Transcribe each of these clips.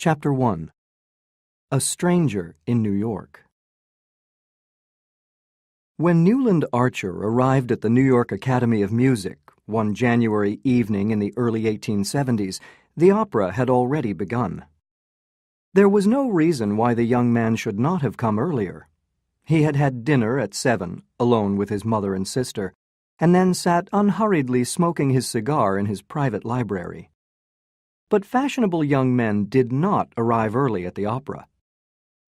Chapter 1. A Stranger in New York. When Newland Archer arrived at the New York Academy of Music one January evening in the early 1870s, the opera had already begun. There was no reason why the young man should not have come earlier. He had had dinner at 7, alone with his mother and sister, and then sat unhurriedly smoking his cigar in his private library. But fashionable young men did not arrive early at the opera.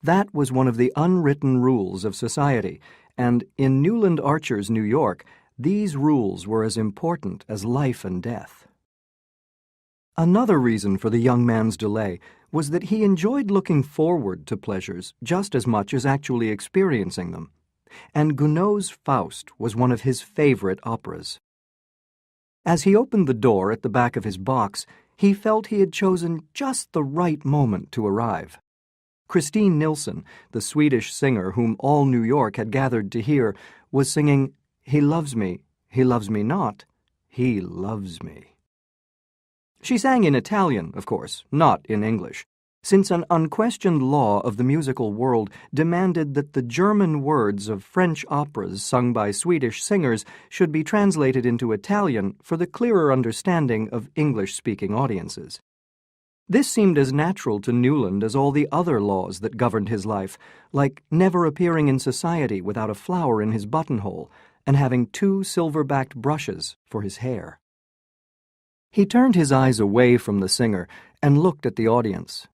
That was one of the unwritten rules of society, and in Newland Archer's New York, these rules were as important as life and death. Another reason for the young man's delay was that he enjoyed looking forward to pleasures just as much as actually experiencing them, and Gounod's Faust was one of his favorite operas. As he opened the door at the back of his box, he felt he had chosen just the right moment to arrive. Christine Nilsson, the Swedish singer whom all New York had gathered to hear, was singing, "He loves me not, he loves me." She sang in Italian, of course, not in English, since an unquestioned law of the musical world demanded that the German words of French operas sung by Swedish singers should be translated into Italian for the clearer understanding of English-speaking audiences. This seemed as natural to Newland as all the other laws that governed his life, like never appearing in society without a flower in his buttonhole and having 2 silver-backed brushes for his hair. He turned his eyes away from the singer and looked at the audience.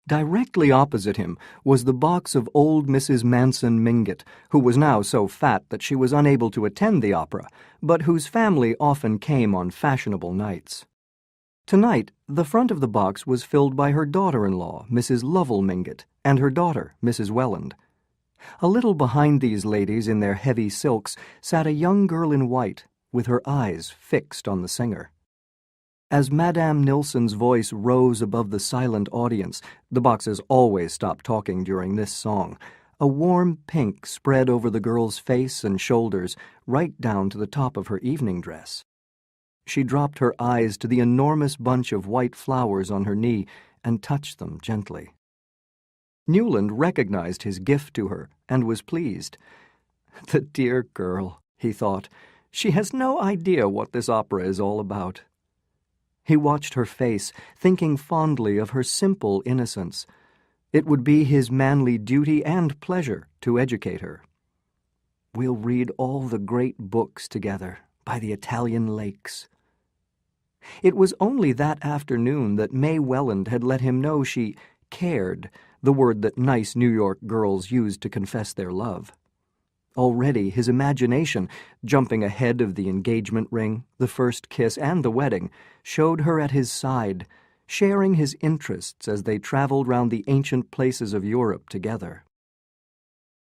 Directly opposite him was the box of old Mrs. Manson Mingott, who was now so fat that she was unable to attend the opera, but whose family often came on fashionable nights. Tonight, the front of the box was filled by her daughter-in-law, Mrs. Lovell Mingott, and her daughter, Mrs. Welland. A little behind these ladies in their heavy silks sat a young girl in white, with her eyes fixed on the singer. As Madame Nilsson's voice rose above the silent audience, the boxes always stopped talking during this song, a warm pink spread over the girl's face and shoulders, right down to the top of her evening dress. She dropped her eyes to the enormous bunch of white flowers on her knee and touched them gently. Newland recognized his gift to her and was pleased. "The dear girl," he thought, "she has no idea what this opera is all about." He watched her face, thinking fondly of her simple innocence. It would be his manly duty and pleasure to educate her. "We'll read all the great books together by the Italian lakes." It was only that afternoon that May Welland had let him know she cared, the word that nice New York girls used to confess their love. Already his imagination, jumping ahead of the engagement ring, the first kiss, and the wedding, showed her at his side, sharing his interests as they traveled round the ancient places of Europe together.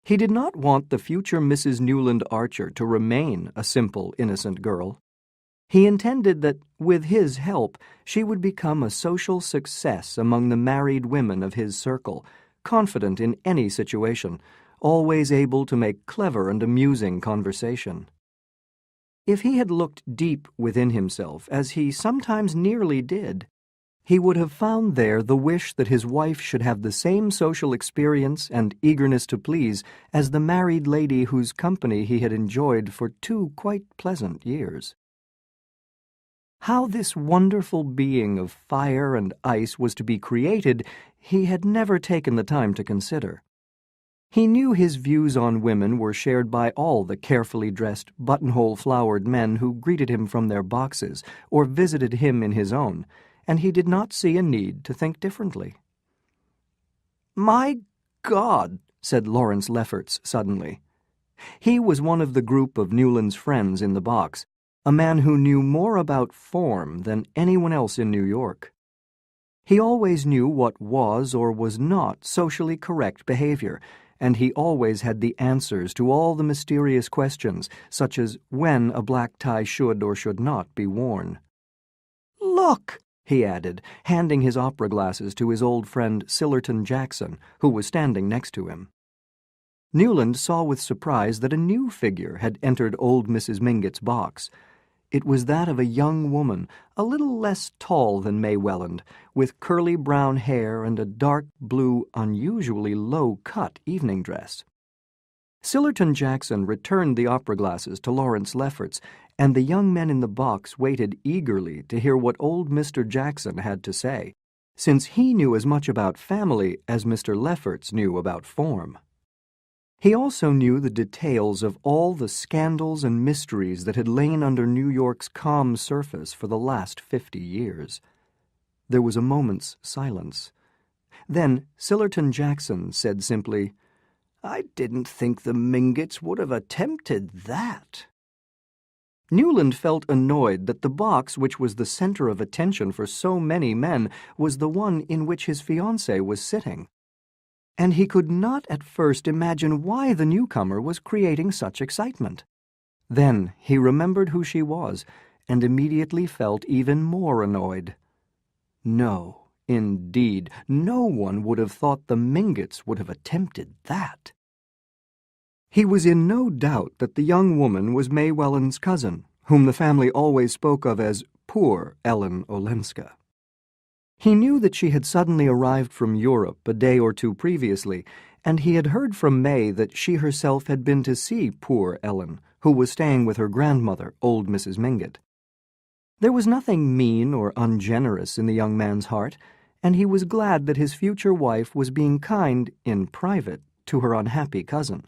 He did not want the future Mrs. Newland Archer to remain a simple, innocent girl. He intended that, with his help, she would become a social success among the married women of his circle, confident in any situation, always able to make clever and amusing conversation. If he had looked deep within himself, as he sometimes nearly did, he would have found there the wish that his wife should have the same social experience and eagerness to please as the married lady whose company he had enjoyed for 2 quite pleasant years. How this wonderful being of fire and ice was to be created, he had never taken the time to consider. He knew his views on women were shared by all the carefully dressed, buttonhole-flowered men who greeted him from their boxes or visited him in his own, and he did not see a need to think differently. "My God," said Lawrence Lefferts suddenly. He was one of the group of Newland's friends in the box, a man who knew more about form than anyone else in New York. He always knew what was or was not socially correct behavior, and he always had the answers to all the mysterious questions, such as when a black tie should or should not be worn. "Look," he added, handing his opera glasses to his old friend Sillerton Jackson, who was standing next to him. Newland saw with surprise that a new figure had entered old Mrs. Mingott's box. It was that of a young woman, a little less tall than May Welland, with curly brown hair and a dark blue, unusually low-cut evening dress. Sillerton Jackson returned the opera glasses to Lawrence Lefferts, and the young men in the box waited eagerly to hear what old Mr. Jackson had to say, since he knew as much about family as Mr. Lefferts knew about form. He also knew the details of all the scandals and mysteries that had lain under New York's calm surface for the last 50 years. There was a moment's silence. Then Sillerton Jackson said simply, "I didn't think the Mingotts would have attempted that." Newland felt annoyed that the box which was the center of attention for so many men was the one in which his fiancée was sitting. And he could not at first imagine why the newcomer was creating such excitement. Then he remembered who she was, and immediately felt even more annoyed. No, indeed, no one would have thought the Mingotts would have attempted that. He was in no doubt that the young woman was May Welland's cousin, whom the family always spoke of as poor Ellen Olenska. He knew that she had suddenly arrived from Europe a day or two previously, and he had heard from May that she herself had been to see poor Ellen, who was staying with her grandmother, old Mrs. Mingott. There was nothing mean or ungenerous in the young man's heart, and he was glad that his future wife was being kind, in private, to her unhappy cousin.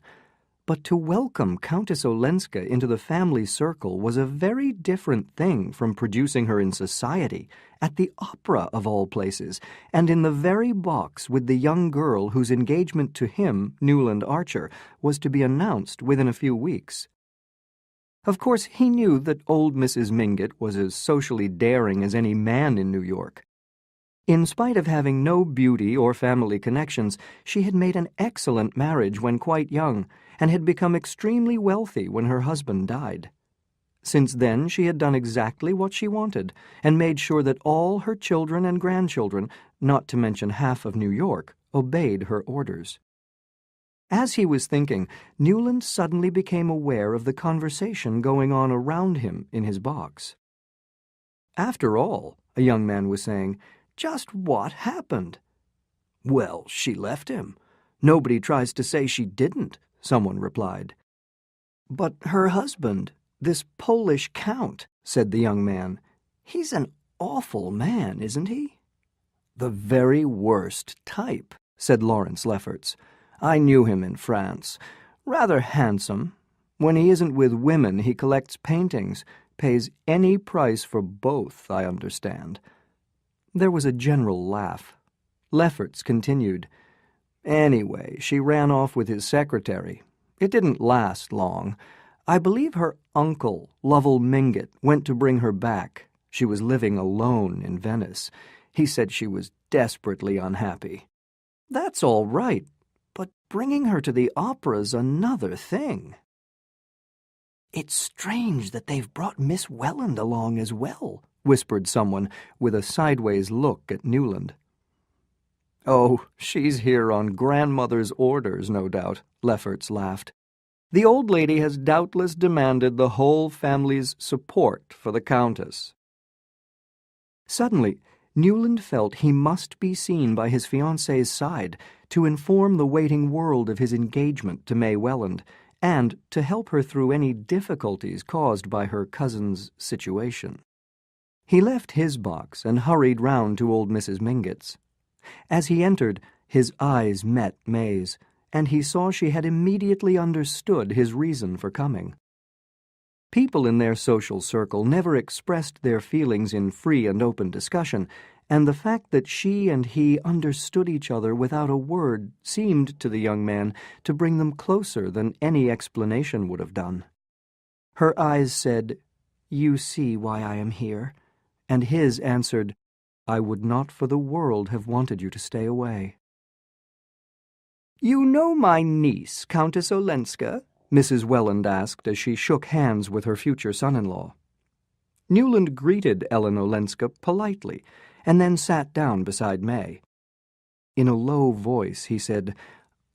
But to welcome Countess Olenska into the family circle was a very different thing from producing her in society, at the opera of all places, and in the very box with the young girl whose engagement to him, Newland Archer, was to be announced within a few weeks. Of course, he knew that old Mrs. Mingott was as socially daring as any man in New York. In spite of having no beauty or family connections, she had made an excellent marriage when quite young, and had become extremely wealthy when her husband died. Since then she had done exactly what she wanted, and made sure that all her children and grandchildren, not to mention half of New York, obeyed her orders. As he was thinking, Newland suddenly became aware of the conversation going on around him in his box. "After all," a young man was saying, "just what happened?" "Well, she left him. Nobody tries to say she didn't," someone replied. "But her husband, this Polish count," said the young man, "he's an awful man, isn't he?" "The very worst type," said Lawrence Lefferts. "I knew him in France. Rather handsome. When he isn't with women, he collects paintings, pays any price for both, I understand." There was a general laugh. Lefferts continued, "Anyway, she ran off with his secretary. It didn't last long. I believe her uncle, Lovell Mingott, went to bring her back. She was living alone in Venice. He said she was desperately unhappy." "That's all right, but bringing her to the opera's another thing." "It's strange that they've brought Miss Welland along as well," whispered someone, with a sideways look at Newland. "Oh, she's here on grandmother's orders, no doubt," Lefferts laughed. "The old lady has doubtless demanded the whole family's support for the Countess." Suddenly, Newland felt he must be seen by his fiancée's side to inform the waiting world of his engagement to May Welland, and to help her through any difficulties caused by her cousin's situation. He left his box and hurried round to old Mrs. Mingott's. As he entered, his eyes met May's, and he saw she had immediately understood his reason for coming. People in their social circle never expressed their feelings in free and open discussion, and the fact that she and he understood each other without a word seemed to the young man to bring them closer than any explanation would have done. Her eyes said, "You see why I am here," and his answered, "I would not for the world have wanted you to stay away." "You know my niece, Countess Olenska?" Mrs. Welland asked as she shook hands with her future son-in-law. Newland greeted Ellen Olenska politely, and then sat down beside May. In a low voice he said,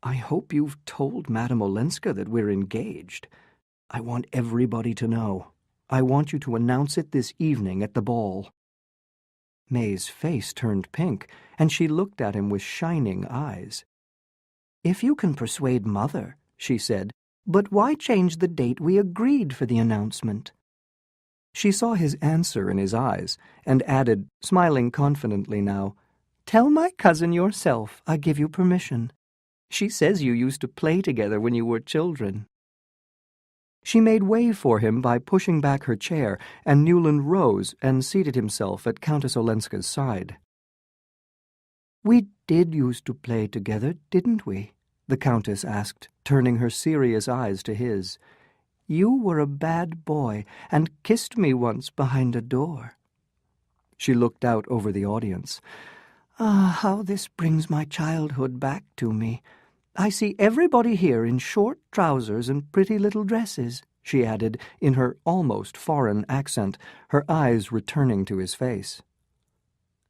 "I hope you've told Madame Olenska that we're engaged. I want everybody to know. I want you to announce it this evening at the ball." May's face turned pink, and she looked at him with shining eyes. "If you can persuade Mother," she said, "but why change the date we agreed for the announcement?" She saw his answer in his eyes, and added, smiling confidently now, "Tell my cousin yourself I give you permission. She says you used to play together when you were children." She made way for him by pushing back her chair, and Newland rose and seated himself at Countess Olenska's side. "We did used to play together, didn't we?" the Countess asked, turning her serious eyes to his. "You were a bad boy and kissed me once behind a door." She looked out over the audience. "Ah, how this brings my childhood back to me. I see everybody here in short trousers and pretty little dresses," she added, in her almost foreign accent, her eyes returning to his face.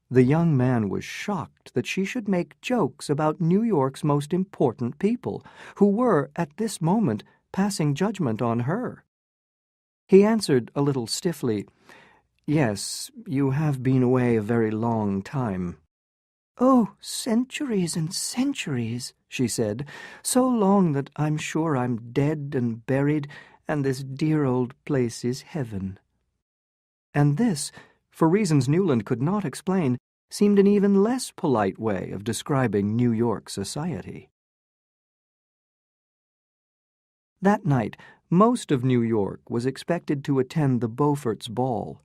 The young man was shocked that she should make jokes about New York's most important people, who were, at this moment, passing judgment on her. He answered a little stiffly, "Yes, you have been away a very long time." "Oh, centuries and centuries," she said, "so long that I'm sure I'm dead and buried, and this dear old place is heaven." And this, for reasons Newland could not explain, seemed an even less polite way of describing New York society. That night, most of New York was expected to attend the Beauforts' ball.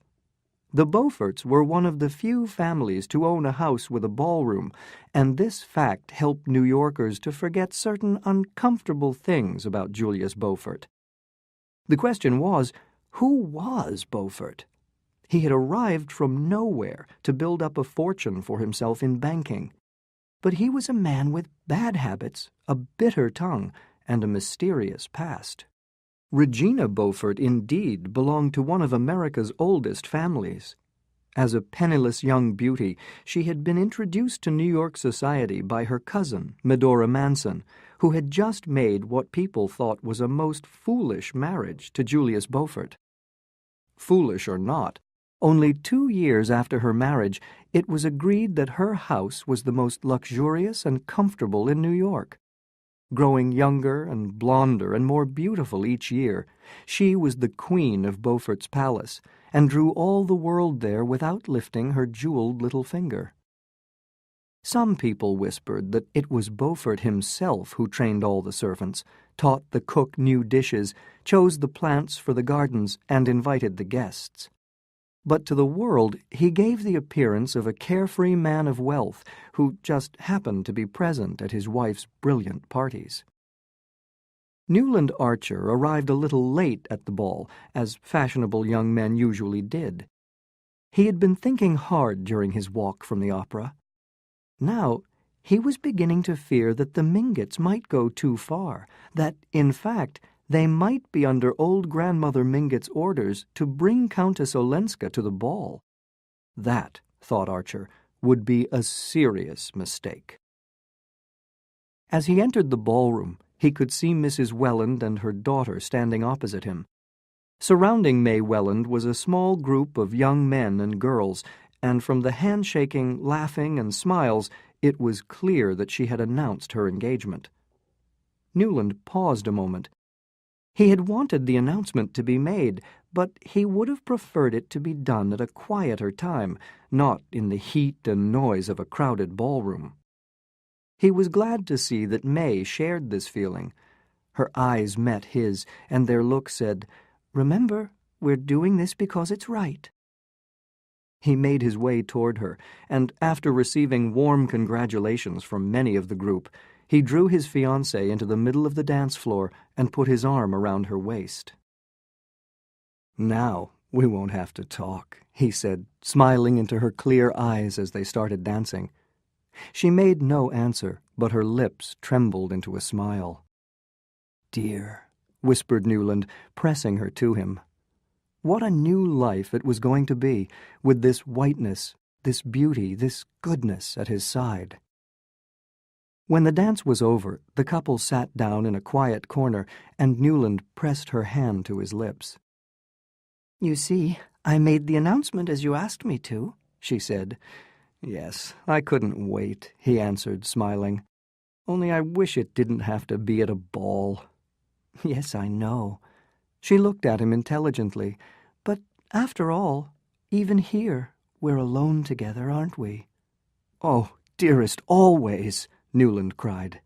The Beauforts were one of the few families to own a house with a ballroom, and this fact helped New Yorkers to forget certain uncomfortable things about Julius Beaufort. The question was, who was Beaufort? He had arrived from nowhere to build up a fortune for himself in banking. But he was a man with bad habits, a bitter tongue, and a mysterious past. Regina Beaufort, indeed, belonged to one of America's oldest families. As a penniless young beauty, she had been introduced to New York society by her cousin, Medora Manson, who had just made what people thought was a most foolish marriage to Julius Beaufort. Foolish or not, only 2 years after her marriage, it was agreed that her house was the most luxurious and comfortable in New York. Growing younger and blonder and more beautiful each year, she was the queen of Beaufort's palace, and drew all the world there without lifting her jeweled little finger. Some people whispered that it was Beaufort himself who trained all the servants, taught the cook new dishes, chose the plants for the gardens, and invited the guests. But to the world he gave the appearance of a carefree man of wealth who just happened to be present at his wife's brilliant parties. Newland Archer arrived a little late at the ball, as fashionable young men usually did. He had been thinking hard during his walk from the opera. Now he was beginning to fear that the Mingotts might go too far, that, in fact, they might be under old Grandmother Mingott's orders to bring Countess Olenska to the ball. That, thought Archer, would be a serious mistake. As he entered the ballroom, he could see Mrs. Welland and her daughter standing opposite him. Surrounding May Welland was a small group of young men and girls, and from the handshaking, laughing, and smiles, it was clear that she had announced her engagement. Newland paused a moment. He had wanted the announcement to be made, but he would have preferred it to be done at a quieter time, not in the heat and noise of a crowded ballroom. He was glad to see that May shared this feeling. Her eyes met his, and their look said, "Remember, we're doing this because it's right." He made his way toward her, and after receiving warm congratulations from many of the group, he drew his fiancée into the middle of the dance floor and put his arm around her waist. "Now we won't have to talk," he said, smiling into her clear eyes as they started dancing. She made no answer, but her lips trembled into a smile. "Dear," whispered Newland, pressing her to him. What a new life it was going to be, with this whiteness, this beauty, this goodness at his side. When the dance was over, the couple sat down in a quiet corner, and Newland pressed her hand to his lips. "You see, I made the announcement as you asked me to," she said. "Yes, I couldn't wait," he answered, smiling. "Only I wish it didn't have to be at a ball." "Yes, I know." She looked at him intelligently. "But after all, even here, we're alone together, aren't we?" "Oh, dearest, always!" Newland cried.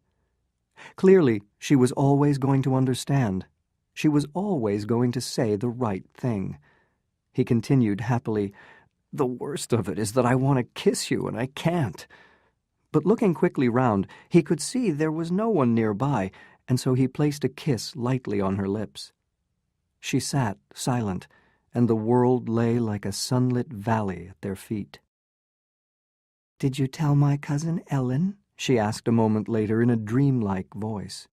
Clearly, she was always going to understand. She was always going to say the right thing. He continued happily, "The worst of it is that I want to kiss you, and I can't." But looking quickly round, he could see there was no one nearby, and so he placed a kiss lightly on her lips. She sat silent, and the world lay like a sunlit valley at their feet. "Did you tell my cousin Ellen?" she asked a moment later in a dreamlike voice.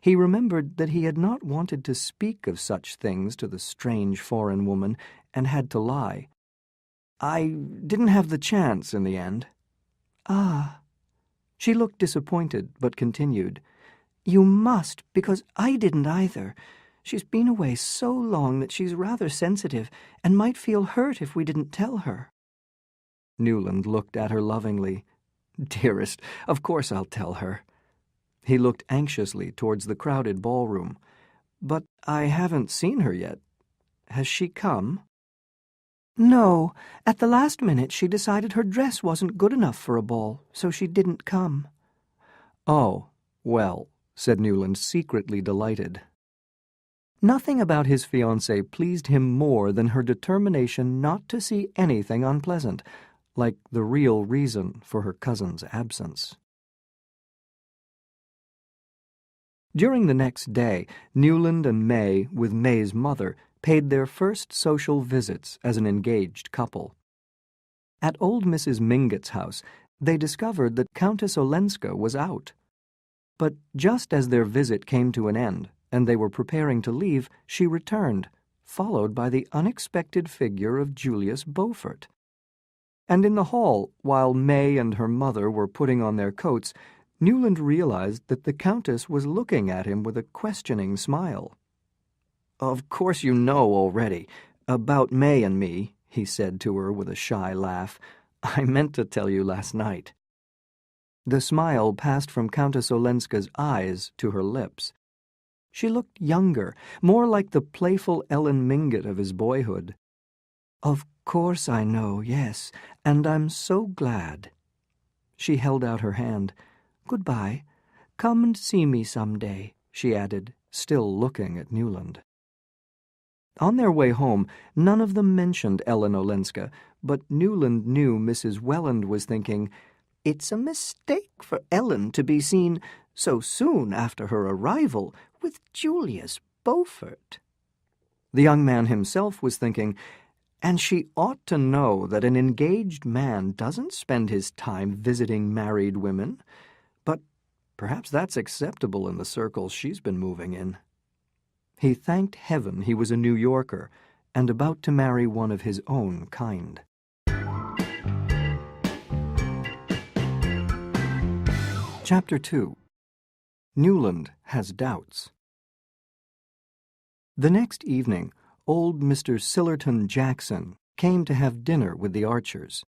He remembered that he had not wanted to speak of such things to the strange foreign woman, and had to lie. "I didn't have the chance in the end." "Ah." She looked disappointed, but continued, "You must, because I didn't either. She's been away so long that she's rather sensitive, and might feel hurt if we didn't tell her." Newland looked at her lovingly. "Dearest, of course I'll tell her." He looked anxiously towards the crowded ballroom. "But I haven't seen her yet. Has she come?" "No. At the last minute she decided her dress wasn't good enough for a ball, so she didn't come." "Oh, well," said Newland, secretly delighted. Nothing about his fiancée pleased him more than her determination not to see anything unpleasant, like the real reason for her cousin's absence. During the next day, Newland and May, with May's mother, paid their first social visits as an engaged couple. At old Mrs. Mingott's house, they discovered that Countess Olenska was out. But just as their visit came to an end, and they were preparing to leave, she returned, followed by the unexpected figure of Julius Beaufort. And in the hall, while May and her mother were putting on their coats, Newland realized that the Countess was looking at him with a questioning smile. "Of course you know already. About May and me," he said to her with a shy laugh. "I meant to tell you last night." The smile passed from Countess Olenska's eyes to her lips. She looked younger, more like the playful Ellen Mingott of his boyhood. "Of course I know, yes, and I'm so glad." She held out her hand. "Goodbye. Come and see me some day," she added, still looking at Newland. On their way home, none of them mentioned Ellen Olenska, but Newland knew Mrs. Welland was thinking, "It's a mistake for Ellen to be seen so soon after her arrival with Julius Beaufort." The young man himself was thinking, "And she ought to know that an engaged man doesn't spend his time visiting married women. But perhaps that's acceptable in the circles she's been moving in." He thanked heaven he was a New Yorker and about to marry one of his own kind. Chapter 2. Newland Has Doubts. The next evening, old Mr. Sillerton Jackson came to have dinner with the Archers.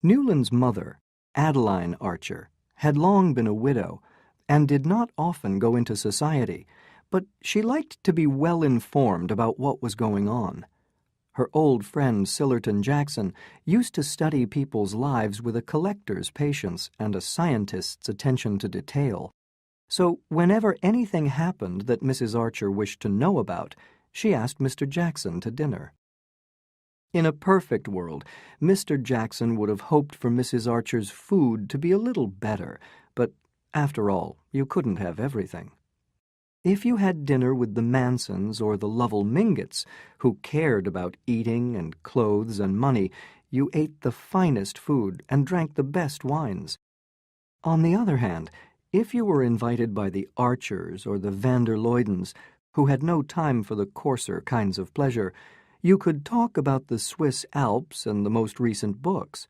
Newland's mother, Adeline Archer, had long been a widow and did not often go into society, but she liked to be well informed about what was going on. Her old friend Sillerton Jackson used to study people's lives with a collector's patience and a scientist's attention to detail. So whenever anything happened that Mrs. Archer wished to know about, she asked Mr. Jackson to dinner. In a perfect world, Mr. Jackson would have hoped for Mrs. Archer's food to be a little better, but after all, you couldn't have everything. If you had dinner with the Mansons or the Lovell Mingotts, who cared about eating and clothes and money, you ate the finest food and drank the best wines. On the other hand, if you were invited by the Archers or the van der Luydens, who had no time for the coarser kinds of pleasure, you could talk about the Swiss Alps and the most recent books.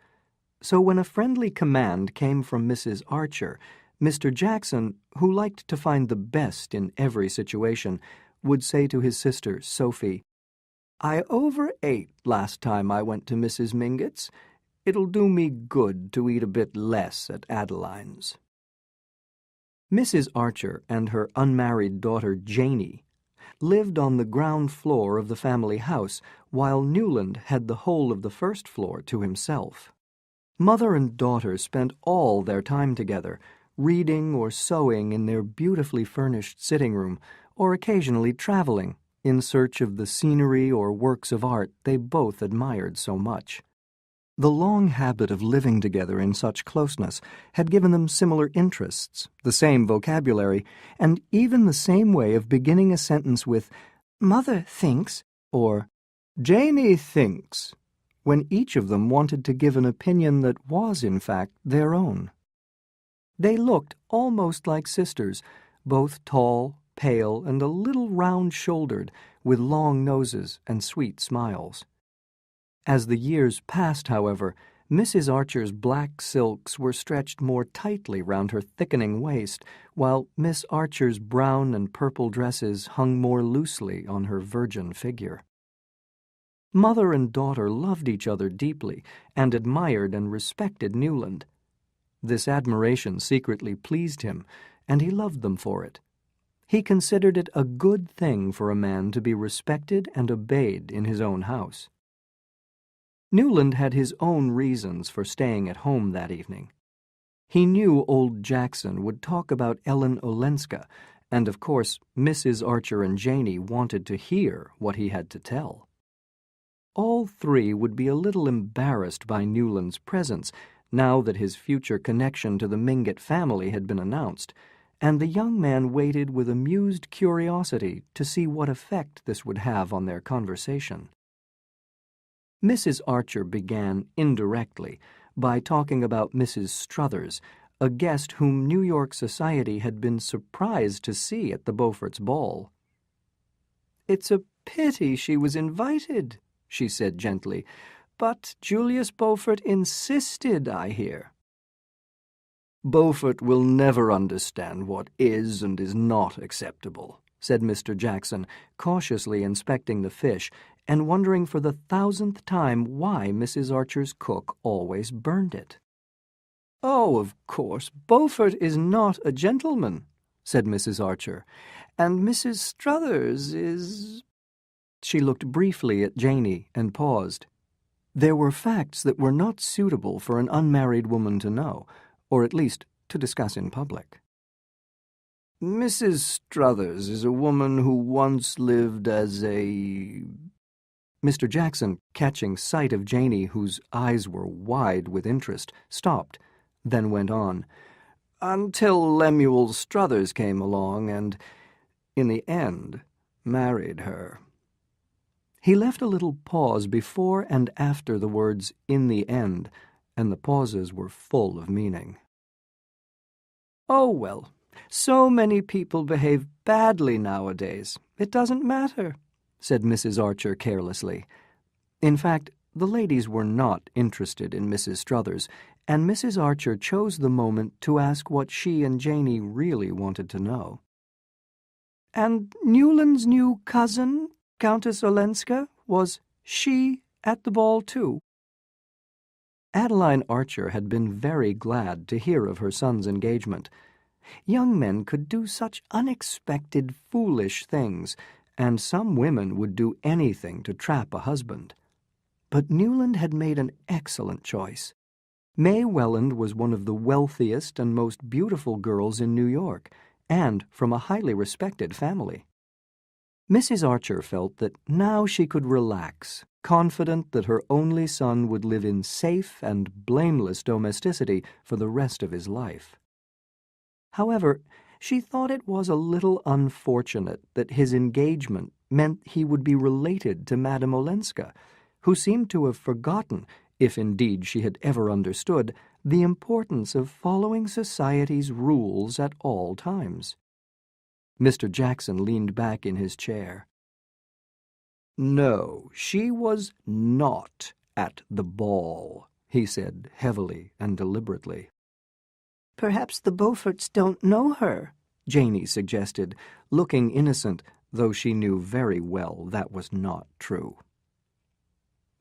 So when a friendly command came from Mrs. Archer, Mr. Jackson, who liked to find the best in every situation, would say to his sister, Sophie, "I overate last time I went to Mrs. Mingott's. It'll do me good to eat a bit less at Adeline's." Mrs. Archer and her unmarried daughter Janey lived on the ground floor of the family house, while Newland had the whole of the first floor to himself. Mother and daughter spent all their time together, reading or sewing in their beautifully furnished sitting room, or occasionally traveling in search of the scenery or works of art they both admired so much. The long habit of living together in such closeness had given them similar interests, the same vocabulary, and even the same way of beginning a sentence with "Mother thinks," or "Janey thinks," when each of them wanted to give an opinion that was, in fact, their own. They looked almost like sisters, both tall, pale, and a little round-shouldered, with long noses and sweet smiles. As the years passed, however, Mrs. Archer's black silks were stretched more tightly round her thickening waist, while Miss Archer's brown and purple dresses hung more loosely on her virgin figure. Mother and daughter loved each other deeply and admired and respected Newland. This admiration secretly pleased him, and he loved them for it. He considered it a good thing for a man to be respected and obeyed in his own house. Newland had his own reasons for staying at home that evening. He knew old Jackson would talk about Ellen Olenska, and of course Mrs. Archer and Janey wanted to hear what he had to tell. All three would be a little embarrassed by Newland's presence, now that his future connection to the Mingott family had been announced, and the young man waited with amused curiosity to see what effect this would have on their conversation. Mrs. Archer began indirectly by talking about Mrs. Struthers, a guest whom New York society had been surprised to see at the Beauforts' ball. "It's a pity she was invited," she said gently, "but Julius Beaufort insisted, I hear." "Beaufort will never understand what is and is not acceptable," said Mr. Jackson, cautiously inspecting the fish and wondering for the 1,000th time why Mrs. Archer's cook always burned it. "Oh, of course, Beaufort is not a gentleman," said Mrs. Archer, "and Mrs. Struthers is—" She looked briefly at Janey and paused. There were facts that were not suitable for an unmarried woman to know, or at least to discuss in public. "Mrs. Struthers is a woman who once lived as a—" Mr. Jackson, catching sight of Janey, whose eyes were wide with interest, stopped, then went on, "until Lemuel Struthers came along and, in the end, married her." He left a little pause before and after the words "in the end," and the pauses were full of meaning. "Oh, well, so many people behave badly nowadays. It doesn't matter," said Mrs. Archer carelessly. In fact, the ladies were not interested in Mrs. Struthers, and Mrs. Archer chose the moment to ask what she and Janey really wanted to know. "And Newland's new cousin, Countess Olenska, was she at the ball too?" Adeline Archer had been very glad to hear of her son's engagement. Young men could do such unexpected, foolish things, and some women would do anything to trap a husband. But Newland had made an excellent choice. May Welland was one of the wealthiest and most beautiful girls in New York, and from a highly respected family. Mrs. Archer felt that now she could relax, confident that her only son would live in safe and blameless domesticity for the rest of his life. However, she thought it was a little unfortunate that his engagement meant he would be related to Madame Olenska, who seemed to have forgotten, if indeed she had ever understood, the importance of following society's rules at all times. Mr. Jackson leaned back in his chair. "No, she was not at the ball," he said heavily and deliberately. "Perhaps the Beauforts don't know her," Janey suggested, looking innocent, though she knew very well that was not true.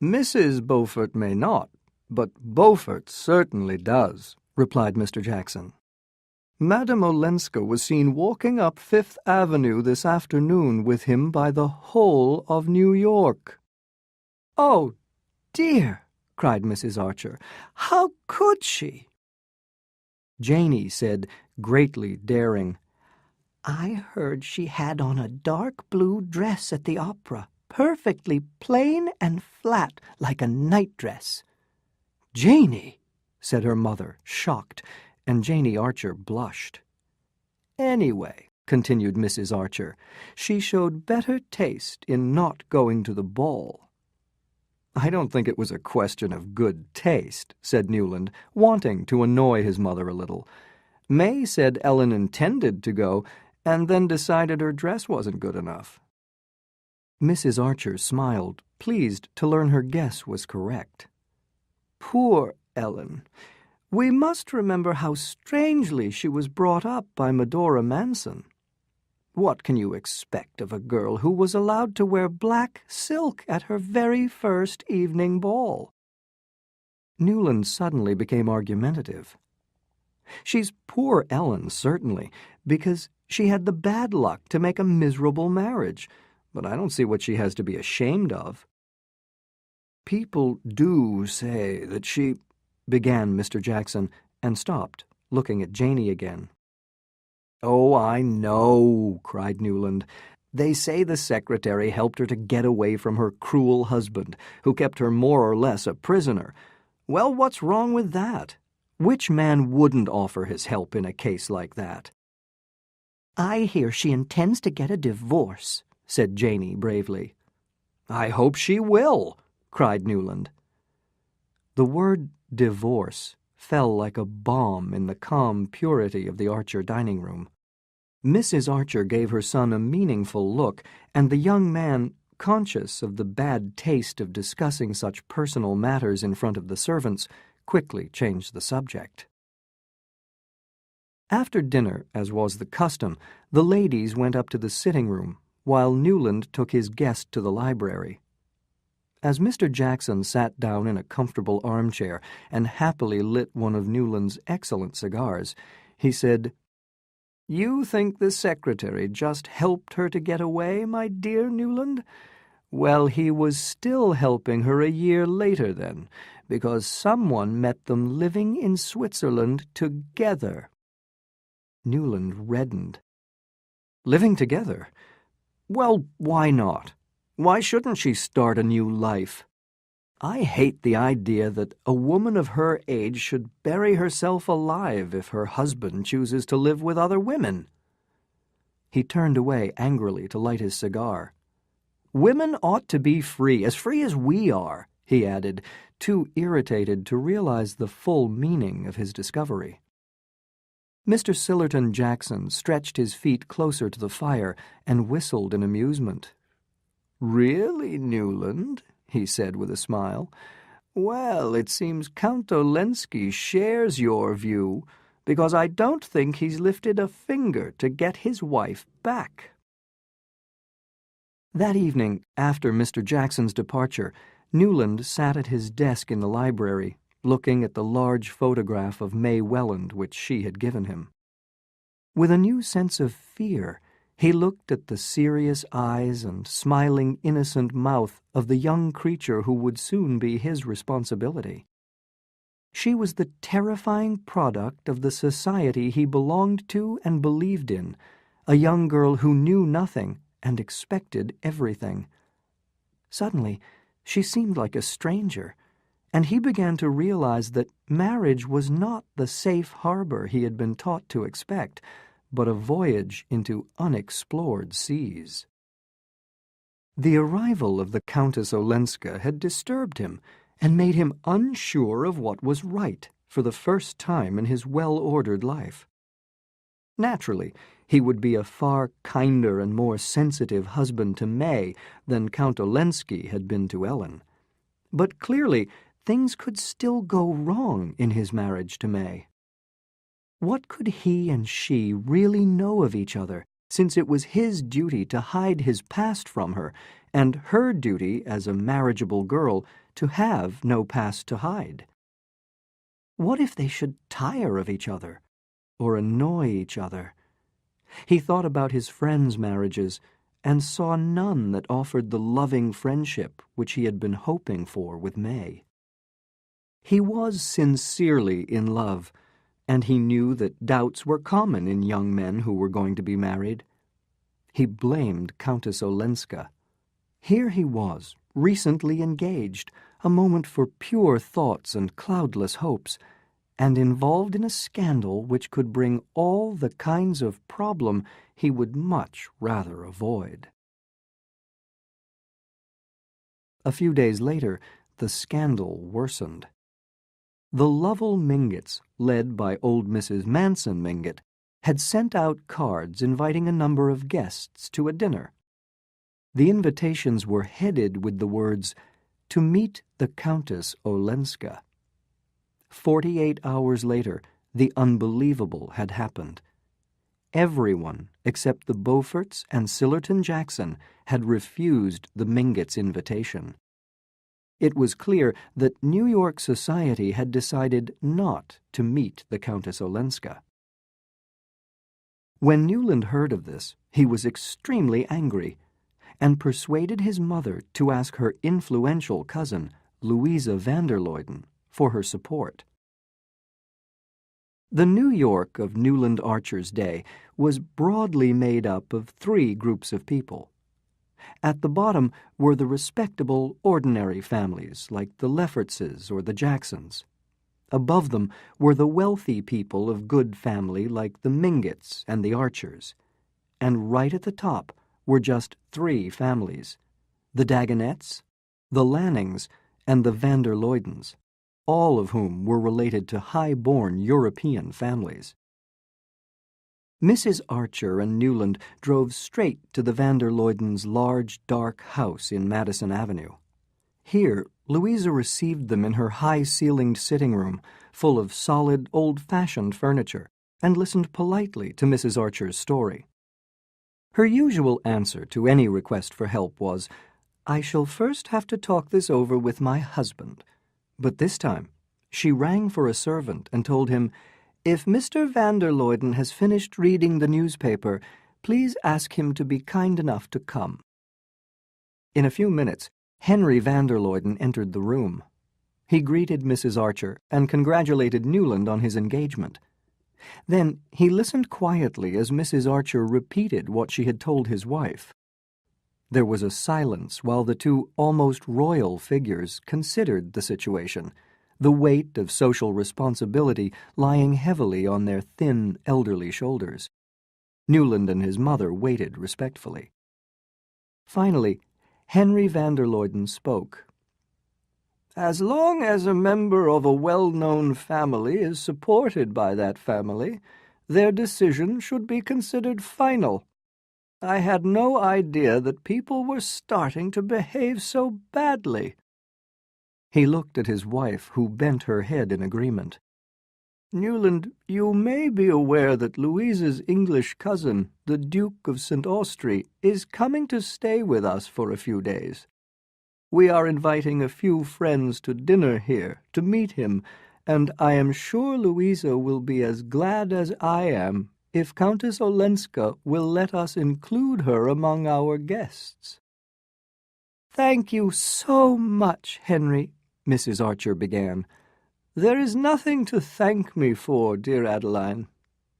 "Mrs. Beaufort may not, but Beaufort certainly does," replied Mr. Jackson. "Madame Olenska was seen walking up Fifth Avenue this afternoon with him by the whole of New York." "Oh, dear!" cried Mrs. Archer. "How could she?" Janey said, greatly daring, "I heard she had on a dark blue dress at the opera, perfectly plain and flat, like a nightdress." "Janey!" said her mother, shocked, and Janey Archer blushed. "Anyway," continued Mrs. Archer, "she showed better taste in not going to the ball." "I don't think it was a question of good taste," said Newland, wanting to annoy his mother a little. "May said Ellen intended to go, and then decided her dress wasn't good enough." Mrs. Archer smiled, pleased to learn her guess was correct. "Poor Ellen! We must remember how strangely she was brought up by Medora Manson. What can you expect of a girl who was allowed to wear black silk at her very first evening ball?" Newland suddenly became argumentative. "She's poor Ellen, certainly, because she had the bad luck to make a miserable marriage, but I don't see what she has to be ashamed of." "People do say that she—" began Mr. Jackson, and stopped, looking at Janey again. "Oh, I know," cried Newland. "They say the secretary helped her to get away from her cruel husband, who kept her more or less a prisoner. Well, what's wrong with that? Which man wouldn't offer his help in a case like that?" "I hear she intends to get a divorce," said Janey bravely. "I hope she will," cried Newland. The word divorce fell like a bomb in the calm purity of the Archer dining room. Mrs. Archer gave her son a meaningful look, and the young man, conscious of the bad taste of discussing such personal matters in front of the servants, quickly changed the subject. After dinner, as was the custom, the ladies went up to the sitting room, while Newland took his guest to the library. As Mr. Jackson sat down in a comfortable armchair and happily lit one of Newland's excellent cigars, he said, "You think the secretary just helped her to get away, my dear Newland? Well, he was still helping her a year later then, because someone met them living in Switzerland together." Newland reddened. "Living together? Well, why not? Why shouldn't she start a new life? I hate the idea that a woman of her age should bury herself alive if her husband chooses to live with other women." He turned away angrily to light his cigar. "Women ought to be free as we are," he added, too irritated to realize the full meaning of his discovery. Mr. Sillerton Jackson stretched his feet closer to the fire and whistled in amusement. "Really, Newland?" he said with a smile. "Well, it seems Count Olenski shares your view, because I don't think he's lifted a finger to get his wife back." That evening, after Mr. Jackson's departure, Newland sat at his desk in the library, looking at the large photograph of May Welland which she had given him. With a new sense of fear, he looked at the serious eyes and smiling innocent mouth of the young creature who would soon be his responsibility. She was the terrifying product of the society he belonged to and believed in, a young girl who knew nothing and expected everything. Suddenly, she seemed like a stranger, and he began to realize that marriage was not the safe harbor he had been taught to expect, but a voyage into unexplored seas. The arrival of the Countess Olenska had disturbed him and made him unsure of what was right for the first time in his well-ordered life. Naturally, he would be a far kinder and more sensitive husband to May than Count Olenski had been to Ellen. But clearly, things could still go wrong in his marriage to May. What could he and she really know of each other, since it was his duty to hide his past from her, and her duty, as a marriageable girl, to have no past to hide? What if they should tire of each other or annoy each other? He thought about his friends' marriages and saw none that offered the loving friendship which he had been hoping for with May. He was sincerely in love, and he knew that doubts were common in young men who were going to be married. He blamed Countess Olenska. Here he was, recently engaged, a moment for pure thoughts and cloudless hopes, and involved in a scandal which could bring all the kinds of problem he would much rather avoid. A few days later, the scandal worsened. The Lovell Mingotts, led by old Mrs. Manson Mingott, had sent out cards inviting a number of guests to a dinner. The invitations were headed with the words, "To meet the Countess Olenska." 48 hours later, the unbelievable had happened. Everyone, except the Beauforts and Sillerton Jackson, had refused the Mingotts' invitation. It was clear that New York society had decided not to meet the Countess Olenska. When Newland heard of this, he was extremely angry, and persuaded his mother to ask her influential cousin, Louisa van der Luyden, for her support. The New York of Newland Archer's day was broadly made up of three groups of people. At the bottom were the respectable, ordinary families like the Leffertses or the Jacksons. Above them were the wealthy people of good family like the Mingotts and the Archers. And right at the top were just three families, the Dagonets, the Lannings, and the van der Luydens, all of whom were related to high-born European families. Mrs. Archer and Newland drove straight to the van der Luydens' large, dark house in Madison Avenue. Here, Louisa received them in her high-ceilinged sitting room, full of solid, old-fashioned furniture, and listened politely to Mrs. Archer's story. Her usual answer to any request for help was, "I shall first have to talk this over with my husband." But this time, she rang for a servant and told him, "If Mr. van der Luyden has finished reading the newspaper, please ask him to be kind enough to come." In a few minutes, Henry van der Luyden entered the room. He greeted Mrs. Archer and congratulated Newland on his engagement. Then he listened quietly as Mrs. Archer repeated what she had told his wife. There was a silence while the two almost royal figures considered the situation, the weight of social responsibility lying heavily on their thin, elderly shoulders. Newland and his mother waited respectfully. Finally, Henry van der Luyden spoke. "As long as a member of a well-known family is supported by that family, their decision should be considered final. I had no idea that people were starting to behave so badly." He looked at his wife, who bent her head in agreement. "Newland, you may be aware that Louisa's English cousin, the Duke of St. Austrey, is coming to stay with us for a few days. We are inviting a few friends to dinner here to meet him, and I am sure Louisa will be as glad as I am if Countess Olenska will let us include her among our guests." "Thank you so much, Henry," Mrs. Archer began. "There is nothing to thank me for, dear Adeline.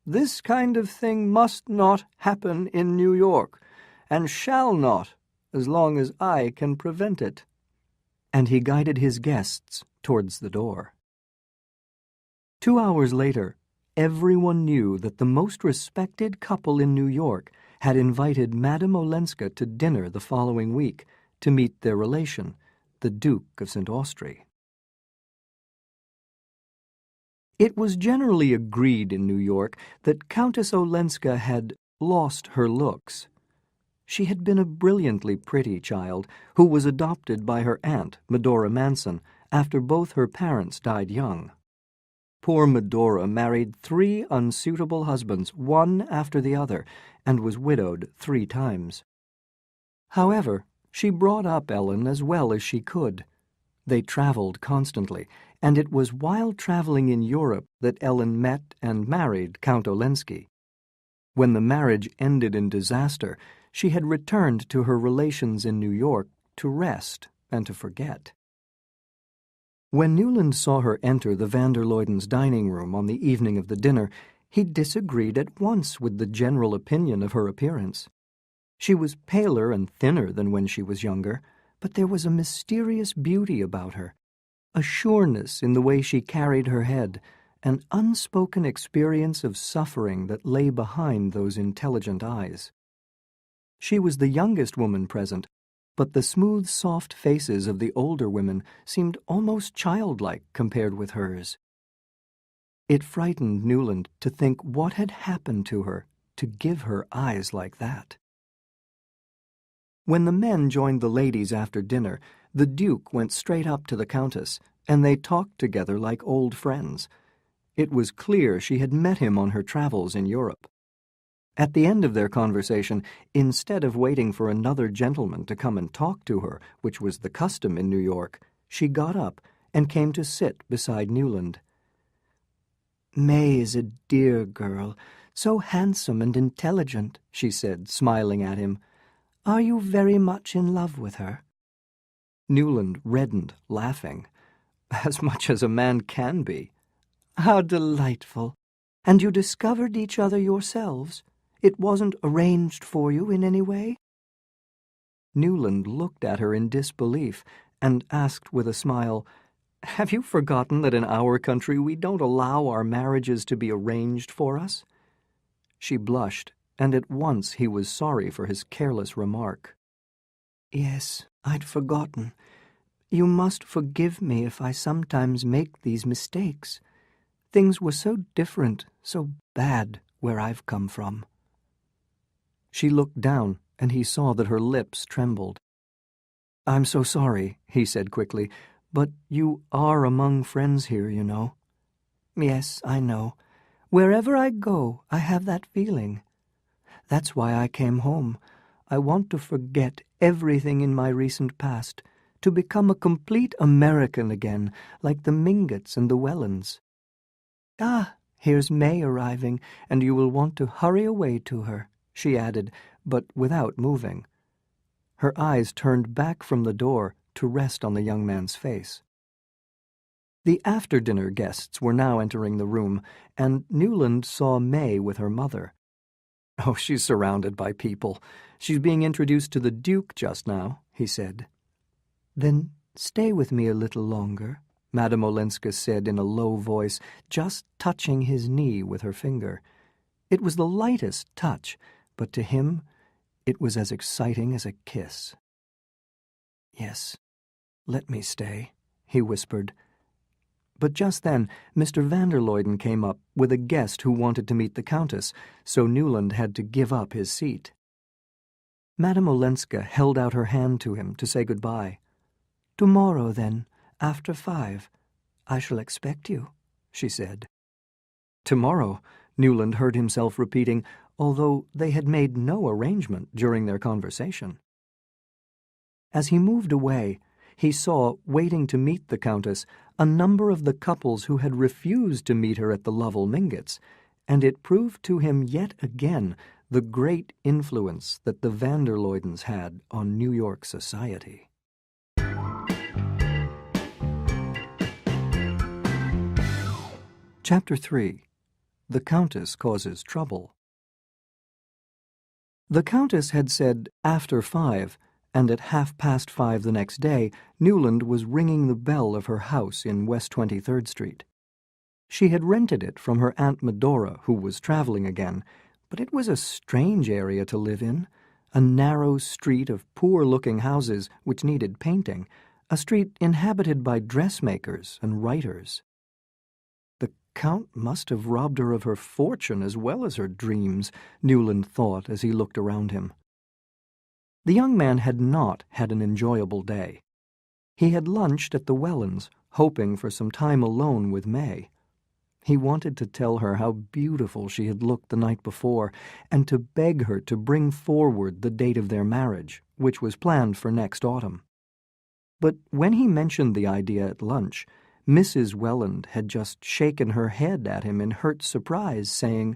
This kind of thing must not happen in New York, and shall not, as long as I can prevent it." And he guided his guests towards the door. 2 hours later, everyone knew that the most respected couple in New York had invited Madame Olenska to dinner the following week to meet their relation, the Duke of St. Austrey. It was generally agreed in New York that Countess Olenska had lost her looks. She had been a brilliantly pretty child who was adopted by her aunt, Medora Manson, after both her parents died young. Poor Medora married 3 unsuitable husbands, one after the other, and was widowed 3 times. However, she brought up Ellen as well as she could. They traveled constantly, and it was while traveling in Europe that Ellen met and married Count Olenski. When the marriage ended in disaster, she had returned to her relations in New York to rest and to forget. When Newland saw her enter the van der Luydens' dining room on the evening of the dinner, he disagreed at once with the general opinion of her appearance. She was paler and thinner than when she was younger, but there was a mysterious beauty about her, a sureness in the way she carried her head, an unspoken experience of suffering that lay behind those intelligent eyes. She was the youngest woman present, but the smooth, soft faces of the older women seemed almost childlike compared with hers. It frightened Newland to think what had happened to her to give her eyes like that. When the men joined the ladies after dinner, the Duke went straight up to the Countess, and they talked together like old friends. It was clear she had met him on her travels in Europe. At the end of their conversation, instead of waiting for another gentleman to come and talk to her, which was the custom in New York, she got up and came to sit beside Newland. "May is a dear girl, so handsome and intelligent," she said, smiling at him. "Are you very much in love with her?" Newland reddened, laughing. "As much as a man can be." "How delightful! And you discovered each other yourselves? It wasn't arranged for you in any way?" Newland looked at her in disbelief and asked with a smile, "Have you forgotten that in our country we don't allow our marriages to be arranged for us?" She blushed, and at once he was sorry for his careless remark. "Yes, I'd forgotten. You must forgive me if I sometimes make these mistakes. Things were so different, so bad where I've come from." She looked down, and he saw that her lips trembled. "I'm so sorry," he said quickly, "but you are among friends here, you know." "Yes, I know. Wherever I go, I have that feeling. That's why I came home. I want to forget everything in my recent past, to become a complete American again, like the Mingotts and the Wellens. Ah, here's May arriving, and you will want to hurry away to her," she added, but without moving. Her eyes turned back from the door to rest on the young man's face. The after-dinner guests were now entering the room, and Newland saw May with her mother. "Oh, she's surrounded by people. She's being introduced to the Duke just now," he said. "Then stay with me a little longer," Madame Olenska said in a low voice, just touching his knee with her finger. It was the lightest touch, but to him it was as exciting as a kiss. "Yes, let me stay," he whispered. But just then Mr. van der Luyden came up with a guest who wanted to meet the Countess, so Newland had to give up his seat. Madame Olenska held out her hand to him to say goodbye. "Tomorrow, then, after 5, I shall expect you," she said. "Tomorrow," Newland heard himself repeating, although they had made no arrangement during their conversation. As he moved away, he saw, waiting to meet the Countess, a number of the couples who had refused to meet her at the Lovell Mingotts, and it proved to him yet again the great influence that the van der Luydens had on New York society. Chapter 3. The Countess Causes Trouble. The Countess had said after 5, and at 5:30 the next day, Newland was ringing the bell of her house in West 23rd Street. She had rented it from her Aunt Medora, who was traveling again, but it was a strange area to live in, a narrow street of poor-looking houses which needed painting, a street inhabited by dressmakers and writers. The Count must have robbed her of her fortune as well as her dreams, Newland thought as he looked around him. The young man had not had an enjoyable day. He had lunched at the Wellens, hoping for some time alone with May. He wanted to tell her how beautiful she had looked the night before, and to beg her to bring forward the date of their marriage, which was planned for next autumn. But when he mentioned the idea at lunch, Mrs. Welland had just shaken her head at him in hurt surprise, saying,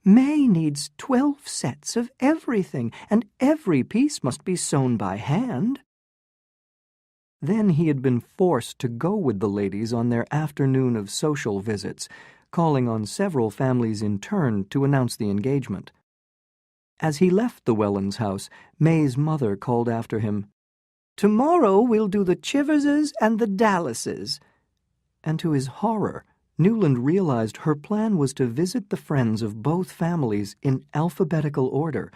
"May needs 12 sets of everything, and every piece must be sewn by hand." Then he had been forced to go with the ladies on their afternoon of social visits, calling on several families in turn to announce the engagement. As he left the Wellands' house, May's mother called after him, "Tomorrow we'll do the Chiverses and the Dallases." And to his horror, Newland realized her plan was to visit the friends of both families in alphabetical order,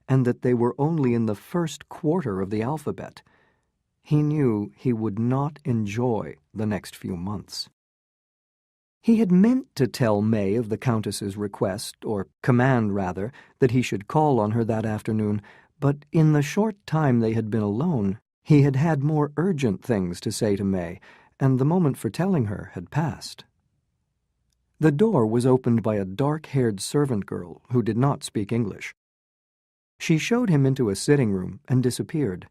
and that they were only in the first quarter of the alphabet. He knew he would not enjoy the next few months. He had meant to tell May of the Countess's request, or command rather, that he should call on her that afternoon, but in the short time they had been alone, he had had more urgent things to say to May, and the moment for telling her had passed. The door was opened by a dark-haired servant girl who did not speak English. She showed him into a sitting room and disappeared.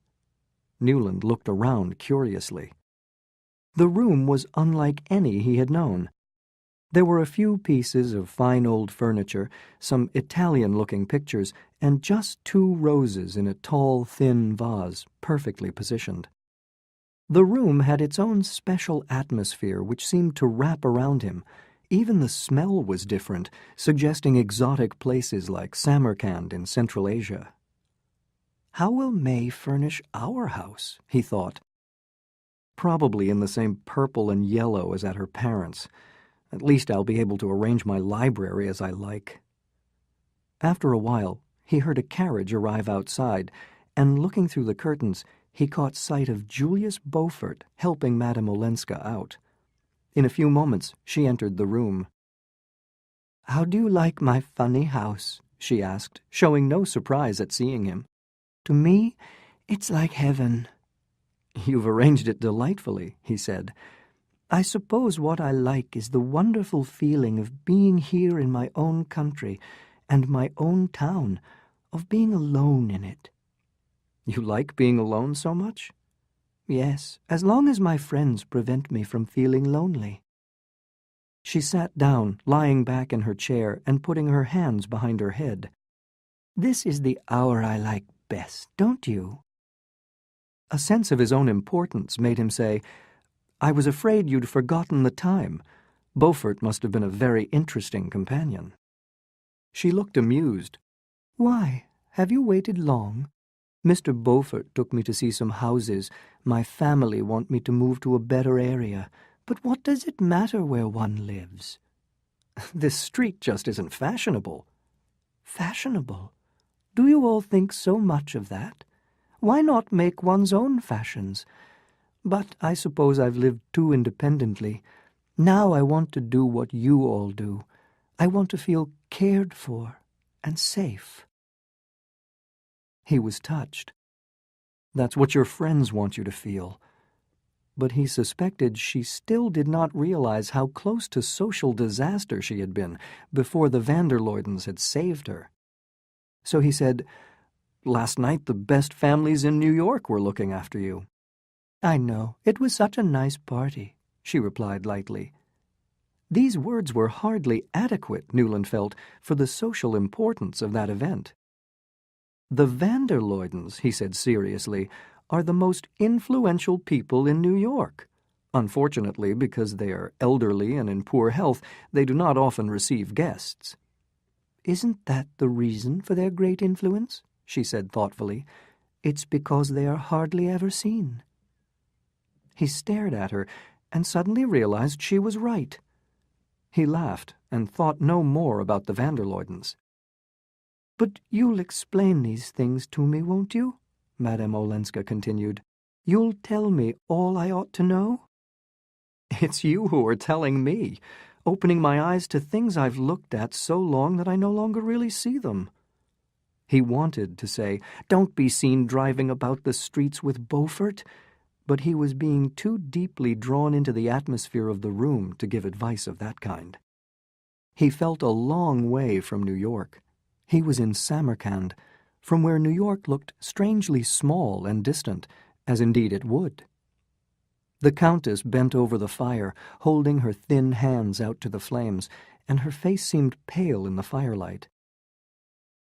Newland looked around curiously. The room was unlike any he had known. There were a few pieces of fine old furniture, some Italian-looking pictures, and just 2 roses in a tall, thin vase, perfectly positioned. The room had its own special atmosphere which seemed to wrap around him. Even the smell was different, suggesting exotic places like Samarkand in Central Asia. "How will May furnish our house?" he thought. "Probably in the same purple and yellow as at her parents'. At least I'll be able to arrange my library as I like." After a while, he heard a carriage arrive outside, and looking through the curtains, he caught sight of Julius Beaufort helping Madame Olenska out. In a few moments, she entered the room. "How do you like my funny house?" she asked, showing no surprise at seeing him. "To me, it's like heaven." "You've arranged it delightfully," he said. "I suppose what I like is the wonderful feeling of being here in my own country and my own town, of being alone in it." "You like being alone so much?" "Yes, as long as my friends prevent me from feeling lonely." She sat down, lying back in her chair and putting her hands behind her head. "This is the hour I like best, don't you?" A sense of his own importance made him say, "I was afraid you'd forgotten the time. Beaufort must have been a very interesting companion." She looked amused. "Why, have you waited long? Mr. Beaufort took me to see some houses. My family want me to move to a better area. But what does it matter where one lives?" "This street just isn't fashionable." "Fashionable? Do you all think so much of that? Why not make one's own fashions? But I suppose I've lived too independently. Now I want to do what you all do. I want to feel cared for and safe." He was touched. "That's what your friends want you to feel." But he suspected she still did not realize how close to social disaster she had been before the Vanderloydens had saved her. So he said, "Last night the best families in New York were looking after you." "I know. It was such a nice party," she replied lightly. These words were hardly adequate, Newland felt, for the social importance of that event. "The Vanderloydens," he said seriously, "are the most influential people in New York. Unfortunately, because they are elderly and in poor health, they do not often receive guests." "Isn't that the reason for their great influence?" she said thoughtfully. "It's because they are hardly ever seen." He stared at her and suddenly realized she was right. He laughed and thought no more about the Vanderloydens. "But you'll explain these things to me, won't you?" Madame Olenska continued. "You'll tell me all I ought to know?" "It's you who are telling me, opening my eyes to things I've looked at so long that I no longer really see them." He wanted to say, "Don't be seen driving about the streets with Beaufort," but he was being too deeply drawn into the atmosphere of the room to give advice of that kind. He felt a long way from New York. He was in Samarkand, from where New York looked strangely small and distant, as indeed it would. The Countess bent over the fire, holding her thin hands out to the flames, and her face seemed pale in the firelight.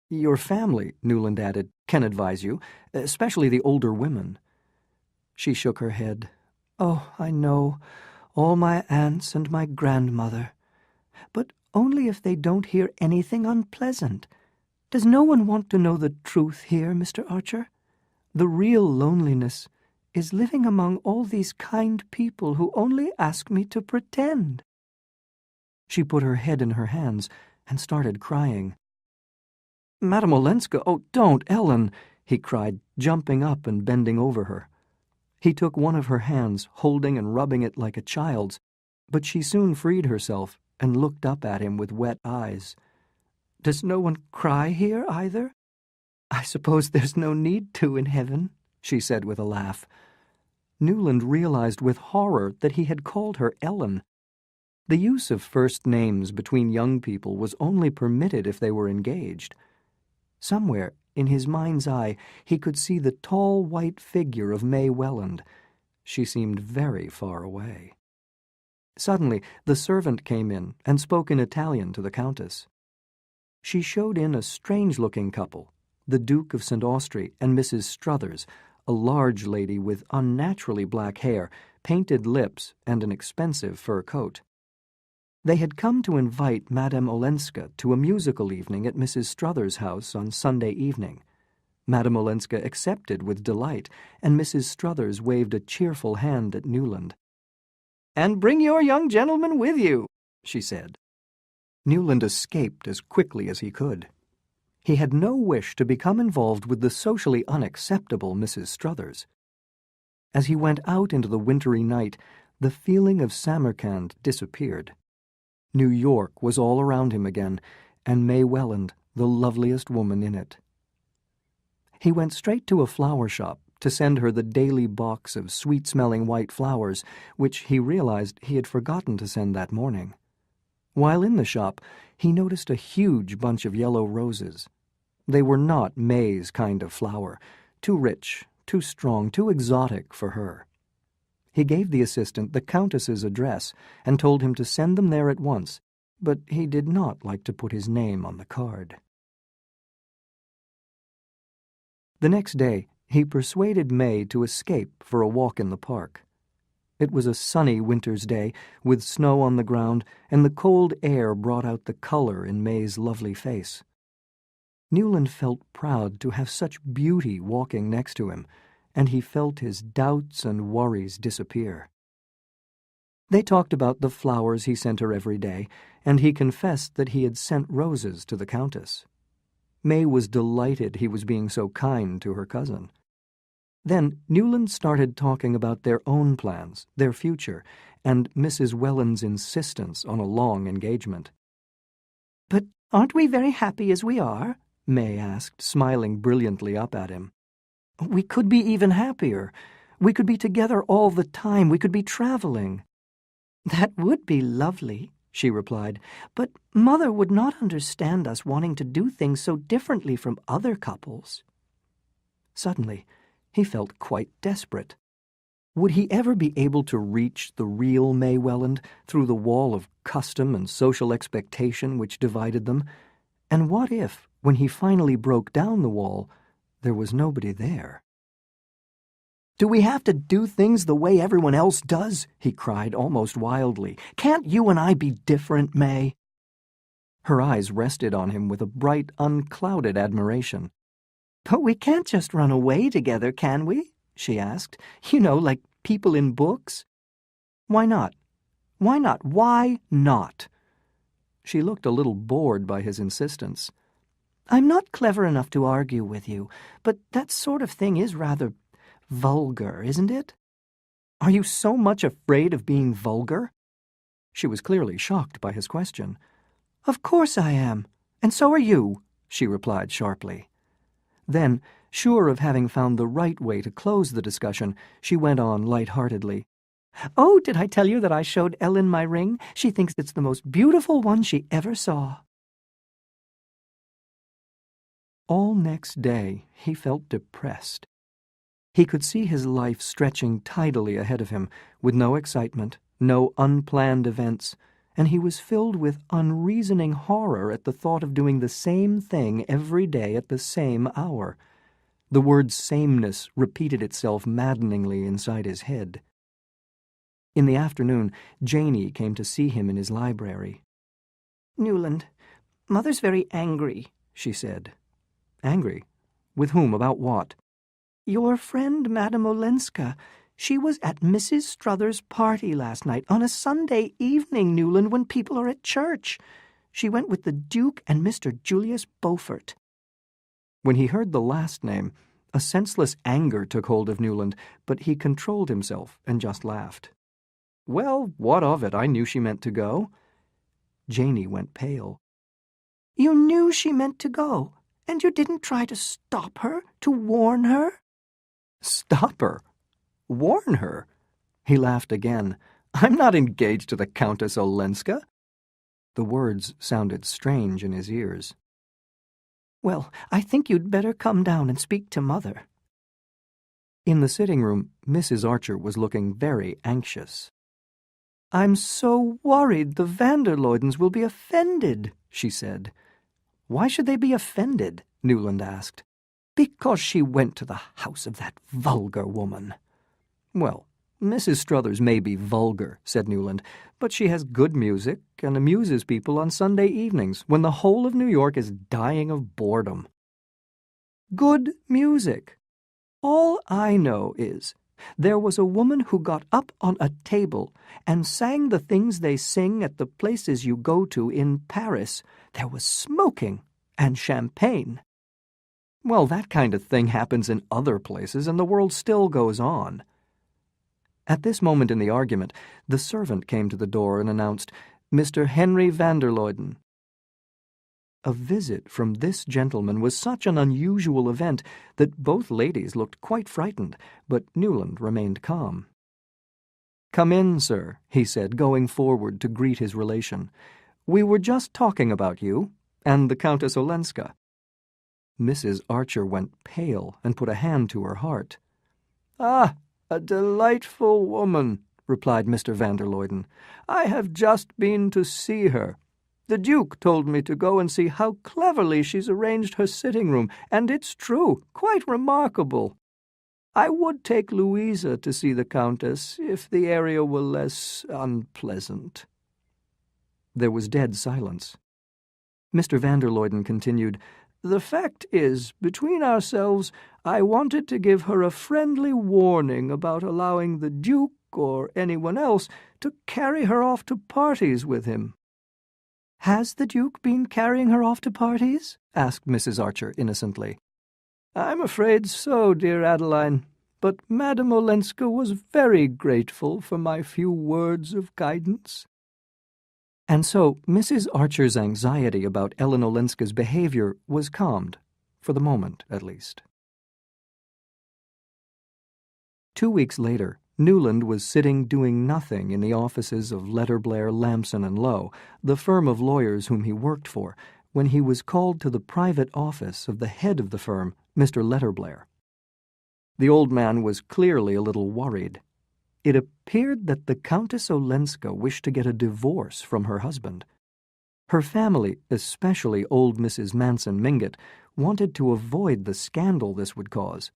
"Your family," Newland added, "can advise you, especially the older women." She shook her head. "Oh, I know, all my aunts and my grandmother. But only if they don't hear anything unpleasant. Does no one want to know the truth here, Mr. Archer? The real loneliness is living among all these kind people who only ask me to pretend." She put her head in her hands and started crying. "Madame Olenska, oh, don't, Ellen!" he cried, jumping up and bending over her. He took one of her hands, holding and rubbing it like a child's, but she soon freed herself and looked up at him with wet eyes. "Does no one cry here, either? I suppose there's no need to in heaven," she said with a laugh. Newland realized with horror that he had called her Ellen. The use of first names between young people was only permitted if they were engaged. Somewhere, in his mind's eye, he could see the tall white figure of May Welland. She seemed very far away. Suddenly, the servant came in and spoke in Italian to the Countess. She showed in a strange-looking couple, the Duke of St. Austrey and Mrs. Struthers, a large lady with unnaturally black hair, painted lips, and an expensive fur coat. They had come to invite Madame Olenska to a musical evening at Mrs. Struthers' house on Sunday evening. Madame Olenska accepted with delight, and Mrs. Struthers waved a cheerful hand at Newland. "And bring your young gentleman with you," she said. Newland escaped as quickly as he could. He had no wish to become involved with the socially unacceptable Mrs. Struthers. As he went out into the wintry night, the feeling of Samarkand disappeared. New York was all around him again, and May Welland, the loveliest woman in it. He went straight to a flower shop to send her the daily box of sweet-smelling white flowers, which he realized he had forgotten to send that morning. While in the shop, he noticed a huge bunch of yellow roses. They were not May's kind of flower, too rich, too strong, too exotic for her. He gave the assistant the Countess's address and told him to send them there at once, but he did not like to put his name on the card. The next day, he persuaded May to escape for a walk in the park. It was a sunny winter's day, with snow on the ground, and the cold air brought out the color in May's lovely face. Newland felt proud to have such beauty walking next to him, and he felt his doubts and worries disappear. They talked about the flowers he sent her every day, and he confessed that he had sent roses to the Countess. May was delighted he was being so kind to her cousin. Then Newland started talking about their own plans, their future, and Mrs. Welland's insistence on a long engagement. "But aren't we very happy as we are?" May asked, smiling brilliantly up at him. "We could be even happier. We could be together all the time. We could be traveling." "That would be lovely," she replied, "but Mother would not understand us wanting to do things so differently from other couples." Suddenly, he felt quite desperate. Would he ever be able to reach the real May Welland through the wall of custom and social expectation which divided them? And what if, when he finally broke down the wall, there was nobody there? "Do we have to do things the way everyone else does?" he cried almost wildly. "Can't you and I be different, May?" Her eyes rested on him with a bright, unclouded admiration. "But we can't just run away together, can we?" she asked. "You know, like people in books." "Why not? Why not? Why not?" She looked a little bored by his insistence. "I'm not clever enough to argue with you, but that sort of thing is rather vulgar, isn't it?" "Are you so much afraid of being vulgar?" She was clearly shocked by his question. "Of course I am, and so are you," she replied sharply. Then, sure of having found the right way to close the discussion, she went on light-heartedly. "Oh, did I tell you that I showed Ellen my ring? She thinks it's the most beautiful one she ever saw." All next day he felt depressed. He could see his life stretching tidily ahead of him, with no excitement, no unplanned events, and he was filled with unreasoning horror at the thought of doing the same thing every day at the same hour. The word sameness repeated itself maddeningly inside his head. In the afternoon, Janey came to see him in his library. "Newland, Mother's very angry," she said. Angry? With whom? About what? "Your friend, Madame Olenska. She was at Mrs. Struthers's party last night, on a Sunday evening, Newland, when people are at church. She went with the Duke and Mr. Julius Beaufort." When he heard the last name, a senseless anger took hold of Newland, but he controlled himself and just laughed. "Well, what of it? I knew she meant to go." Janey went pale. "You knew she meant to go, and you didn't try to stop her, to warn her?" "Stop her? Warn her?" He laughed again. "I'm not engaged to the Countess Olenska." The words sounded strange in his ears. "Well, I think you'd better come down and speak to Mother." In the sitting room, Mrs. Archer was looking very anxious. "I'm so worried the Vanderloydens will be offended," she said. "Why should they be offended?" Newland asked. "Because she went to the house of that vulgar woman." "Well, Mrs. Struthers may be vulgar," said Newland, "but she has good music and amuses people on Sunday evenings when the whole of New York is dying of boredom." "Good music? All I know is there was a woman who got up on a table and sang the things they sing at the places you go to in Paris. There was smoking and champagne." "Well, that kind of thing happens in other places, and the world still goes on." At this moment in the argument, the servant came to the door and announced, "Mr. Henry Vanderloyden." A visit from this gentleman was such an unusual event that both ladies looked quite frightened, but Newland remained calm. "Come in, sir," he said, going forward to greet his relation. "We were just talking about you and the Countess Olenska." Mrs. Archer went pale and put a hand to her heart. "Ah, a delightful woman," replied Mr. Vanderloyden. "I have just been to see her. The Duke told me to go and see how cleverly she's arranged her sitting-room, and it's true, quite remarkable. I would take Louisa to see the Countess if the area were less unpleasant." There was dead silence. Mr. Vanderloyden continued, "The fact is, between ourselves, I wanted to give her a friendly warning about allowing the Duke or anyone else to carry her off to parties with him." "Has the Duke been carrying her off to parties?" asked Mrs. Archer innocently. "I'm afraid so, dear Adeline, but Madame Olenska was very grateful for my few words of guidance." And so Mrs. Archer's anxiety about Ellen Olenska's behavior was calmed, for the moment at least. 2 weeks later, Newland was sitting doing nothing in the offices of Letterblair, Lamson & Lowe, the firm of lawyers whom he worked for, when he was called to the private office of the head of the firm, Mr. Letterblair. The old man was clearly a little worried. It appeared that the Countess Olenska wished to get a divorce from her husband. Her family, especially old Mrs. Manson Mingott, wanted to avoid the scandal this would cause.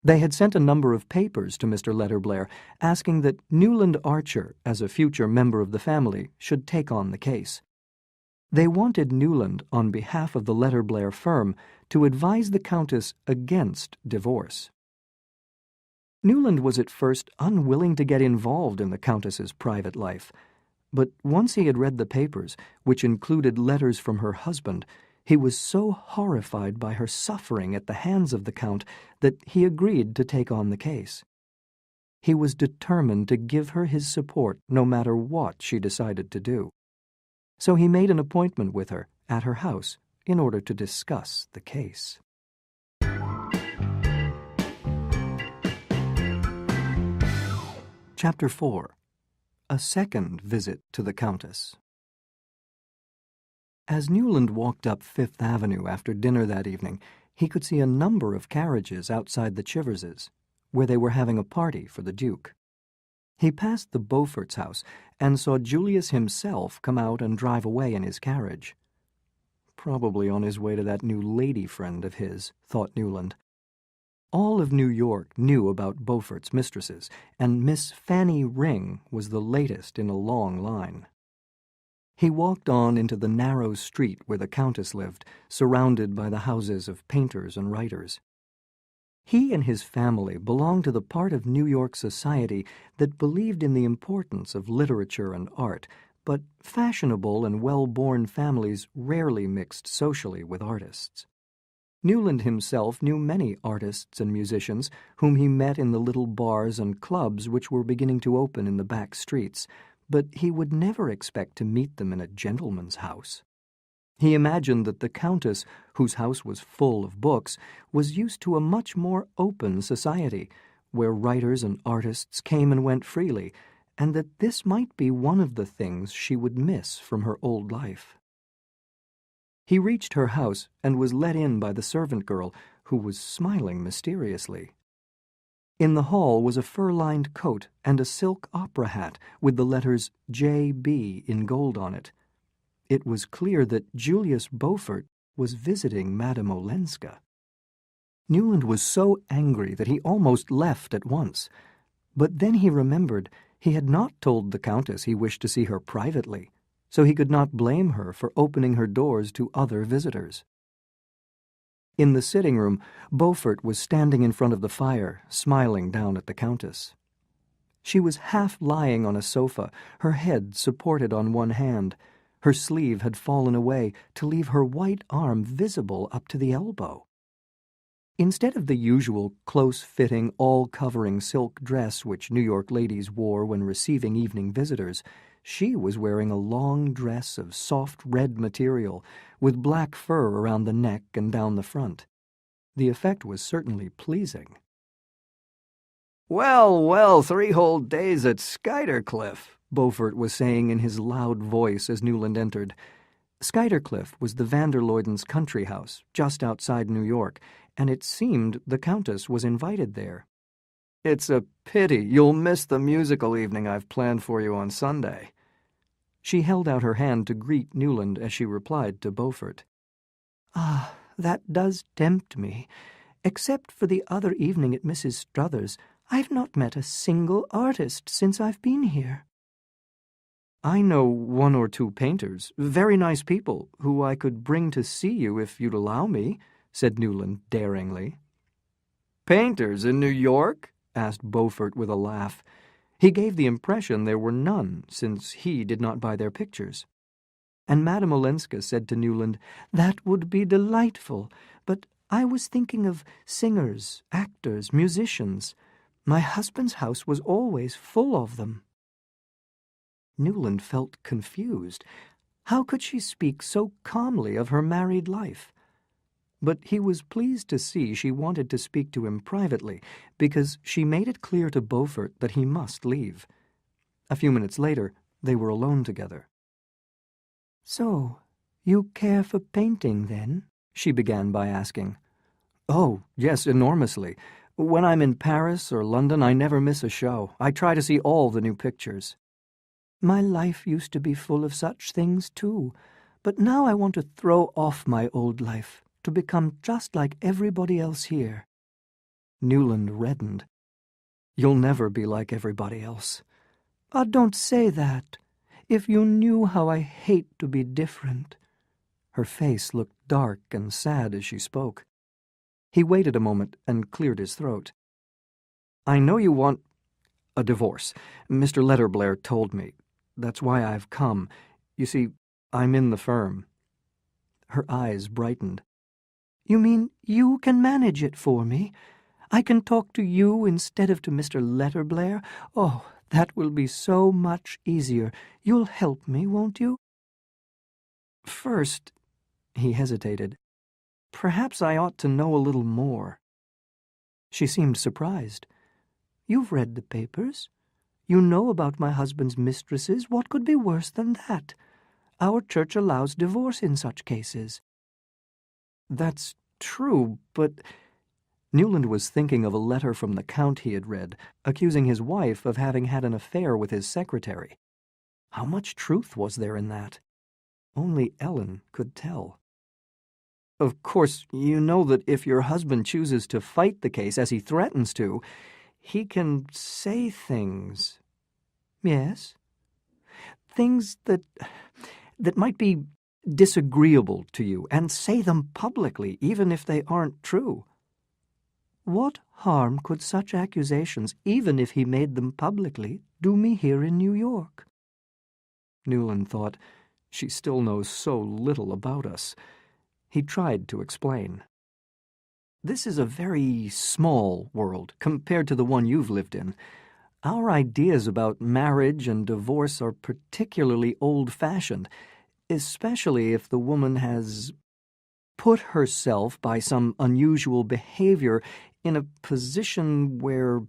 They had sent a number of papers to Mr. Letterblair asking that Newland Archer, as a future member of the family, should take on the case. They wanted Newland, on behalf of the Letterblair firm, to advise the Countess against divorce. Newland was at first unwilling to get involved in the Countess's private life, but once he had read the papers, which included letters from her husband, he was so horrified by her suffering at the hands of the Count that he agreed to take on the case. He was determined to give her his support no matter what she decided to do. So he made an appointment with her at her house in order to discuss the case. Chapter 4. A Second Visit to the Countess. As Newland walked up Fifth Avenue after dinner that evening, he could see a number of carriages outside the Chiverses. where they were having a party for the Duke. He passed the Beaufort's house and saw Julius himself come out and drive away in his carriage. Probably on his way to that new lady friend of his, thought Newland. All of New York knew about Beaufort's mistresses, and Miss Fanny Ring was the latest in a long line. He walked on into the narrow street where the Countess lived, surrounded by the houses of painters and writers. He and his family belonged to the part of New York society that believed in the importance of literature and art, but fashionable and well-born families rarely mixed socially with artists. Newland himself knew many artists and musicians whom he met in the little bars and clubs which were beginning to open in the back streets, but he would never expect to meet them in a gentleman's house. He imagined that the Countess, whose house was full of books, was used to a much more open society, where writers and artists came and went freely, and that this might be one of the things she would miss from her old life. He reached her house and was let in by the servant girl, who was smiling mysteriously. In the hall was a fur-lined coat and a silk opera hat with the letters J.B. in gold on it. It was clear that Julius Beaufort was visiting Madame Olenska. Newland was so angry that he almost left at once. But then he remembered he had not told the Countess he wished to see her privately, so he could not blame her for opening her doors to other visitors. In the sitting room, Beaufort was standing in front of the fire, smiling down at the Countess. She was half lying on a sofa, her head supported on one hand. Her sleeve had fallen away to leave her white arm visible up to the elbow. Instead of the usual close-fitting, all-covering silk dress which New York ladies wore when receiving evening visitors, she was wearing a long dress of soft red material, with black fur around the neck and down the front. The effect was certainly pleasing. "Well, well, 3 whole days at Skuytercliff," Beaufort was saying in his loud voice as Newland entered. Skuytercliff was the Vanderloydens' country house, just outside New York, and it seemed the Countess was invited there. "It's a pity you'll miss the musical evening I've planned for you on Sunday." She held out her hand to greet Newland as she replied to Beaufort. "Ah, that does tempt me. Except for the other evening at Mrs. Struthers', I've not met a single artist since I've been here." "I know 1 or 2 painters, very nice people, who I could bring to see you if you'd allow me," said Newland daringly. "Painters in New York?" asked Beaufort with a laugh. He gave the impression there were none, since he did not buy their pictures. And Madame Olenska said to Newland, "That would be delightful, but I was thinking of singers, actors, musicians. My husband's house was always full of them." Newland felt confused. How could she speak so calmly of her married life? But he was pleased to see she wanted to speak to him privately, because she made it clear to Beaufort that he must leave. A few minutes later, they were alone together. "So, you care for painting, then?" she began by asking. "Oh, yes, enormously. When I'm in Paris or London, I never miss a show. I try to see all the new pictures." "My life used to be full of such things, too. But now I want to throw off my old life, to become just like everybody else here." Newland reddened. "You'll never be like everybody else." "Ah, don't say that. If you knew how I hate to be different." Her face looked dark and sad as she spoke. He waited a moment and cleared his throat. "I know you want a divorce. Mr. Letterblair told me. That's why I've come. You see, I'm in the firm." Her eyes brightened. "You mean you can manage it for me? I can talk to you instead of to Mr. Letterblair? Oh, that will be so much easier. You'll help me, won't you?" "First," he hesitated, "perhaps I ought to know a little more." She seemed surprised. "You've read the papers. You know about my husband's mistresses. What could be worse than that? Our church allows divorce in such cases." "That's true, but Newland was thinking of a letter from the Count he had read, accusing his wife of having had an affair with his secretary. How much truth was there in that? Only Ellen could tell. "Of course, you know that if your husband chooses to fight the case as he threatens to, he can say things." "Yes?" "Things that might be disagreeable to you, and say them publicly, even if they aren't true." "What harm could such accusations, even if he made them publicly, do me here in New York?" Newland thought, she still knows so little about us. He tried to explain. "This is a very small world compared to the one you've lived in. Our ideas about marriage and divorce are particularly old-fashioned, especially if the woman has put herself, by some unusual behavior, in a position where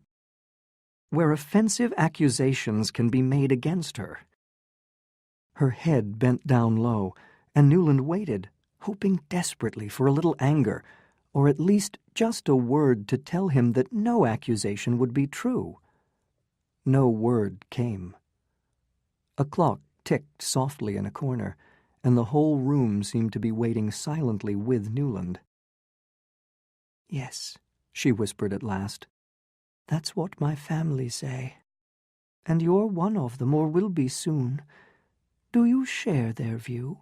offensive accusations can be made against her." Her head bent down low, and Newland waited, hoping desperately for a little anger, or at least just a word to tell him that no accusation would be true. No word came. A clock ticked softly in a corner, and the whole room seemed to be waiting silently with Newland. "Yes," she whispered at last. "That's what my family say. And you're one of them, or will be soon. Do you share their view?"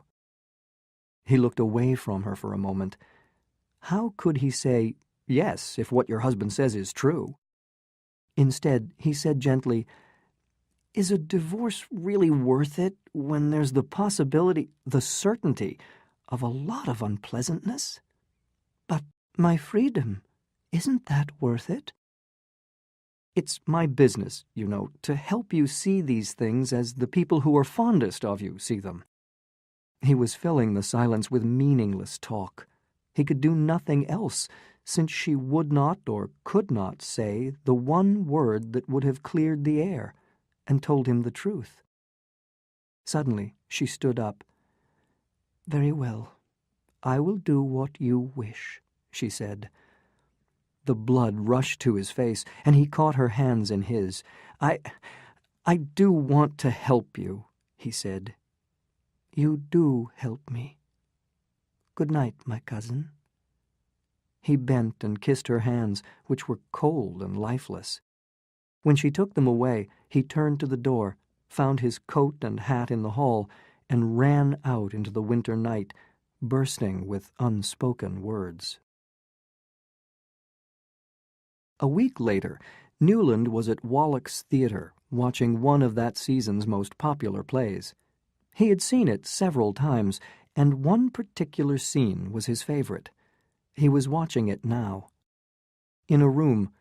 He looked away from her for a moment. How could he say, "Yes, if what your husband says is true"? Instead, he said gently, "Is a divorce really worth it when there's the possibility, the certainty, of a lot of unpleasantness?" "But my freedom, isn't that worth it?" "It's my business, you know, to help you see these things as the people who are fondest of you see them." He was filling the silence with meaningless talk. He could do nothing else, since she would not or could not say the one word that would have cleared the air and told him the truth. Suddenly she stood up. "Very well. I will do what you wish," she said. The blood rushed to his face, and he caught her hands in his. I do want to help you," he said. "You do help me. Good night, my cousin." He bent and kissed her hands, which were cold and lifeless. When she took them away, he turned to the door, found his coat and hat in the hall, and ran out into the winter night, bursting with unspoken words. A week later, Newland was at Wallack's Theatre, watching one of that season's most popular plays. He had seen it several times, and one particular scene was his favorite. He was watching it now. In a room,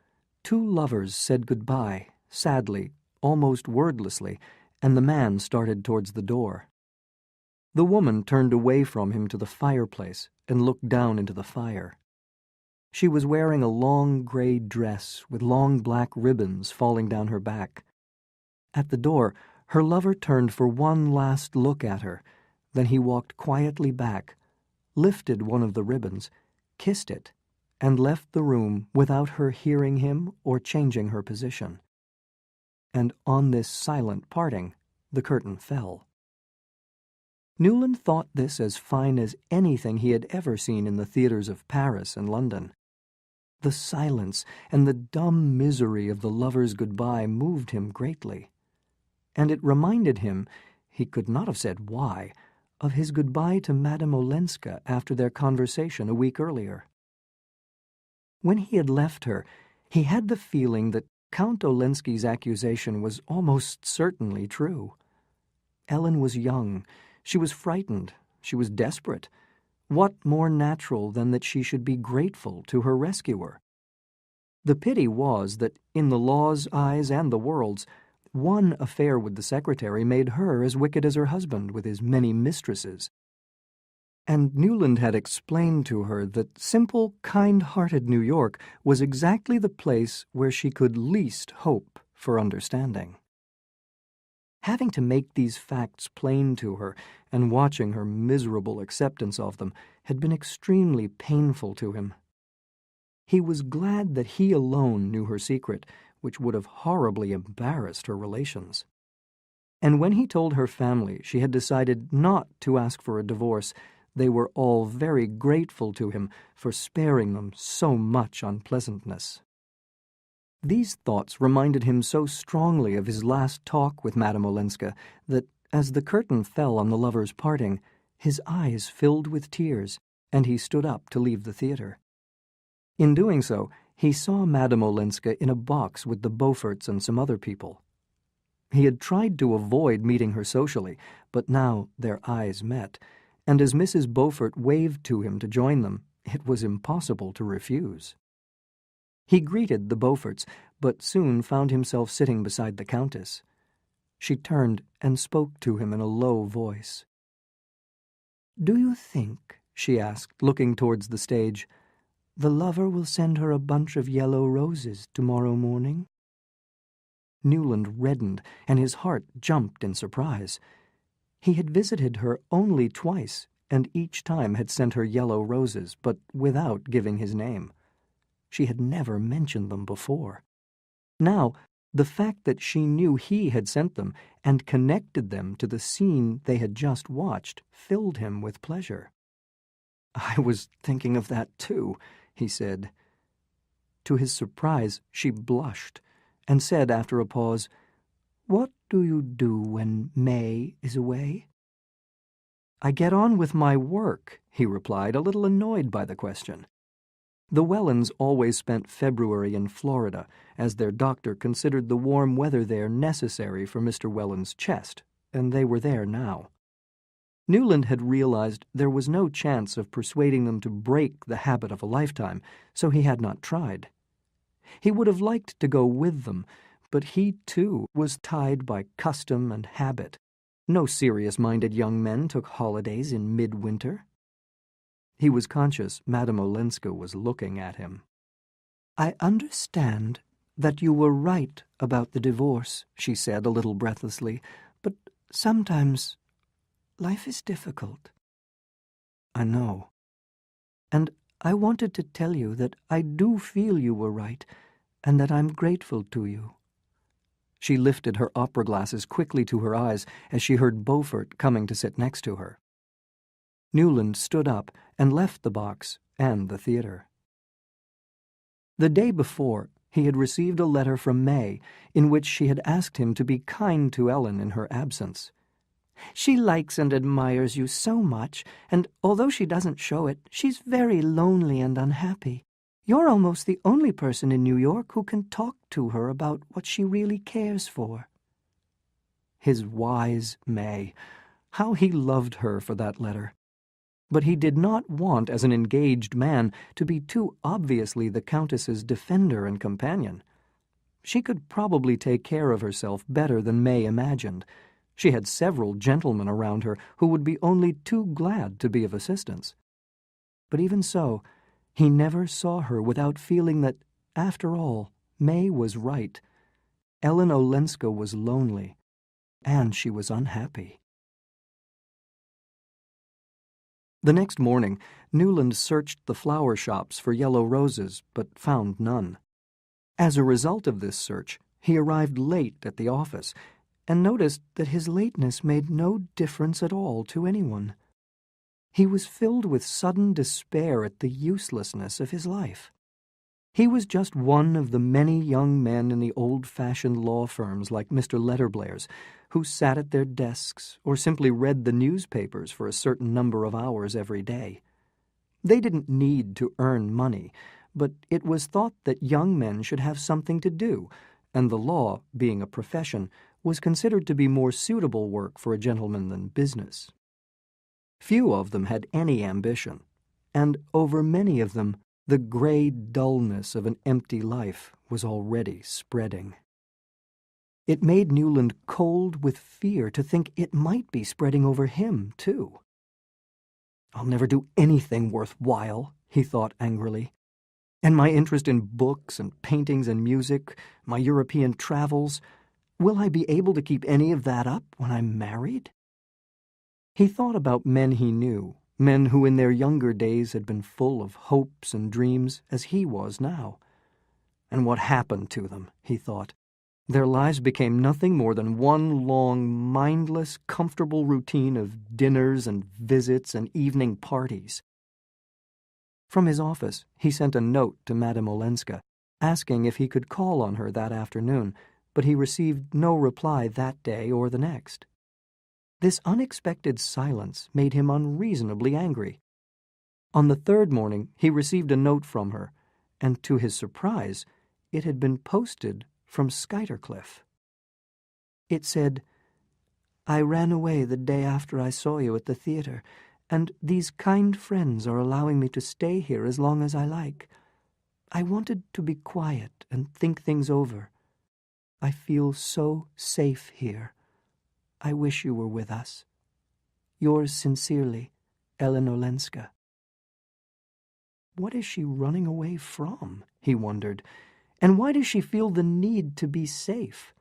two lovers said goodbye, sadly, almost wordlessly, and the man started towards the door. The woman turned away from him to the fireplace and looked down into the fire. She was wearing a long gray dress with long black ribbons falling down her back. At the door, her lover turned for one last look at her. Then he walked quietly back, lifted one of the ribbons, kissed it, and left the room without her hearing him or changing her position. And on this silent parting, the curtain fell. Newland thought this as fine as anything he had ever seen in the theaters of Paris and London. The silence and the dumb misery of the lovers' goodbye moved him greatly. And it reminded him, he could not have said why, of his goodbye to Madame Olenska after their conversation a week earlier. When he had left her, he had the feeling that Count Olenski's accusation was almost certainly true. Ellen was young, she was frightened, she was desperate. What more natural than that she should be grateful to her rescuer? The pity was that, in the law's eyes and the world's, one affair with the secretary made her as wicked as her husband with his many mistresses. And Newland had explained to her that simple, kind-hearted New York was exactly the place where she could least hope for understanding. Having to make these facts plain to her and watching her miserable acceptance of them had been extremely painful to him. He was glad that he alone knew her secret, which would have horribly embarrassed her relations. And when he told her family she had decided not to ask for a divorce, they were all very grateful to him for sparing them so much unpleasantness. These thoughts reminded him so strongly of his last talk with Madame Olenska that, as the curtain fell on the lovers' parting, his eyes filled with tears, and he stood up to leave the theater. In doing so, he saw Madame Olenska in a box with the Beauforts and some other people. He had tried to avoid meeting her socially, but now their eyes met, and as Mrs. Beaufort waved to him to join them, it was impossible to refuse. He greeted the Beauforts, but soon found himself sitting beside the Countess. She turned and spoke to him in a low voice. "Do you think," she asked, looking towards the stage, "the lover will send her a bunch of yellow roses tomorrow morning?" Newland reddened, and his heart jumped in surprise. He had visited her only twice, and each time had sent her yellow roses, but without giving his name. She had never mentioned them before. Now, the fact that she knew he had sent them and connected them to the scene they had just watched filled him with pleasure. "I was thinking of that too," he said. To his surprise, she blushed, and said after a pause, "What do you do when May is away?" "I get on with my work," he replied, a little annoyed by the question. The Wellens always spent February in Florida, as their doctor considered the warm weather there necessary for Mr. Welland's chest, and they were there now. Newland had realized there was no chance of persuading them to break the habit of a lifetime, so he had not tried. He would have liked to go with them, but he, too, was tied by custom and habit. No serious-minded young men took holidays in midwinter. He was conscious Madame Olenska was looking at him. "I understand that you were right about the divorce," she said a little breathlessly, "but sometimes life is difficult." "I know. And I wanted to tell you that I do feel you were right, and that I'm grateful to you." She lifted her opera glasses quickly to her eyes as she heard Beaufort coming to sit next to her. Newland stood up and left the box and the theater. The day before, he had received a letter from May in which she had asked him to be kind to Ellen in her absence. "She likes and admires you so much, and although she doesn't show it, she's very lonely and unhappy. You're almost the only person in New York who can talk to her about what she really cares for." His wise May! How he loved her for that letter! But he did not want, as an engaged man, to be too obviously the Countess's defender and companion. She could probably take care of herself better than May imagined. She had several gentlemen around her who would be only too glad to be of assistance. But even so, he never saw her without feeling that, after all, May was right. Ellen Olenska was lonely, and she was unhappy. The next morning, Newland searched the flower shops for yellow roses, but found none. As a result of this search, he arrived late at the office, and noticed that his lateness made no difference at all to anyone. He was filled with sudden despair at the uselessness of his life. He was just one of the many young men in the old-fashioned law firms like Mr. Letterblair's, who sat at their desks or simply read the newspapers for a certain number of hours every day. They didn't need to earn money, but it was thought that young men should have something to do, and the law, being a profession, was considered to be more suitable work for a gentleman than business. Few of them had any ambition, and over many of them the gray dullness of an empty life was already spreading. It made Newland cold with fear to think it might be spreading over him, too. "I'll never do anything worthwhile," he thought angrily. "And my interest in books and paintings and music, my European travels, will I be able to keep any of that up when I'm married?" He thought about men he knew, men who in their younger days had been full of hopes and dreams as he was now. And what happened to them, he thought. Their lives became nothing more than one long, mindless, comfortable routine of dinners and visits and evening parties. From his office, he sent a note to Madame Olenska, asking if he could call on her that afternoon, but he received no reply that day or the next. This unexpected silence made him unreasonably angry. On the third morning, he received a note from her, and to his surprise, it had been posted from Skuytercliff. It said, "I ran away the day after I saw you at the theater, and these kind friends are allowing me to stay here as long as I like. I wanted to be quiet and think things over. I feel so safe here. I wish you were with us. Yours sincerely, Ellen Olenska." What is she running away from? He wondered. And why does she feel the need to be safe?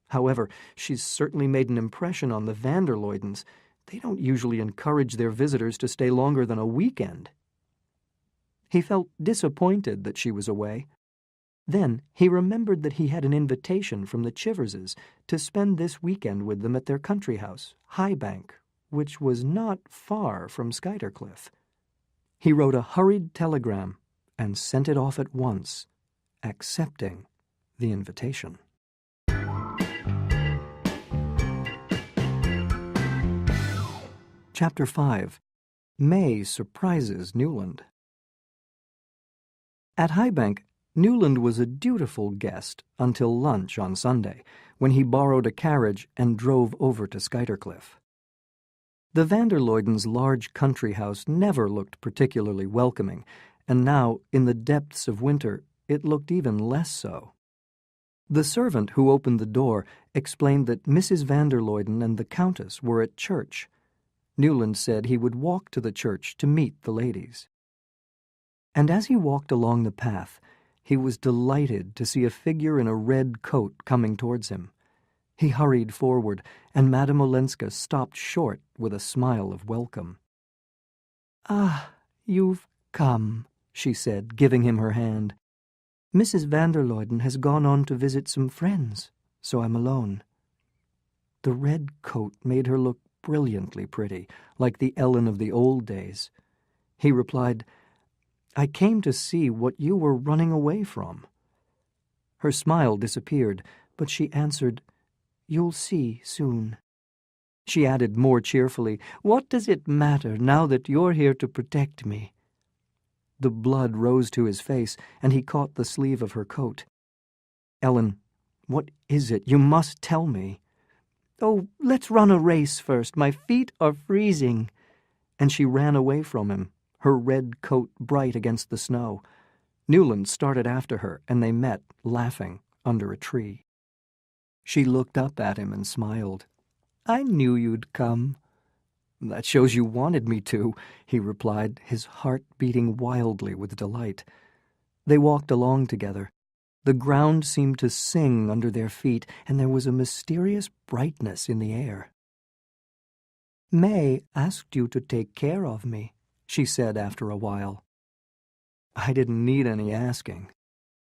However, she's certainly made an impression on the van der Luydens. They don't usually encourage their visitors to stay longer than a weekend. He felt disappointed that she was away. Then he remembered that he had an invitation from the Chiverses to spend this weekend with them at their country house, High Bank, which was not far from Skuytercliff. He wrote a hurried telegram and sent it off at once, accepting the invitation. Chapter 5. May Surprises Newland. At High Bank, Newland was a dutiful guest until lunch on Sunday, when he borrowed a carriage and drove over to Skuytercliff. The van der Luydens' large country house never looked particularly welcoming, and now, in the depths of winter, it looked even less so. The servant who opened the door explained that Mrs. van der Luyden and the Countess were at church. Newland said he would walk to the church to meet the ladies. And as he walked along the path, he was delighted to see a figure in a red coat coming towards him. He hurried forward, and Madame Olenska stopped short with a smile of welcome. "Ah, you've come," she said, giving him her hand. "Mrs. van der Luyden has gone on to visit some friends, so I'm alone." The red coat made her look brilliantly pretty, like the Ellen of the old days. He replied, "I came to see what you were running away from." Her smile disappeared, but she answered, "You'll see soon." She added more cheerfully, "What does it matter now that you're here to protect me?" The blood rose to his face, and he caught the sleeve of her coat. "Ellen, what is it? You must tell me." "Oh, let's run a race first. My feet are freezing." And she ran away from him, her red coat bright against the snow. Newland started after her, and they met, laughing, under a tree. She looked up at him and smiled. "I knew you'd come." "That shows you wanted me to," he replied, his heart beating wildly with delight. They walked along together. The ground seemed to sing under their feet, and there was a mysterious brightness in the air. "May asked you to take care of me," she said after a while. "I didn't need any asking."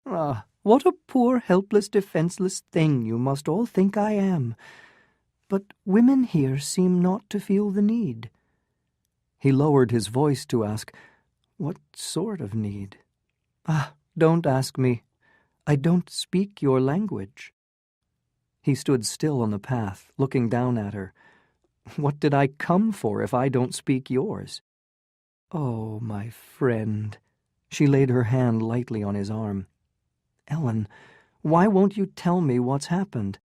"Ah, what a poor, helpless, defenseless thing you must all think I am. But women here seem not to feel the need." He lowered his voice to ask, "What sort of need?" "Ah, don't ask me. I don't speak your language." He stood still on the path, looking down at her. "What did I come for if I don't speak yours?" "Oh, my friend." She laid her hand lightly on his arm. "Ellen, why won't you tell me what's happened?"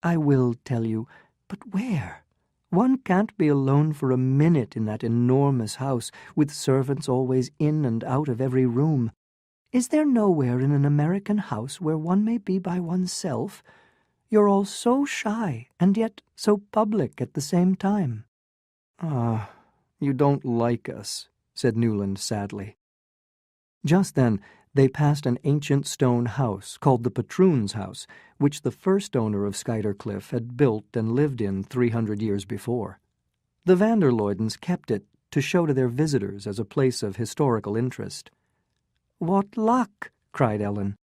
"I will tell you, but where? One can't be alone for a minute in that enormous house, with servants always in and out of every room. Is there nowhere in an American house where one may be by oneself? You're all so shy, and yet so public at the same time." "Ah, you don't like us," said Newland sadly. Just then they passed an ancient stone house called the Patroon's House, which the first owner of Skuytercliff had built and lived in 300 years before. The van der Luydens kept it to show to their visitors as a place of historical interest. "What luck!" cried Ellen.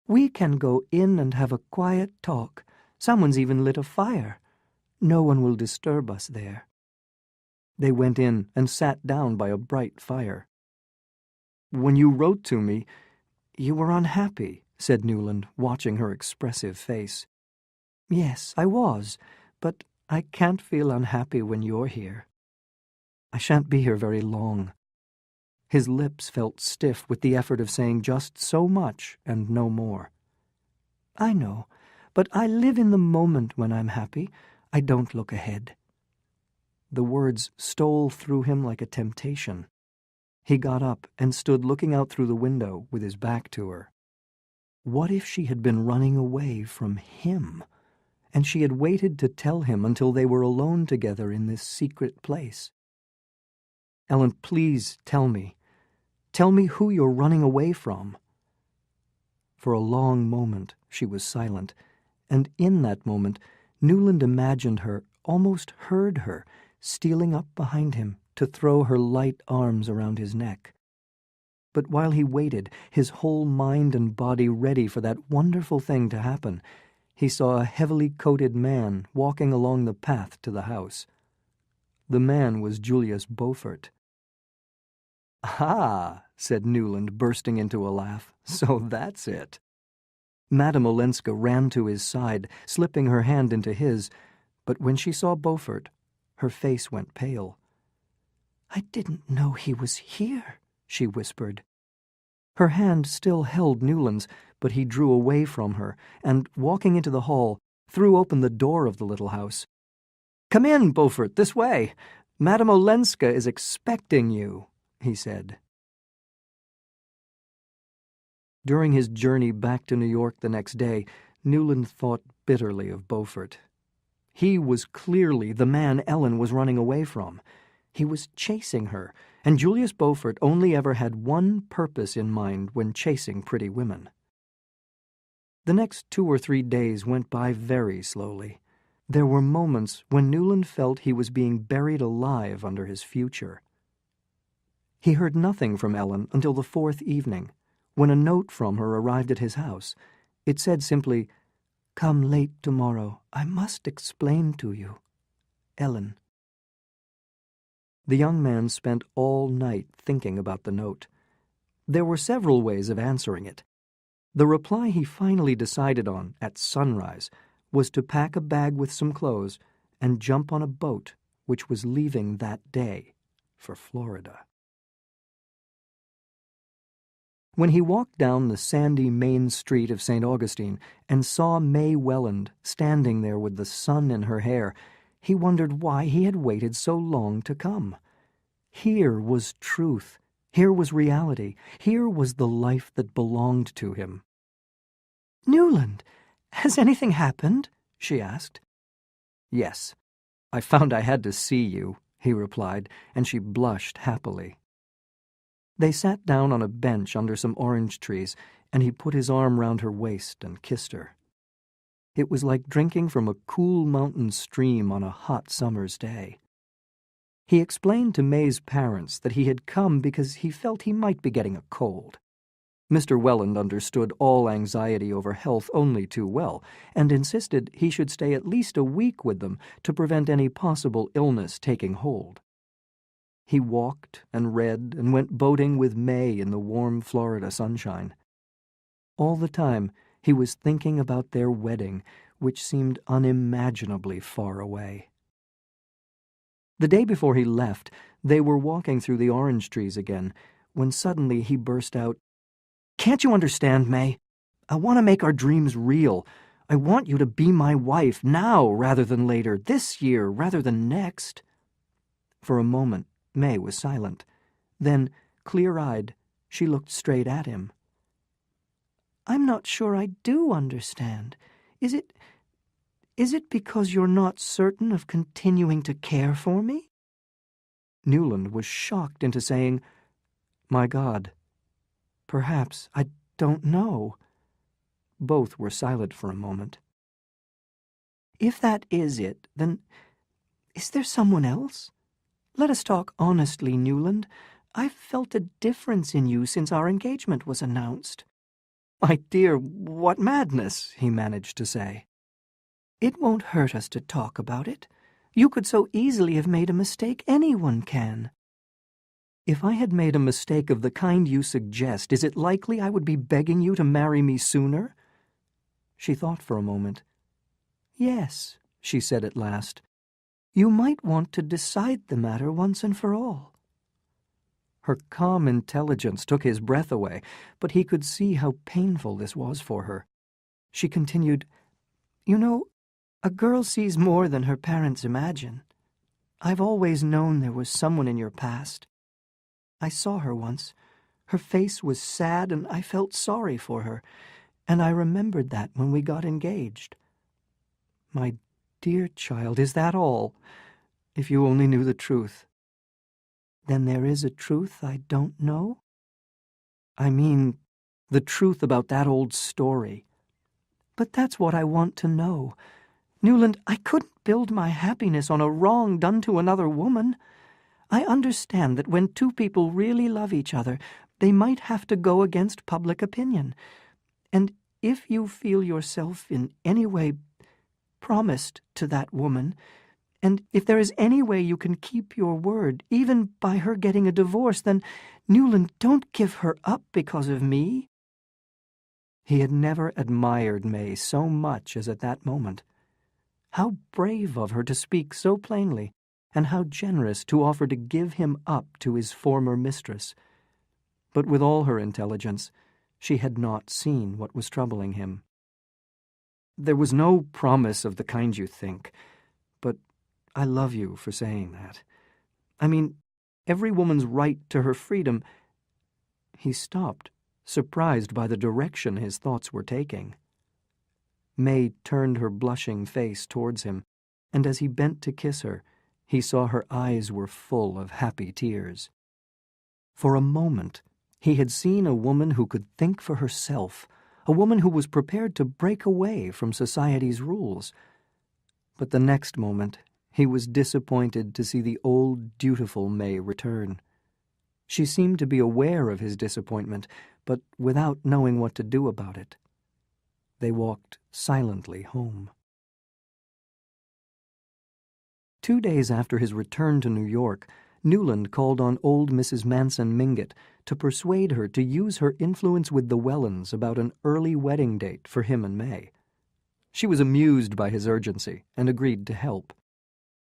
"We can go in and have a quiet talk. Someone's even lit a fire. No one will disturb us there." They went in and sat down by a bright fire. "When you wrote to me, you were unhappy," said Newland, watching her expressive face. "Yes, I was, but I can't feel unhappy when you're here." "I shan't be here very long." His lips felt stiff with the effort of saying just so much and no more. "I know, but I live in the moment when I'm happy. I don't look ahead." The words stole through him like a temptation. He got up and stood looking out through the window with his back to her. What if she had been running away from him, and she had waited to tell him until they were alone together in this secret place? "Ellen, please tell me. Tell me who you're running away from." For a long moment she was silent, and in that moment Newland imagined her, almost heard her, stealing up behind him to throw her light arms around his neck. But while he waited, his whole mind and body ready for that wonderful thing to happen, he saw a heavily coated man walking along the path to the house. The man was Julius Beaufort. "Ah," said Newland, bursting into a laugh, "so that's it." Madame Olenska ran to his side, slipping her hand into his, but when she saw Beaufort, her face went pale. "I didn't know he was here," she whispered. Her hand still held Newland's, but he drew away from her, and, walking into the hall, threw open the door of the little house. "Come in, Beaufort, this way. Madame Olenska is expecting you," he said. During his journey back to New York the next day, Newland thought bitterly of Beaufort. He was clearly the man Ellen was running away from. He was chasing her, and Julius Beaufort only ever had one purpose in mind when chasing pretty women. The next 2 or 3 days went by very slowly. There were moments when Newland felt he was being buried alive under his future. He heard nothing from Ellen until the 4th evening, when a note from her arrived at his house. It said simply, "Come late tomorrow. I must explain to you. Ellen." The young man spent all night thinking about the note. There were several ways of answering it. The reply he finally decided on at sunrise was to pack a bag with some clothes and jump on a boat which was leaving that day for Florida. When he walked down the sandy main street of St. Augustine and saw May Welland standing there with the sun in her hair, he wondered why he had waited so long to come. Here was truth. Here was reality. Here was the life that belonged to him. "Newland, has anything happened?" she asked. "Yes. I found I had to see you," he replied, and she blushed happily. They sat down on a bench under some orange trees, and he put his arm round her waist and kissed her. It was like drinking from a cool mountain stream on a hot summer's day. He explained to May's parents that he had come because he felt he might be getting a cold. Mr. Welland understood all anxiety over health only too well, and insisted he should stay at least a week with them to prevent any possible illness taking hold. He walked and read and went boating with May in the warm Florida sunshine. All the time he was thinking about their wedding, which seemed unimaginably far away. The day before he left, they were walking through the orange trees again, when suddenly he burst out, "Can't you understand, May? I want to make our dreams real. I want you to be my wife now rather than later, this year rather than next." For a moment, May was silent. Then, clear-eyed, she looked straight at him. "I'm not sure I do understand. Is it because you're not certain of continuing to care for me?" Newland was shocked into saying, "My God, perhaps, I don't know." Both were silent for a moment. "If that is it, then is there someone else? Let us talk honestly, Newland. I've felt a difference in you since our engagement was announced." "My dear, what madness," he managed to say. "It won't hurt us to talk about it. You could so easily have made a mistake. Anyone can." "If I had made a mistake of the kind you suggest, is it likely I would be begging you to marry me sooner?" She thought for a moment. "Yes," she said at last. "You might want to decide the matter once and for all." Her calm intelligence took his breath away, but he could see how painful this was for her. She continued, "You know, a girl sees more than her parents imagine. I've always known there was someone in your past. I saw her once. Her face was sad, and I felt sorry for her, and I remembered that when we got engaged." "My dear child, is that all? If you only knew the truth." "Then there is a truth I don't know?" "I mean, the truth about that old story." "But that's what I want to know. Newland, I couldn't build my happiness on a wrong done to another woman. I understand that when two people really love each other, they might have to go against public opinion. And if you feel yourself in any way promised to that woman, and if there is any way you can keep your word, even by her getting a divorce, then, Newland, don't give her up because of me." He had never admired May so much as at that moment. How brave of her to speak so plainly, and how generous to offer to give him up to his former mistress. But with all her intelligence, she had not seen what was troubling him. "There was no promise of the kind you think, but I love you for saying that. I mean, every woman's right to her freedom." He stopped, surprised by the direction his thoughts were taking. May turned her blushing face towards him, and as he bent to kiss her, he saw her eyes were full of happy tears. For a moment, he had seen a woman who could think for herself, a woman who was prepared to break away from society's rules. But the next moment, he was disappointed to see the old, dutiful May return. She seemed to be aware of his disappointment, but without knowing what to do about it. They walked silently home. 2 days after his return to New York, Newland called on old Mrs. Manson Mingott to persuade her to use her influence with the Wellens about an early wedding date for him and May. She was amused by his urgency and agreed to help.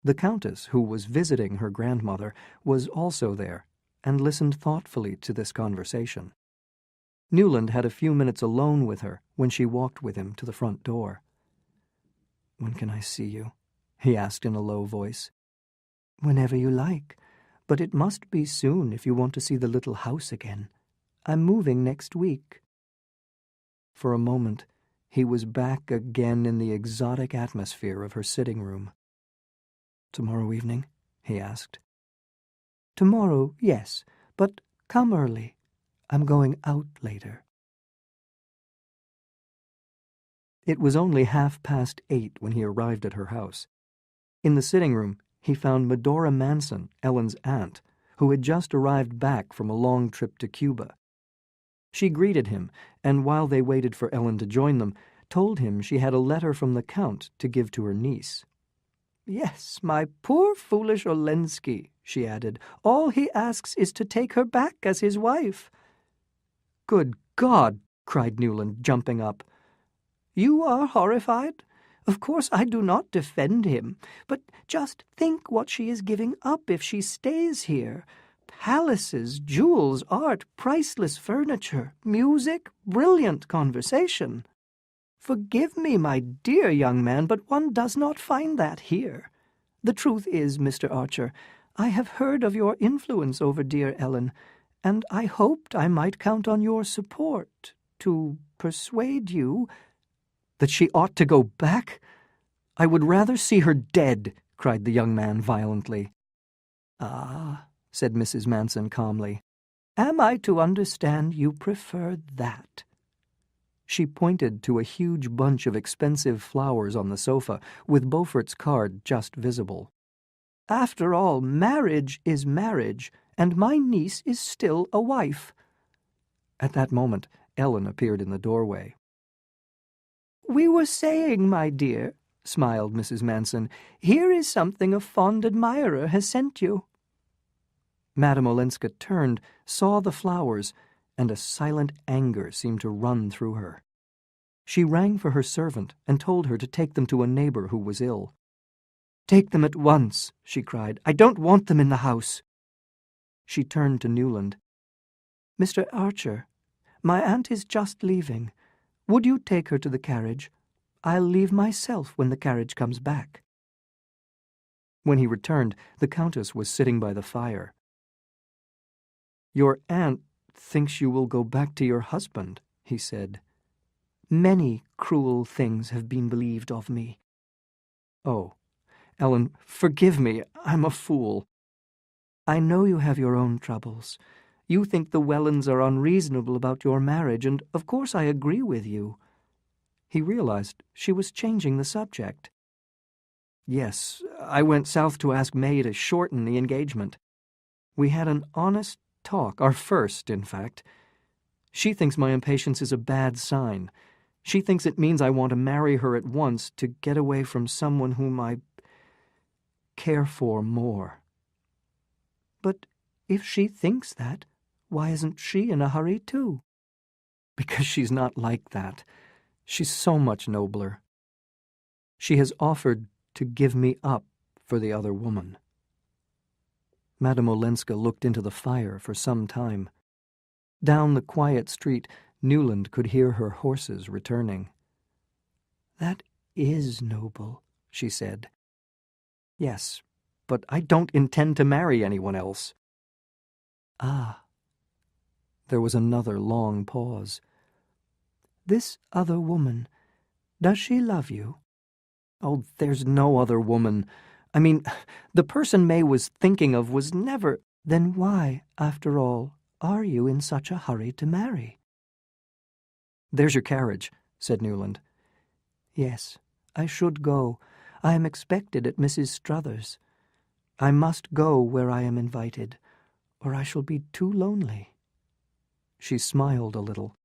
The Countess, who was visiting her grandmother, was also there and listened thoughtfully to this conversation. Newland had a few minutes alone with her when she walked with him to the front door. "When can I see you?" he asked in a low voice. "Whenever you like, but it must be soon if you want to see the little house again. I'm moving next week." For a moment, he was back again in the exotic atmosphere of her sitting room. "Tomorrow evening?" he asked. "Tomorrow, yes, but come early. I'm going out later." It was only 8:30 when he arrived at her house. In the sitting room, he found Medora Manson, Ellen's aunt, who had just arrived back from a long trip to Cuba. She greeted him, and while they waited for Ellen to join them, told him she had a letter from the Count to give to her niece. "Yes, my poor foolish Olenski," she added. "All he asks is to take her back as his wife." "Good God!" cried Newland, jumping up. "You are horrified? Of course I do not defend him, but just think what she is giving up if she stays here. Palaces, jewels, art, priceless furniture, music, brilliant conversation. Forgive me, my dear young man, but one does not find that here. The truth is, Mr. Archer, I have heard of your influence over dear Ellen, and I hoped I might count on your support to persuade you—" "That she ought to go back? I would rather see her dead," cried the young man violently. "Ah," said Mrs. Manson calmly, "am I to understand you prefer that?" She pointed to a huge bunch of expensive flowers on the sofa, with Beaufort's card just visible. After all, marriage is marriage, and my niece is still a wife." At that moment, Ellen appeared in the doorway. "We were saying, my dear," smiled Mrs. Manson, "here is something a fond admirer has sent you." Madame Olenska turned, saw the flowers, and a silent anger seemed to run through her. She rang for her servant and told her to take them to a neighbor who was ill. "Take them at once," she cried. "I don't want them in the house." She turned to Newland. "Mr. Archer, my aunt is just leaving. Would you take her to the carriage? I'll leave myself when the carriage comes back." When he returned, the Countess was sitting by the fire. "Your aunt thinks you will go back to your husband," he said. "Many cruel things have been believed of me." "Oh, Ellen, forgive me. I'm a fool." "I know you have your own troubles. You think the Wellens are unreasonable about your marriage, and of course I agree with you." He realized she was changing the subject. "Yes, I went south to ask May to shorten the engagement. We had an honest talk, our first, in fact. She thinks my impatience is a bad sign. She thinks it means I want to marry her at once to get away from someone whom I care for more." "But if she thinks that, why isn't she in a hurry too?" "Because she's not like that. She's so much nobler. She has offered to give me up for the other woman." Madame Olenska looked into the fire for some time. Down the quiet street, Newland could hear her horses returning. "That is noble," she said. "Yes, but I don't intend to marry anyone else." "Ah." There was another long pause. "This other woman, does she love you?" "Oh, there's no other woman. I mean, the person May was thinking of was never—" "Then why, after all, are you in such a hurry to marry?" "There's your carriage," said Newland. "Yes, I should go. I am expected at Mrs. Struthers. I must go where I am invited, or I shall be too lonely." She smiled a little.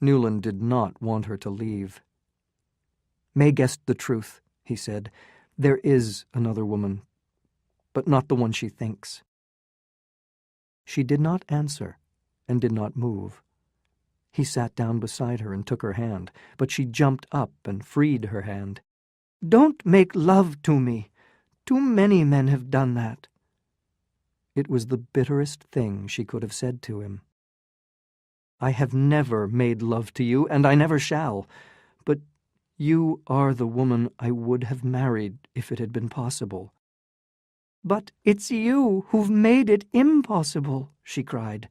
Newland did not want her to leave. "May guessed the truth," he said. "There is another woman, but not the one she thinks." She did not answer and did not move. He sat down beside her and took her hand, but she jumped up and freed her hand. "Don't make love to me. Too many men have done that." It was the bitterest thing she could have said to him. "I have never made love to you, and I never shall. But you are the woman I would have married if it had been possible." "But it's you who've made it impossible," she cried.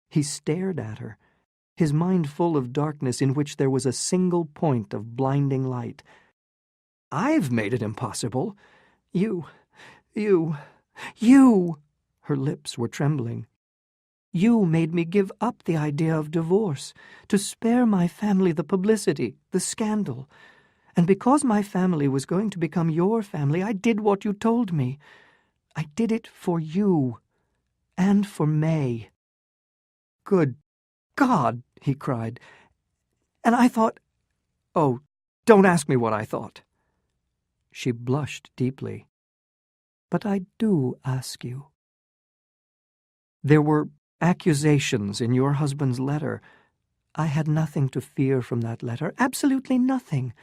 He stared at her, his mind full of darkness in which there was a single point of blinding light. "I've made it impossible. You... Her lips were trembling. "You made me give up the idea of divorce, to spare my family the publicity, the scandal. And because my family was going to become your family, I did what you told me. I did it for you, and for May." "Good God!" he cried. "And I thought—" "Oh, don't ask me what I thought." She blushed deeply. "But I do ask you." "There were accusations in your husband's letter." "I had nothing to fear from that letter, absolutely nothing.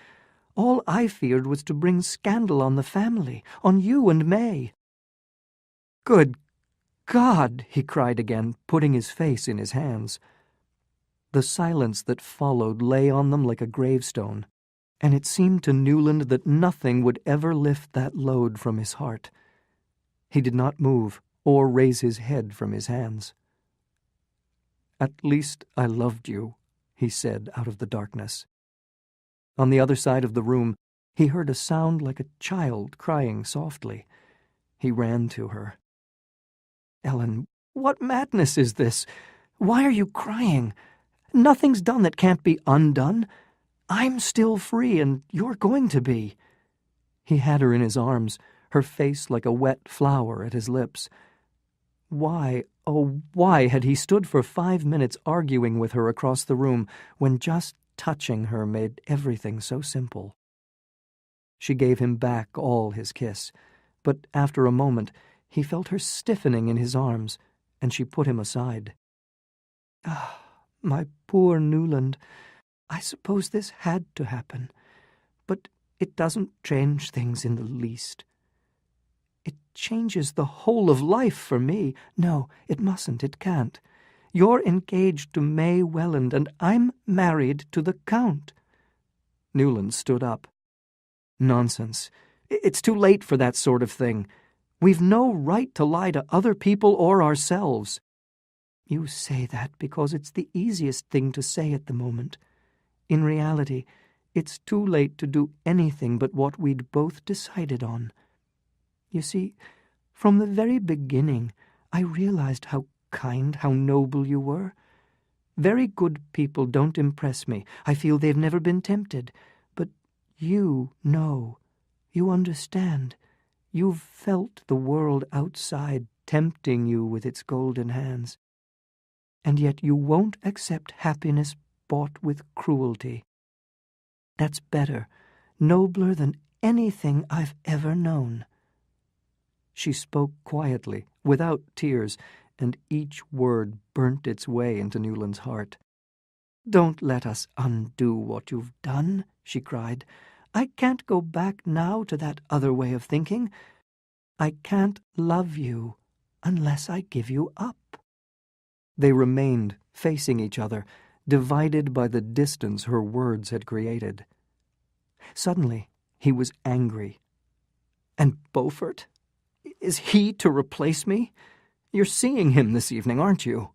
All I feared was to bring scandal on the family, on you and May." "Good God!" he cried again, putting his face in his hands. The silence that followed lay on them like a gravestone, and it seemed to Newland that nothing would ever lift that load from his heart. He did not move or raise his head from his hands. "At least I loved you," he said out of the darkness. On the other side of the room, he heard a sound like a child crying softly. He ran to her. "Ellen, what madness is this? Why are you crying? Nothing's done that can't be undone. I'm still free, and you're going to be." He had her in his arms, her face like a wet flower at his lips. Why, oh, why had he stood for 5 minutes arguing with her across the room when just touching her made everything so simple? She gave him back all his kiss, but after a moment he felt her stiffening in his arms, and she put him aside. "Ah, my poor Newland, I suppose this had to happen, but it doesn't change things in the least. It changes the whole of life for me. No, it mustn't, it can't. You're engaged to May Welland, and I'm married to the Count." Newland stood up. "Nonsense. It's too late for that sort of thing. We've no right to lie to other people or ourselves." "You say that because it's the easiest thing to say at the moment. In reality, it's too late to do anything but what we'd both decided on. You see, from the very beginning, I realized how kind, how noble you were. Very good people don't impress me. I feel they've never been tempted. But you know. You understand. You've felt the world outside tempting you with its golden hands. And yet you won't accept happiness bought with cruelty. That's better, nobler than anything I've ever known." She spoke quietly, without tears, and each word burnt its way into Newland's heart. "Don't let us undo what you've done," she cried. "I can't go back now to that other way of thinking. I can't love you unless I give you up." They remained facing each other, divided by the distance her words had created. Suddenly, he was angry. "And Beaufort? Is he to replace me? You're seeing him this evening, aren't you?"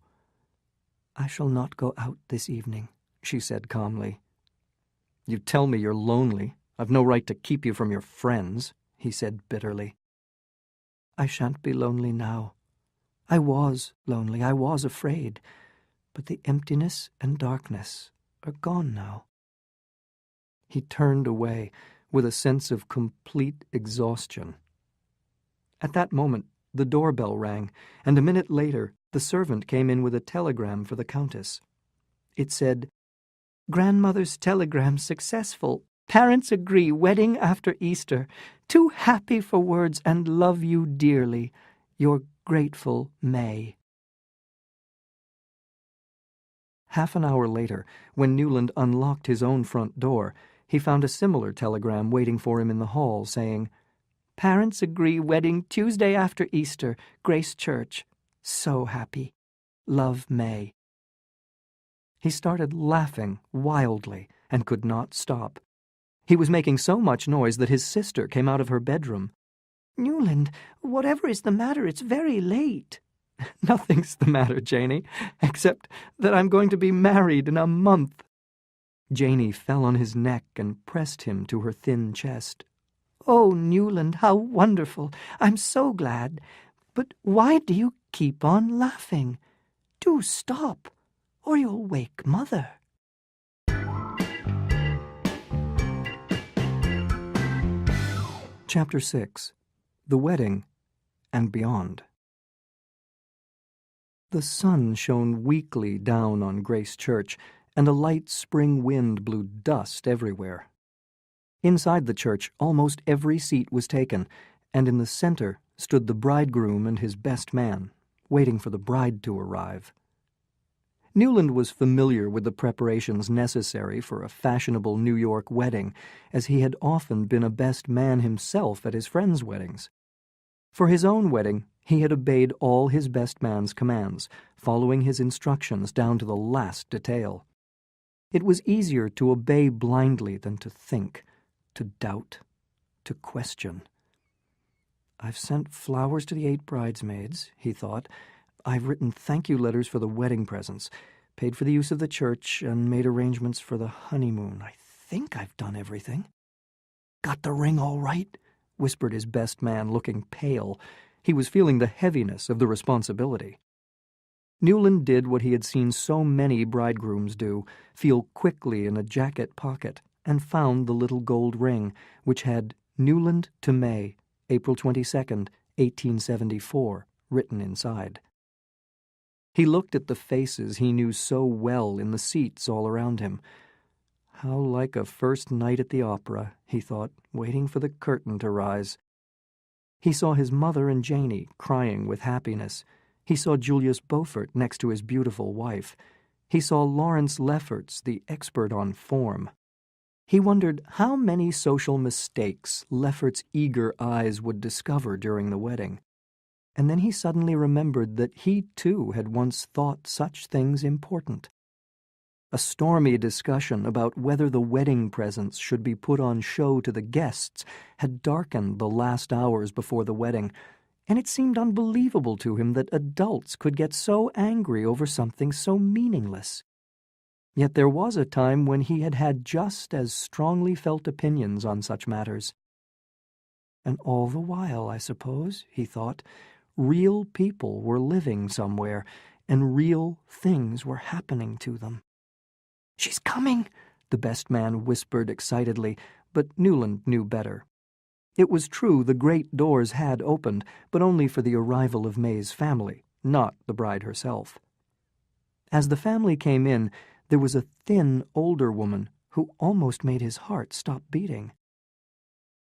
"I shall not go out this evening," she said calmly. "You tell me you're lonely. I've no right to keep you from your friends," he said bitterly. "I shan't be lonely now. I was lonely, I was afraid, but the emptiness and darkness are gone now." He turned away with a sense of complete exhaustion. At that moment, the doorbell rang, and a minute later, the servant came in with a telegram for the Countess. It said, "Grandmother's telegram successful. Parents agree, wedding after Easter. Too happy for words and love you dearly. Your grateful May." Half an hour later, when Newland unlocked his own front door, he found a similar telegram waiting for him in the hall, saying, "Parents agree, wedding Tuesday after Easter, Grace Church. So happy. Love, May." He started laughing wildly and could not stop. He was making so much noise that his sister came out of her bedroom. "Newland, whatever is the matter? It's very late." "Nothing's the matter, Janey, except that I'm going to be married in a month." Janey fell on his neck and pressed him to her thin chest. "Oh, Newland, how wonderful! I'm so glad. But why do you keep on laughing? Do stop, or you'll wake Mother." Chapter 6. The Wedding and Beyond. The sun shone weakly down on Grace Church, and a light spring wind blew dust everywhere. Inside the church, almost every seat was taken, and in the center stood the bridegroom and his best man, waiting for the bride to arrive. Newland was familiar with the preparations necessary for a fashionable New York wedding, as he had often been a best man himself at his friends' weddings. For his own wedding, he had obeyed all his best man's commands, following his instructions down to the last detail. It was easier to obey blindly than to think, to doubt, to question. "I've sent flowers to the 8 bridesmaids," he thought. "I've written thank-you letters for the wedding presents, paid for the use of the church, and made arrangements for the honeymoon. I think I've done everything." "Got the ring all right?" whispered his best man, looking pale. He was feeling the heaviness of the responsibility. Newland did what he had seen so many bridegrooms do, feel quickly in a jacket pocket, and found the little gold ring, which had "Newland to May, April 22nd, 1874, written inside. He looked at the faces he knew so well in the seats all around him. How like a first night at the opera, he thought, waiting for the curtain to rise. He saw his mother and Janey crying with happiness. He saw Julius Beaufort next to his beautiful wife. He saw Lawrence Lefferts, the expert on form. He wondered how many social mistakes Lefferts' eager eyes would discover during the wedding. And then he suddenly remembered that he, too, had once thought such things important. A stormy discussion about whether the wedding presents should be put on show to the guests had darkened the last hours before the wedding, and it seemed unbelievable to him that adults could get so angry over something so meaningless. Yet there was a time when he had had just as strongly felt opinions on such matters. And all the while, I suppose, he thought, real people were living somewhere, and real things were happening to them. "She's coming," the best man whispered excitedly, but Newland knew better. It was true the great doors had opened, but only for the arrival of May's family, not the bride herself. As the family came in, there was a thin, older woman who almost made his heart stop beating.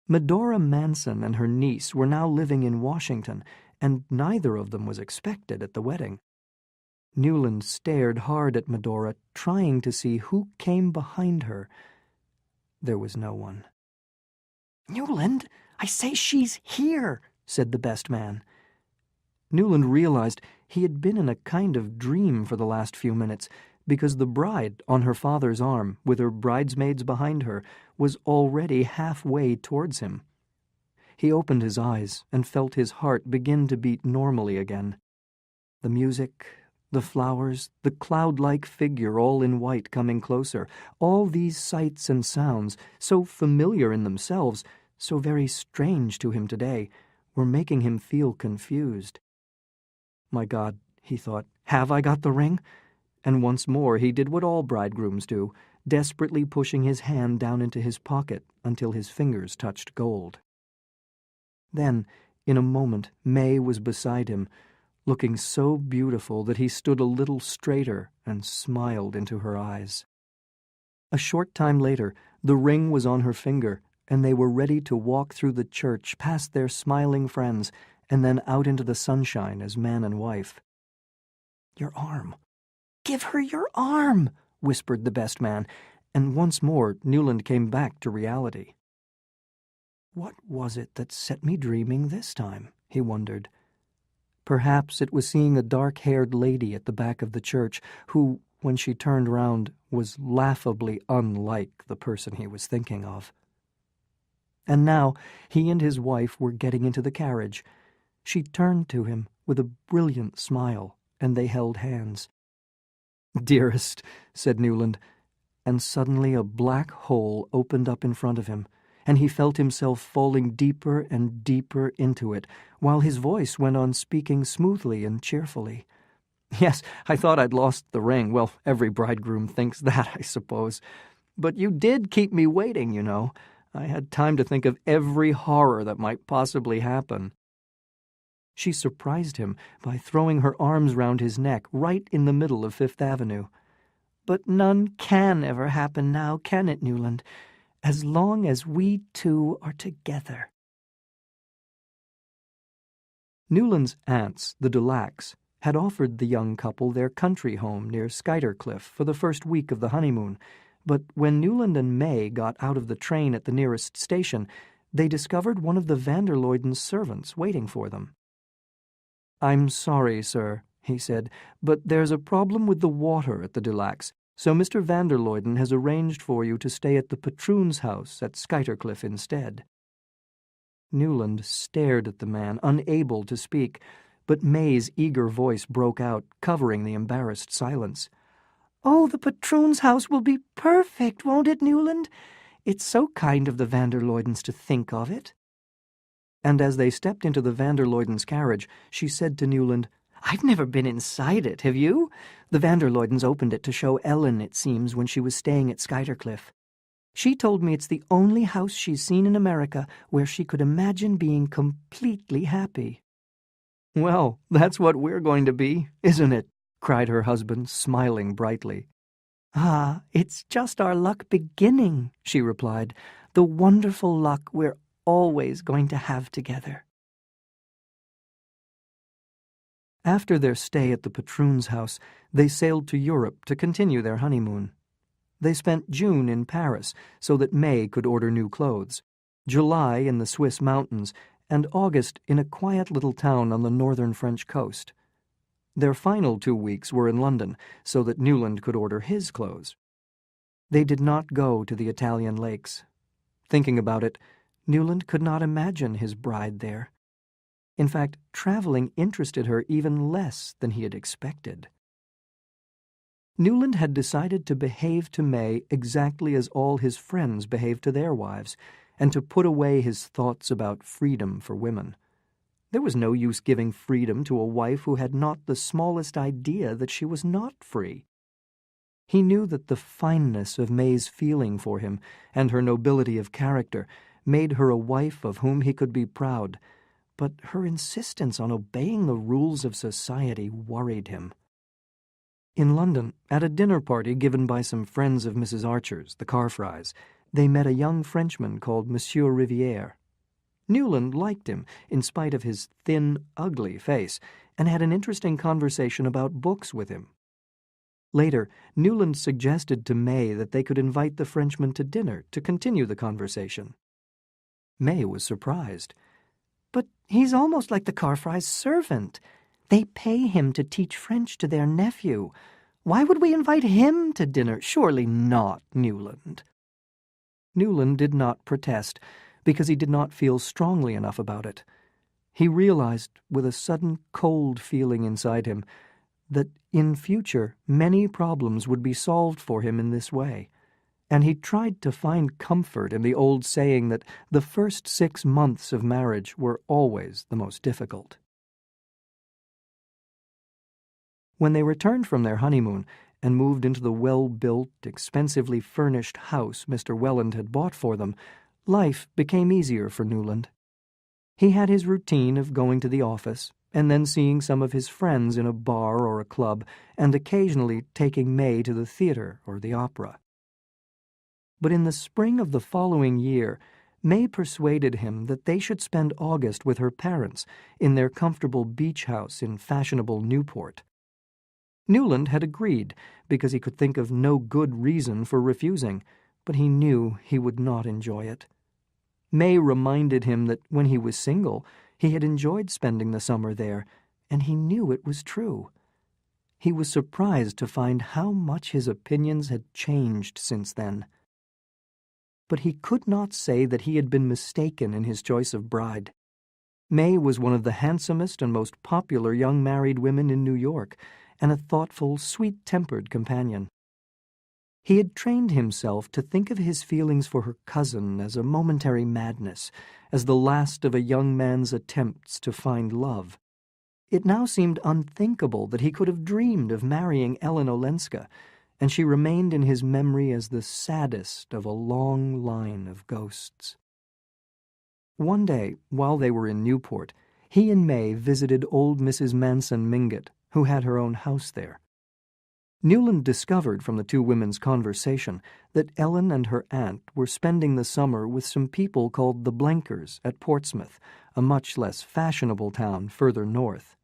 Medora Manson and her niece were now living in Washington, and neither of them was expected at the wedding. Newland stared hard at Medora, trying to see who came behind her. There was no one. "Newland, I say she's here," said the best man. Newland realized he had been in a kind of dream for the last few minutes, because the bride, on her father's arm, with her bridesmaids behind her, was already halfway towards him. He opened his eyes and felt his heart begin to beat normally again. The music, the flowers, the cloud-like figure all in white coming closer, all these sights and sounds, so familiar in themselves, so very strange to him today, were making him feel confused. "My God," he thought, "have I got the ring?" And once more he did what all bridegrooms do, desperately pushing his hand down into his pocket until his fingers touched gold. Then, in a moment, May was beside him, looking so beautiful that he stood a little straighter and smiled into her eyes. A short time later, the ring was on her finger, and they were ready to walk through the church past their smiling friends and then out into the sunshine as man and wife. "Your arm. Give her your arm," whispered the best man, and once more Newland came back to reality. What was it that set me dreaming this time? He wondered. Perhaps it was seeing a dark-haired lady at the back of the church who, when she turned round, was laughably unlike the person he was thinking of. And now he and his wife were getting into the carriage. She turned to him with a brilliant smile, and they held hands. "Dearest," said Newland, and suddenly a black hole opened up in front of him, and he felt himself falling deeper and deeper into it, while his voice went on speaking smoothly and cheerfully. "Yes, I thought I'd lost the ring. Well, every bridegroom thinks that, I suppose. But you did keep me waiting, you know. I had time to think of every horror that might possibly happen." She surprised him by throwing her arms round his neck right in the middle of Fifth Avenue. "But none can ever happen now, can it, Newland? As long as we two are together." Newland's aunts, the Dulacs, had offered the young couple their country home near Skuytercliff for the first week of the honeymoon, but when Newland and May got out of the train at the nearest station, they discovered one of the Vanderloydens' servants waiting for them. "I'm sorry, sir," he said, "but there's a problem with the water at the Dulacs, so Mr. Vanderloyden has arranged for you to stay at the patroon's house at Skuytercliff instead." Newland stared at the man, unable to speak, but May's eager voice broke out, covering the embarrassed silence. "Oh, the patroon's house will be perfect, won't it, Newland? It's so kind of the Vanderloydens to think of it." And as they stepped into the Vanderloydens' carriage, she said to Newland, "I've never been inside it, have you? The Vanderloydens opened it to show Ellen, it seems, when she was staying at Skuytercliff. She told me it's the only house she's seen in America where she could imagine being completely happy." "Well, that's what we're going to be, isn't it?" cried her husband, smiling brightly. "Ah, it's just our luck beginning," she replied, "the wonderful luck we're always going to have together." After their stay at the patroon's house, they sailed to Europe to continue their honeymoon. They spent June in Paris so that May could order new clothes, July in the Swiss mountains, and August in a quiet little town on the northern French coast. Their final 2 weeks were in London so that Newland could order his clothes. They did not go to the Italian lakes. Thinking about it, Newland could not imagine his bride there. In fact, traveling interested her even less than he had expected. Newland had decided to behave to May exactly as all his friends behaved to their wives, and to put away his thoughts about freedom for women. There was no use giving freedom to a wife who had not the smallest idea that she was not free. He knew that the fineness of May's feeling for him and her nobility of character made her a wife of whom he could be proud, but her insistence on obeying the rules of society worried him. In London, at a dinner party given by some friends of Mrs. Archer's, the Carfrys, they met a young Frenchman called Monsieur Riviere. Newland liked him, in spite of his thin, ugly face, and had an interesting conversation about books with him. Later, Newland suggested to May that they could invite the Frenchman to dinner to continue the conversation. May was surprised. "But he's almost like the Carfrys' servant. They pay him to teach French to their nephew. Why would we invite him to dinner? Surely not, Newland." Newland did not protest, because he did not feel strongly enough about it. He realized, with a sudden cold feeling inside him, that in future many problems would be solved for him in this way, and he tried to find comfort in the old saying that the first 6 months of marriage were always the most difficult. When they returned from their honeymoon and moved into the well-built, expensively furnished house Mr. Welland had bought for them, life became easier for Newland. He had his routine of going to the office, and then seeing some of his friends in a bar or a club, and occasionally taking May to the theater or the opera. But in the spring of the following year, May persuaded him that they should spend August with her parents in their comfortable beach house in fashionable Newport. Newland had agreed, because he could think of no good reason for refusing, but he knew he would not enjoy it. May reminded him that when he was single, he had enjoyed spending the summer there, and he knew it was true. He was surprised to find how much his opinions had changed since then. But he could not say that he had been mistaken in his choice of bride. May was one of the handsomest and most popular young married women in New York, and a thoughtful, sweet-tempered companion. He had trained himself to think of his feelings for her cousin as a momentary madness, as the last of a young man's attempts to find love. It now seemed unthinkable that he could have dreamed of marrying Ellen Olenska, and she remained in his memory as the saddest of a long line of ghosts. One day, while they were in Newport, he and May visited old Mrs. Manson Mingott, who had her own house there. Newland discovered from the two women's conversation that Ellen and her aunt were spending the summer with some people called the Blenkers at Portsmouth, a much less fashionable town further north.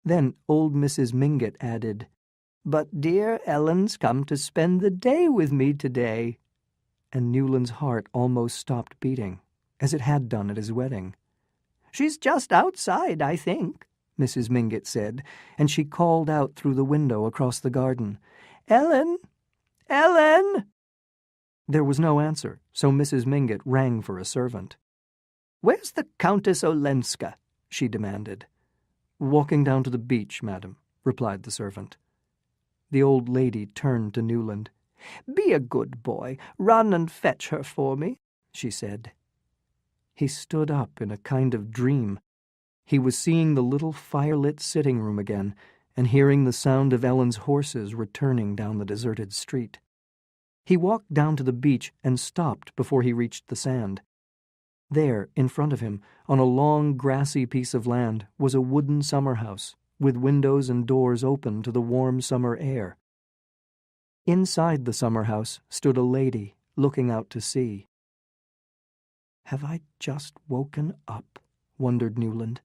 Then old Mrs. Mingott added, "But dear Ellen's come to spend the day with me today," and Newland's heart almost stopped beating, as it had done at his wedding. "She's just outside, I think," Mrs. Mingott said, and she called out through the window across the garden, "Ellen! Ellen!" There was no answer, so Mrs. Mingott rang for a servant. "Where's the Countess Olenska?" she demanded. "Walking down to the beach, madam," replied the servant. The old lady turned to Newland. "Be a good boy. Run and fetch her for me," she said. He stood up in a kind of dream. He was seeing the little firelit sitting room again, and hearing the sound of Ellen's horses returning down the deserted street. He walked down to the beach and stopped before he reached the sand. There, in front of him, on a long grassy piece of land, was a wooden summer house, with windows and doors open to the warm summer air. Inside the summer house stood a lady, looking out to sea. "Have I just woken up?" wondered Newland.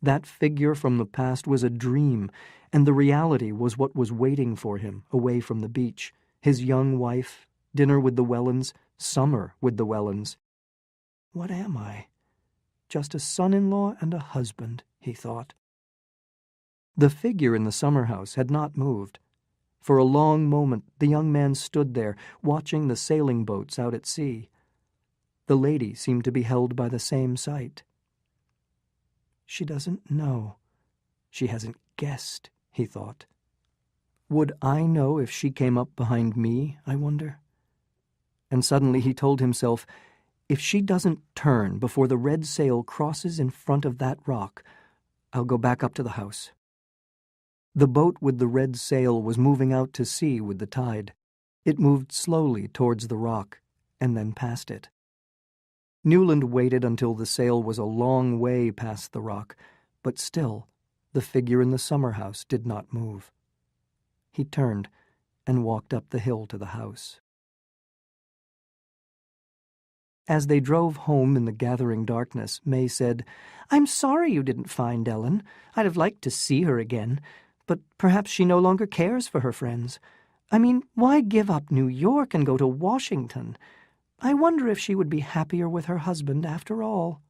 That figure from the past was a dream, and the reality was what was waiting for him away from the beach, his young wife, dinner with the Wellens, summer with the Wellens. "What am I? Just a son-in-law and a husband," he thought. The figure in the summer house had not moved. For a long moment the young man stood there, watching the sailing boats out at sea. The lady seemed to be held by the same sight. "She doesn't know. She hasn't guessed," he thought. "Would I know if she came up behind me, I wonder?" And suddenly he told himself, if she doesn't turn before the red sail crosses in front of that rock, I'll go back up to the house. The boat with the red sail was moving out to sea with the tide. It moved slowly towards the rock, and then past it. Newland waited until the sail was a long way past the rock, but still the figure in the summer house did not move. He turned and walked up the hill to the house. As they drove home in the gathering darkness, May said, "I'm sorry you didn't find Ellen. I'd have liked to see her again, but perhaps she no longer cares for her friends. I mean, why give up New York and go to Washington? I wonder if she would be happier with her husband after all."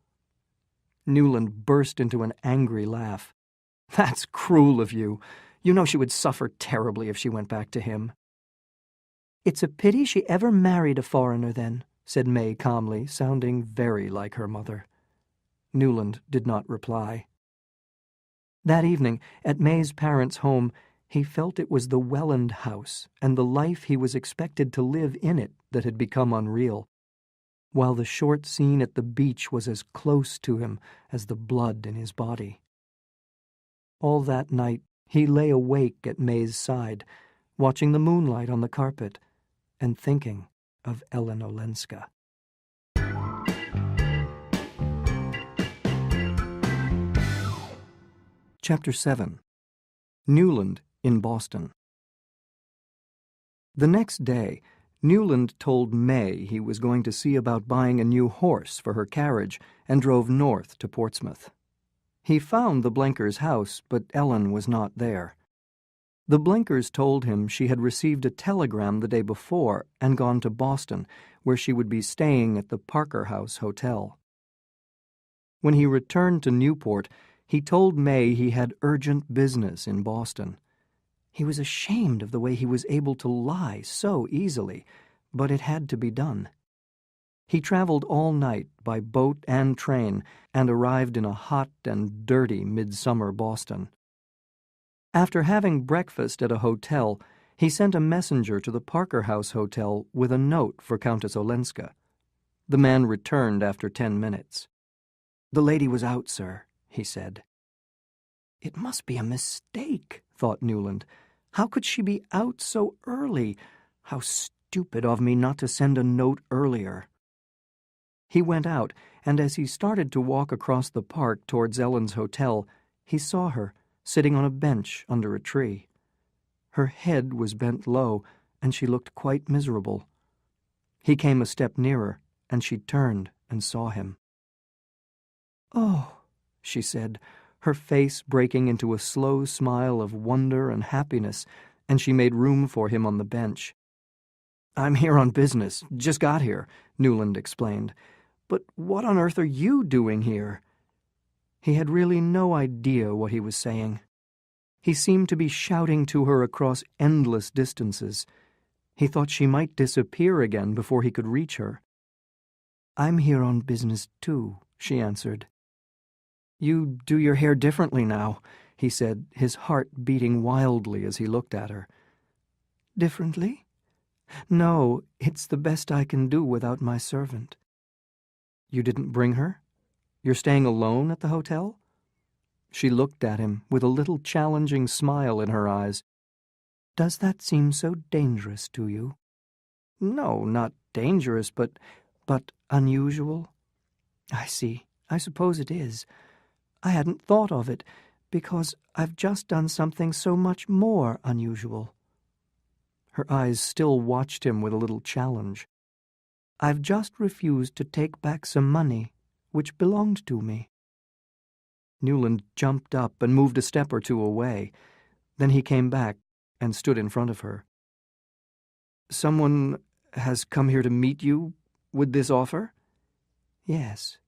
Newland burst into an angry laugh. "That's cruel of you. You know she would suffer terribly if she went back to him." "It's a pity she ever married a foreigner then," said May calmly, sounding very like her mother. Newland did not reply. That evening, at May's parents' home, he felt it was the Welland house and the life he was expected to live in it that had become unreal, while the short scene at the beach was as close to him as the blood in his body. All that night he lay awake at May's side, watching the moonlight on the carpet and thinking of Ellen Olenska. Chapter 7. Newland in Boston. The next day, Newland told May he was going to see about buying a new horse for her carriage and drove north to Portsmouth. He found the Blenkers' house, but Ellen was not there. The Blenkers told him she had received a telegram the day before and gone to Boston, where she would be staying at the Parker House Hotel. When he returned to Newport, he told May he had urgent business in Boston. He was ashamed of the way he was able to lie so easily, but it had to be done. He traveled all night by boat and train and arrived in a hot and dirty midsummer Boston. After having breakfast at a hotel, he sent a messenger to the Parker House Hotel with a note for Countess Olenska. The man returned after 10 minutes. "The lady was out, sir," he said. "It must be a mistake," thought Newland. "How could she be out so early? How stupid of me not to send a note earlier." He went out, and as he started to walk across the park towards Ellen's hotel, he saw her sitting on a bench under a tree. Her head was bent low, and she looked quite miserable. He came a step nearer, and she turned and saw him. "Oh," she said, her face breaking into a slow smile of wonder and happiness, and she made room for him on the bench. "I'm here on business. Just got here," Newland explained. "But what on earth are you doing here?" He had really no idea what he was saying. He seemed to be shouting to her across endless distances. He thought she might disappear again before he could reach her. "I'm here on business, too," she answered. "You do your hair differently now," he said, his heart beating wildly as he looked at her. "Differently? No, it's the best I can do without my servant." "You didn't bring her? You're staying alone at the hotel?" She looked at him with a little challenging smile in her eyes. "Does that seem so dangerous to you?" No, not dangerous, but unusual. I see. I suppose it is. I hadn't thought of it, because I've just done something so much more unusual. Her eyes still watched him with a little challenge. I've just refused to take back some money which belonged to me. Newland jumped up and moved a step or two away. Then he came back and stood in front of her. Someone has come here to meet you with this offer? Yes.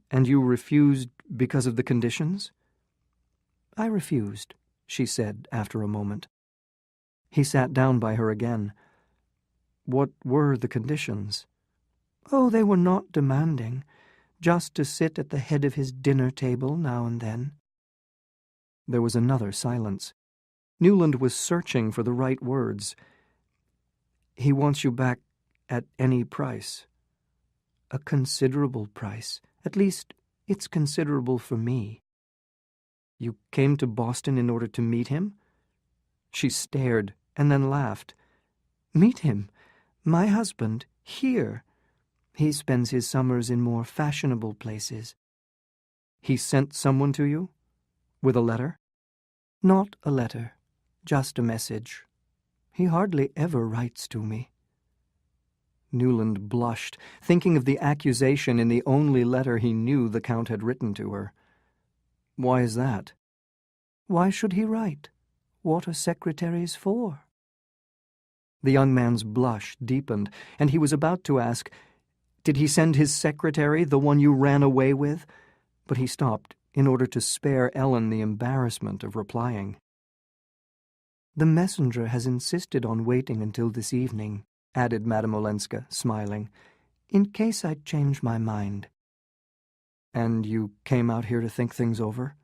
And you refused because of the conditions? I refused, she said after a moment. He sat down by her again. What were the conditions? Oh, they were not demanding, just to sit at the head of his dinner table now and then. There was another silence. Newland was searching for the right words. He wants you back at any price. A considerable price. At least, it's considerable for me. You came to Boston in order to meet him? She stared and then laughed. Meet him? My husband? Here? He spends his summers in more fashionable places. He sent someone to you? With a letter? Not a letter, just a message. He hardly ever writes to me. Newland blushed, thinking of the accusation in the only letter he knew the Count had written to her. Why is that? Why should he write? What are secretaries for? The young man's blush deepened, and he was about to ask, Did he send his secretary, the one you ran away with? But he stopped in order to spare Ellen the embarrassment of replying. The messenger has insisted on waiting until this evening, added Madame Olenska, smiling, in case I change my mind. And you came out here to think things over?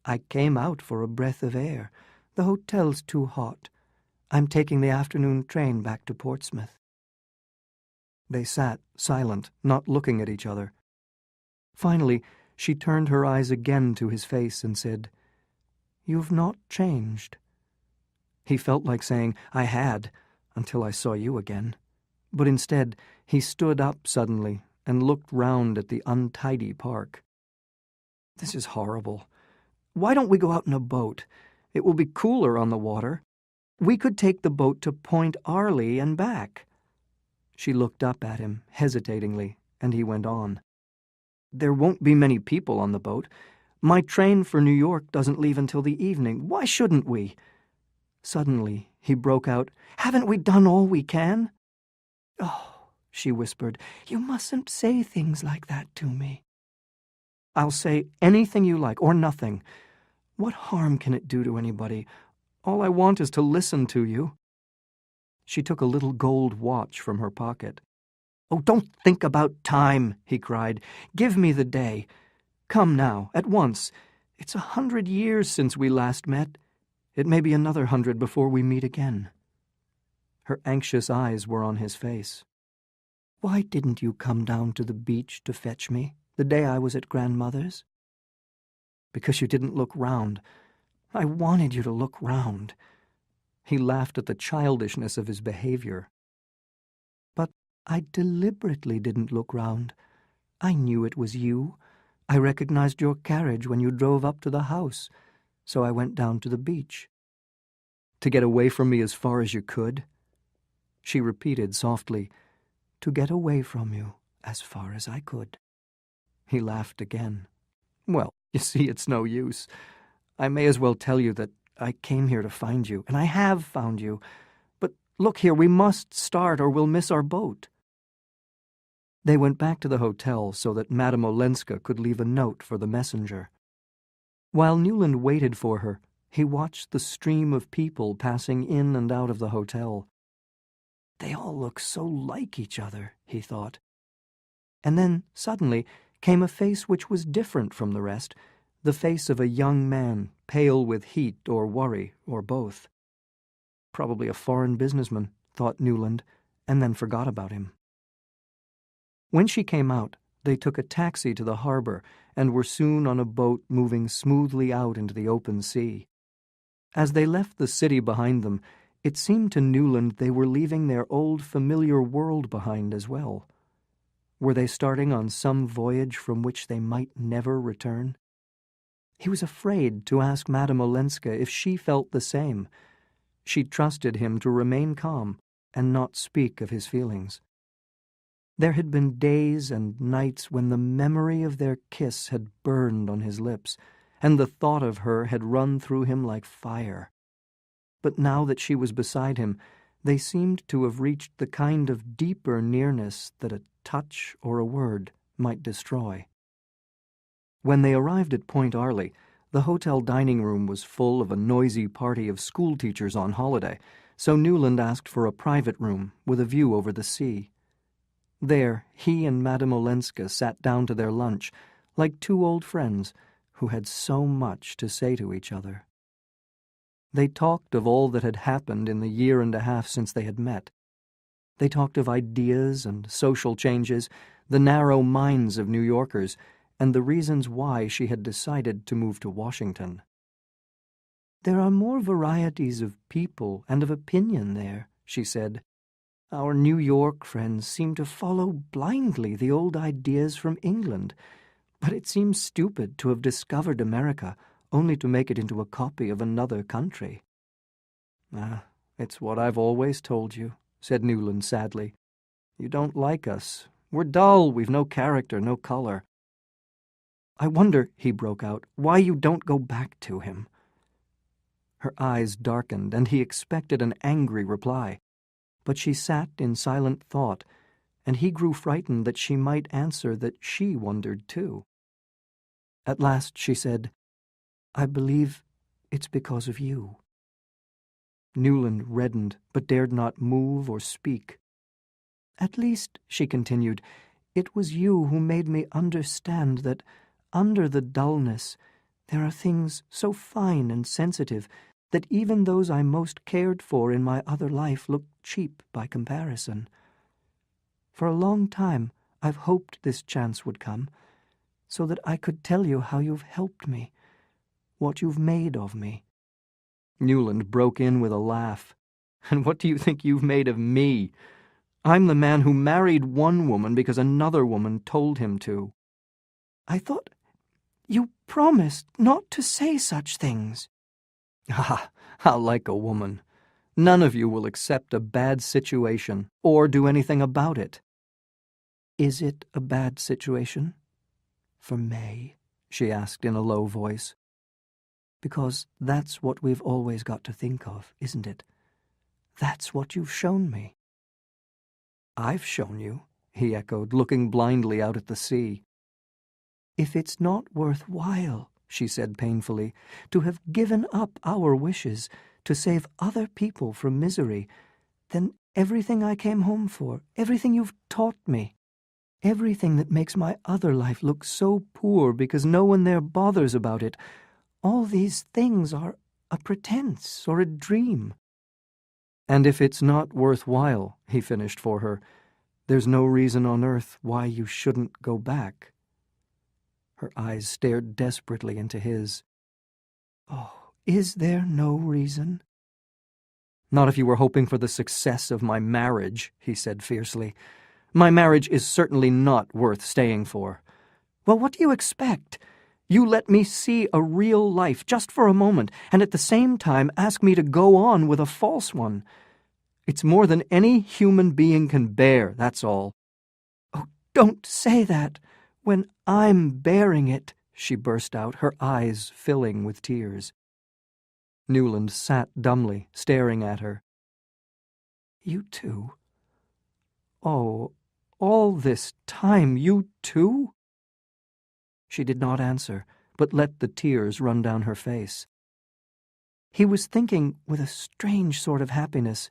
I came out for a breath of air. The hotel's too hot. I'm taking the afternoon train back to Portsmouth. They sat, silent, not looking at each other. Finally, she turned her eyes again to his face and said, You've not changed. He felt like saying, I had, until I saw you again. But instead, he stood up suddenly and looked round at the untidy park. This is horrible. Why don't we go out in a boat? It will be cooler on the water. We could take the boat to Point Arley and back. She looked up at him, hesitatingly, and he went on. There won't be many people on the boat. My train for New York doesn't leave until the evening. Why shouldn't we? Suddenly, he broke out, Haven't we done all we can? Oh, she whispered, you mustn't say things like that to me. I'll say anything you like, or nothing. What harm can it do to anybody? All I want is to listen to you. She took a little gold watch from her pocket. Oh, don't think about time, he cried. Give me the day. Come now, at once. It's 100 years since we last met. It may be another 100 before we meet again. Her anxious eyes were on his face. Why didn't you come down to the beach to fetch me the day I was at grandmother's? Because you didn't look round. I wanted you to look round. He laughed at the childishness of his behavior. But I deliberately didn't look round. I knew it was you. I recognized your carriage when you drove up to the house, so I went down to the beach. To get away from me as far as you could? She repeated softly, To get away from you as far as I could. He laughed again. Well, you see, it's no use. I may as well tell you that I came here to find you, and I have found you. But look here, we must start or we'll miss our boat. They went back to the hotel so that Madame Olenska could leave a note for the messenger. While Newland waited for her, he watched the stream of people passing in and out of the hotel. They all look so like each other, he thought. And then, suddenly, came a face which was different from the rest, the face of a young man, pale with heat or worry, or both. Probably a foreign businessman, thought Newland, and then forgot about him. When she came out, they took a taxi to the harbor and were soon on a boat moving smoothly out into the open sea. As they left the city behind them, It seemed to Newland they were leaving their old familiar world behind as well. Were they starting on some voyage from which they might never return? He was afraid to ask Madame Olenska if she felt the same. She trusted him to remain calm and not speak of his feelings. There had been days and nights when the memory of their kiss had burned on his lips, and the thought of her had run through him like fire. But now that she was beside him, they seemed to have reached the kind of deeper nearness that a touch or a word might destroy. When they arrived at Point Arley, the hotel dining room was full of a noisy party of schoolteachers on holiday, so Newland asked for a private room with a view over the sea. There, he and Madame Olenska sat down to their lunch, like two old friends who had so much to say to each other. They talked of all that had happened in the year and a half since they had met. They talked of ideas and social changes, the narrow minds of New Yorkers, and the reasons why she had decided to move to Washington. "There are more varieties of people and of opinion there," she said. "Our New York friends seem to follow blindly the old ideas from England, but it seems stupid to have discovered America only to make it into a copy of another country." It's what I've always told you," said Newland sadly. "You don't like us. We're dull, we've no character, no color." "I wonder," he broke out, "why you don't go back to him." Her eyes darkened, and he expected an angry reply. But she sat in silent thought, and he grew frightened that she might answer that she wondered too. At last she said, "I believe it's because of you." Newland reddened, but dared not move or speak. "At least," she continued, "it was you who made me understand that under the dullness there are things so fine and sensitive that even those I most cared for in my other life look cheap by comparison. For a long time I've hoped this chance would come, so that I could tell you how you've helped me, what you've made of me." Newland broke in with a laugh. "And what do you think you've made of me? I'm the man who married one woman because another woman told him to." "I thought you promised not to say such things." "Ah, how like a woman. None of you will accept a bad situation or do anything about it." "Is it a bad situation? For May?" she asked in a low voice. "Because that's what we've always got to think of, isn't it? That's what you've shown me." "I've shown you," he echoed, looking blindly out at the sea. "If it's not worth while," she said painfully, "to have given up our wishes to save other people from misery, then everything I came home for, everything you've taught me, everything that makes my other life look so poor because no one there bothers about it, all these things are a pretense or a dream." "And if it's not worth while," he finished for her, "there's no reason on earth why you shouldn't go back." Her eyes stared desperately into his. "Oh, is there no reason?" "Not if you were hoping for the success of my marriage," he said fiercely. "My marriage is certainly not worth staying for." "Well, what do you expect? You let me see a real life just for a moment, and at the same time ask me to go on with a false one. It's more than any human being can bear, that's all." "Oh, don't say that, when I'm bearing it," she burst out, her eyes filling with tears. Newland sat dumbly, staring at her. "You too? Oh, all this time, you too?" She did not answer, but let the tears run down her face. He was thinking with a strange sort of happiness,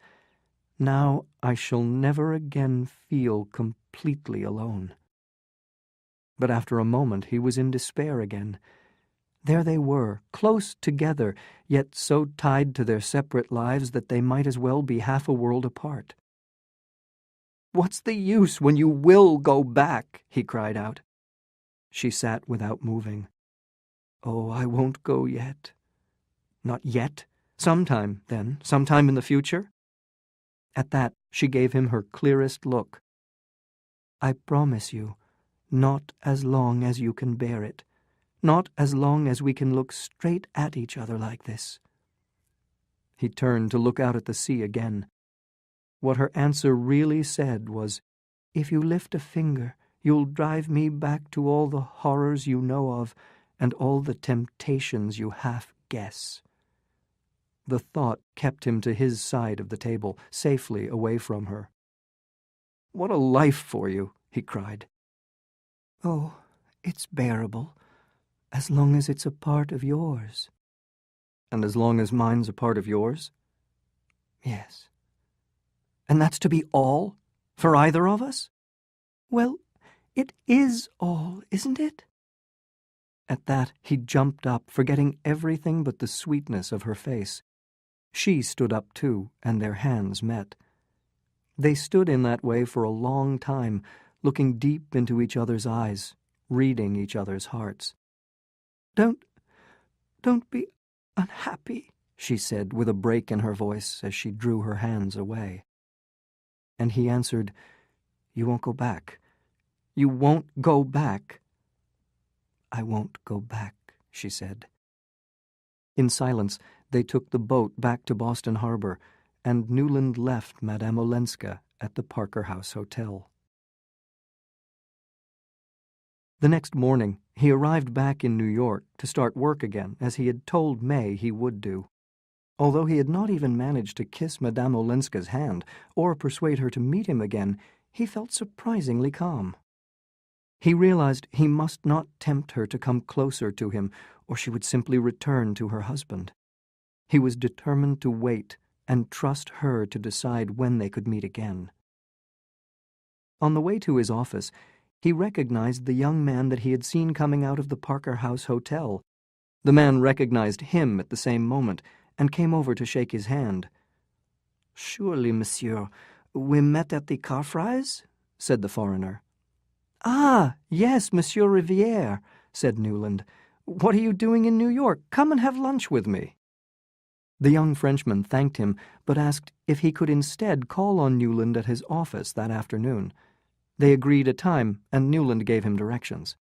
"Now I shall never again feel completely alone." But after a moment he was in despair again. There they were, close together, yet so tied to their separate lives that they might as well be half a world apart. "What's the use when you will go back?" he cried out. She sat without moving. "Oh, I won't go yet." "Not yet? Sometime, then, sometime in the future? At that, she gave him her clearest look. I promise you, not as long as you can bear it. Not as long as we can look straight at each other like this. He turned to look out at the sea again. What her answer really said was, If you lift a finger, you'll drive me back to all the horrors you know of and all the temptations you half guess. The thought kept him to his side of the table, safely away from her. "What a life for you!" he cried. "Oh, it's bearable, as long as it's a part of yours." "And as long as mine's a part of yours?" "Yes." "And that's to be all? For either of us?" "Well, it is all, isn't it?" At that he jumped up, forgetting everything but the sweetness of her face. She stood up too, and their hands met. They stood in that way for a long time, looking deep into each other's eyes, reading each other's hearts. Don't be unhappy," she said with a break in her voice as she drew her hands away. And he answered, "You won't go back. You won't go back." "I won't go back," she said. In silence, they took the boat back to Boston Harbor, and Newland left Madame Olenska at the Parker House Hotel. The next morning, he arrived back in New York to start work again, as he had told May he would do. Although he had not even managed to kiss Madame Olenska's hand or persuade her to meet him again, he felt surprisingly calm. He realized he must not tempt her to come closer to him, or she would simply return to her husband. He was determined to wait and trust her to decide when they could meet again. On the way to his office, he recognized the young man that he had seen coming out of the Parker House Hotel. The man recognized him at the same moment and came over to shake his hand. "Surely, monsieur, we met at the Carfry's?" said the foreigner. "Ah, yes, Monsieur Riviere," said Newland. "What are you doing in New York? Come and have lunch with me." The young Frenchman thanked him, but asked if he could instead call on Newland at his office that afternoon. They agreed a time, and Newland gave him directions.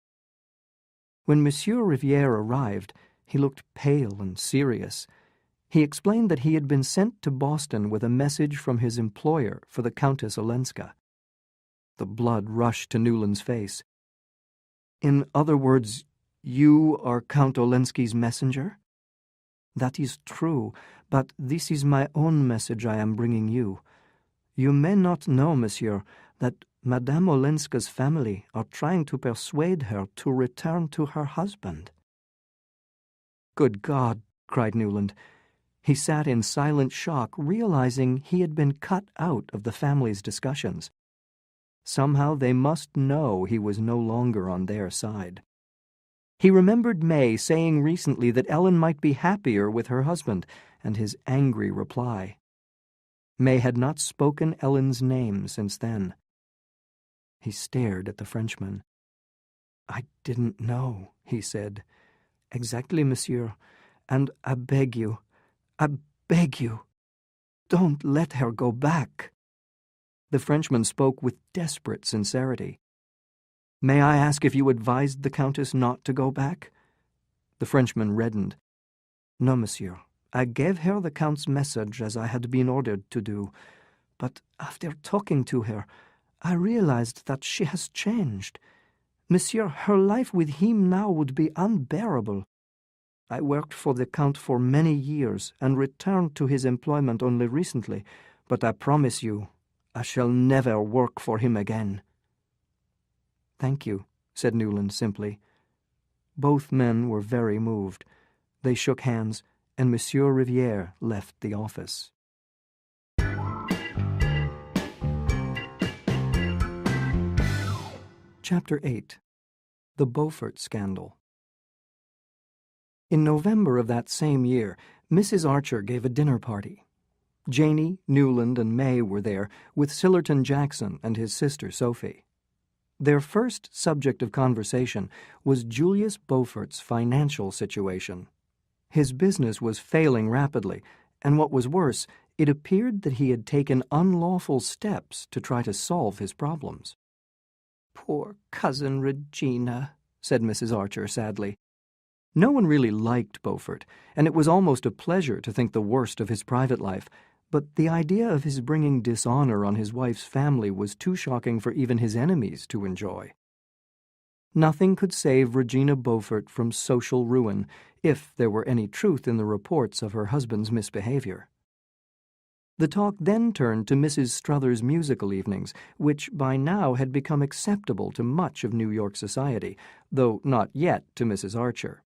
When Monsieur Riviere arrived, he looked pale and serious. He explained that he had been sent to Boston with a message from his employer for the Countess Olenska. The blood rushed to Newland's face. "In other words, you are Count Olenski's messenger?" "That is true, but this is my own message I am bringing you. You may not know, monsieur, that Madame Olenska's family are trying to persuade her to return to her husband." "Good God!" cried Newland. He sat in silent shock, realizing he had been cut out of the family's discussions. Somehow they must know he was no longer on their side. He remembered May saying recently that Ellen might be happier with her husband, and his angry reply. May had not spoken Ellen's name since then. He stared at the Frenchman. "I didn't know," he said. "Exactly, monsieur, and I beg you, don't let her go back." The Frenchman spoke with desperate sincerity. "May I ask if you advised the Countess not to go back?" The Frenchman reddened. "No, monsieur. I gave her the Count's message as I had been ordered to do, but after talking to her, I realized that she has changed. Monsieur, her life with him now would be unbearable. I worked for the Count for many years and returned to his employment only recently, but I promise you, I shall never work for him again." "Thank you," said Newland simply. Both men were very moved. They shook hands, and Monsieur Riviere left the office. Chapter 8. The Beaufort Scandal. In November of that same year, Mrs. Archer gave a dinner party. Janey, Newland, and May were there, with Sillerton Jackson and his sister Sophie. Their first subject of conversation was Julius Beaufort's financial situation. His business was failing rapidly, and what was worse, it appeared that he had taken unlawful steps to try to solve his problems. "Poor Cousin Regina," said Mrs. Archer sadly. No one really liked Beaufort, and it was almost a pleasure to think the worst of his private life, but the idea of his bringing dishonor on his wife's family was too shocking for even his enemies to enjoy. Nothing could save Regina Beaufort from social ruin, if there were any truth in the reports of her husband's misbehavior. The talk then turned to Mrs. Struthers' musical evenings, which by now had become acceptable to much of New York society, though not yet to Mrs. Archer.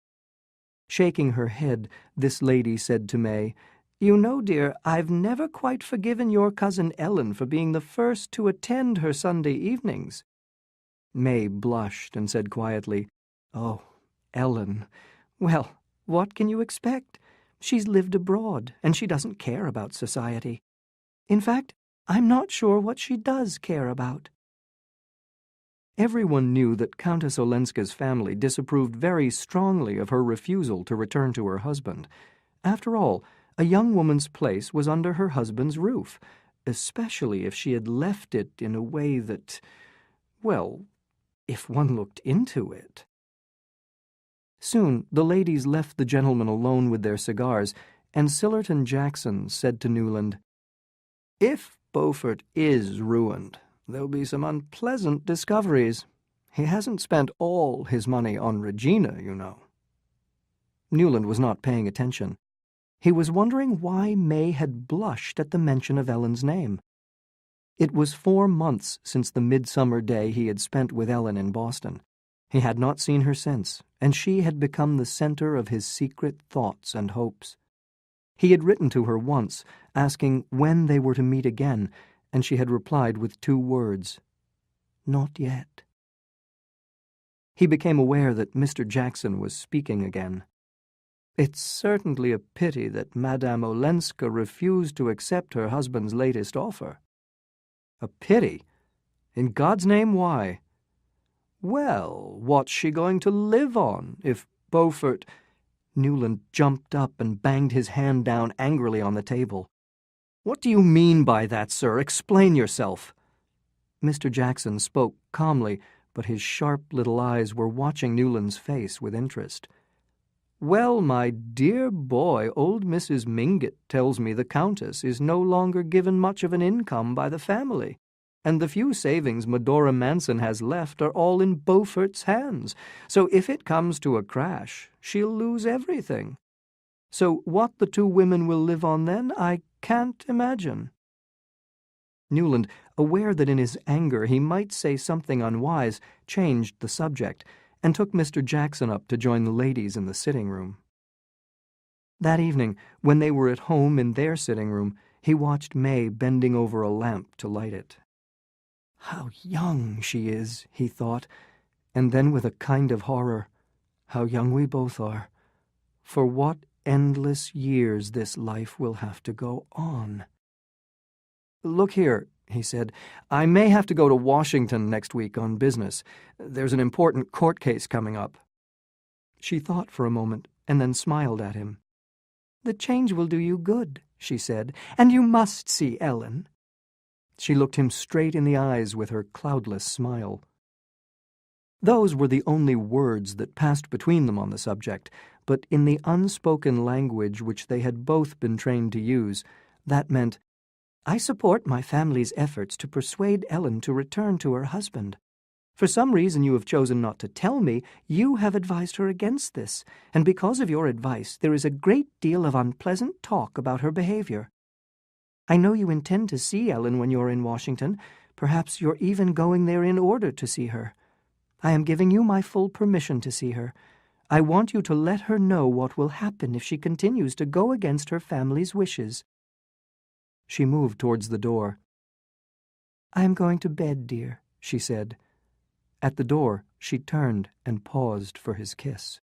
Shaking her head, this lady said to May, "You know, dear, I've never quite forgiven your cousin Ellen for being the first to attend her Sunday evenings." May blushed and said quietly, "Oh, Ellen. Well, what can you expect? She's lived abroad, and she doesn't care about society. In fact, I'm not sure what she does care about." Everyone knew that Countess Olenska's family disapproved very strongly of her refusal to return to her husband. After all, a young woman's place was under her husband's roof, especially if she had left it in a way that, well, if one looked into it. Soon the ladies left the gentlemen alone with their cigars, and Sillerton Jackson said to Newland, "If Beaufort is ruined, there'll be some unpleasant discoveries. He hasn't spent all his money on Regina, you know." Newland was not paying attention. He was wondering why May had blushed at the mention of Ellen's name. It was 4 months since the midsummer day he had spent with Ellen in Boston. He had not seen her since, and she had become the center of his secret thoughts and hopes. He had written to her once, asking when they were to meet again, and she had replied with 2 words, "Not yet." He became aware that Mr. Jackson was speaking again. "It's certainly a pity that Madame Olenska refused to accept her husband's latest offer." "A pity? In God's name, why?" "Well, what's she going to live on if Beaufort—" Newland jumped up and banged his hand down angrily on the table. "What do you mean by that, sir? Explain yourself." Mr. Jackson spoke calmly, but his sharp little eyes were watching Newland's face with interest. "Well, my dear boy, old Mrs. Mingott tells me the Countess is no longer given much of an income by the family, and the few savings Medora Manson has left are all in Beaufort's hands, so if it comes to a crash, she'll lose everything. So what the 2 women will live on then, I can't imagine." Newland, aware that in his anger he might say something unwise, changed the subject, and took Mr. Jackson up to join the ladies in the sitting-room. That evening, when they were at home in their sitting-room, he watched May bending over a lamp to light it. "How young she is," he thought, and then with a kind of horror, "how young we both are. For what endless years this life will have to go on." "Look here," he said, "I may have to go to Washington next week on business. There's an important court case coming up." She thought for a moment and then smiled at him. "The change will do you good," she said, "and you must see Ellen." She looked him straight in the eyes with her cloudless smile. Those were the only words that passed between them on the subject, but in the unspoken language which they had both been trained to use, that meant, "I support my family's efforts to persuade Ellen to return to her husband. For some reason you have chosen not to tell me, you have advised her against this, and because of your advice there is a great deal of unpleasant talk about her behavior. I know you intend to see Ellen when you're in Washington. Perhaps you're even going there in order to see her. I am giving you my full permission to see her. I want you to let her know what will happen if she continues to go against her family's wishes." She moved towards the door. "I am going to bed, dear," she said. At the door, she turned and paused for his kiss.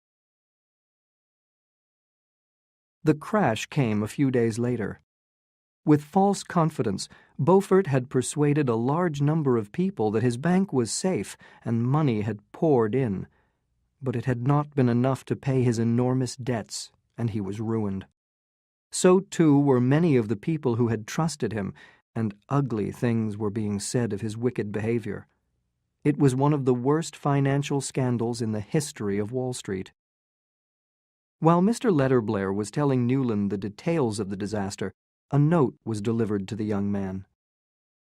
The crash came a few days later. With false confidence, Beaufort had persuaded a large number of people that his bank was safe and money had poured in. But it had not been enough to pay his enormous debts, and he was ruined. So too were many of the people who had trusted him, and ugly things were being said of his wicked behavior. It was one of the worst financial scandals in the history of Wall Street. While Mr. Letterblair was telling Newland the details of the disaster, a note was delivered to the young man.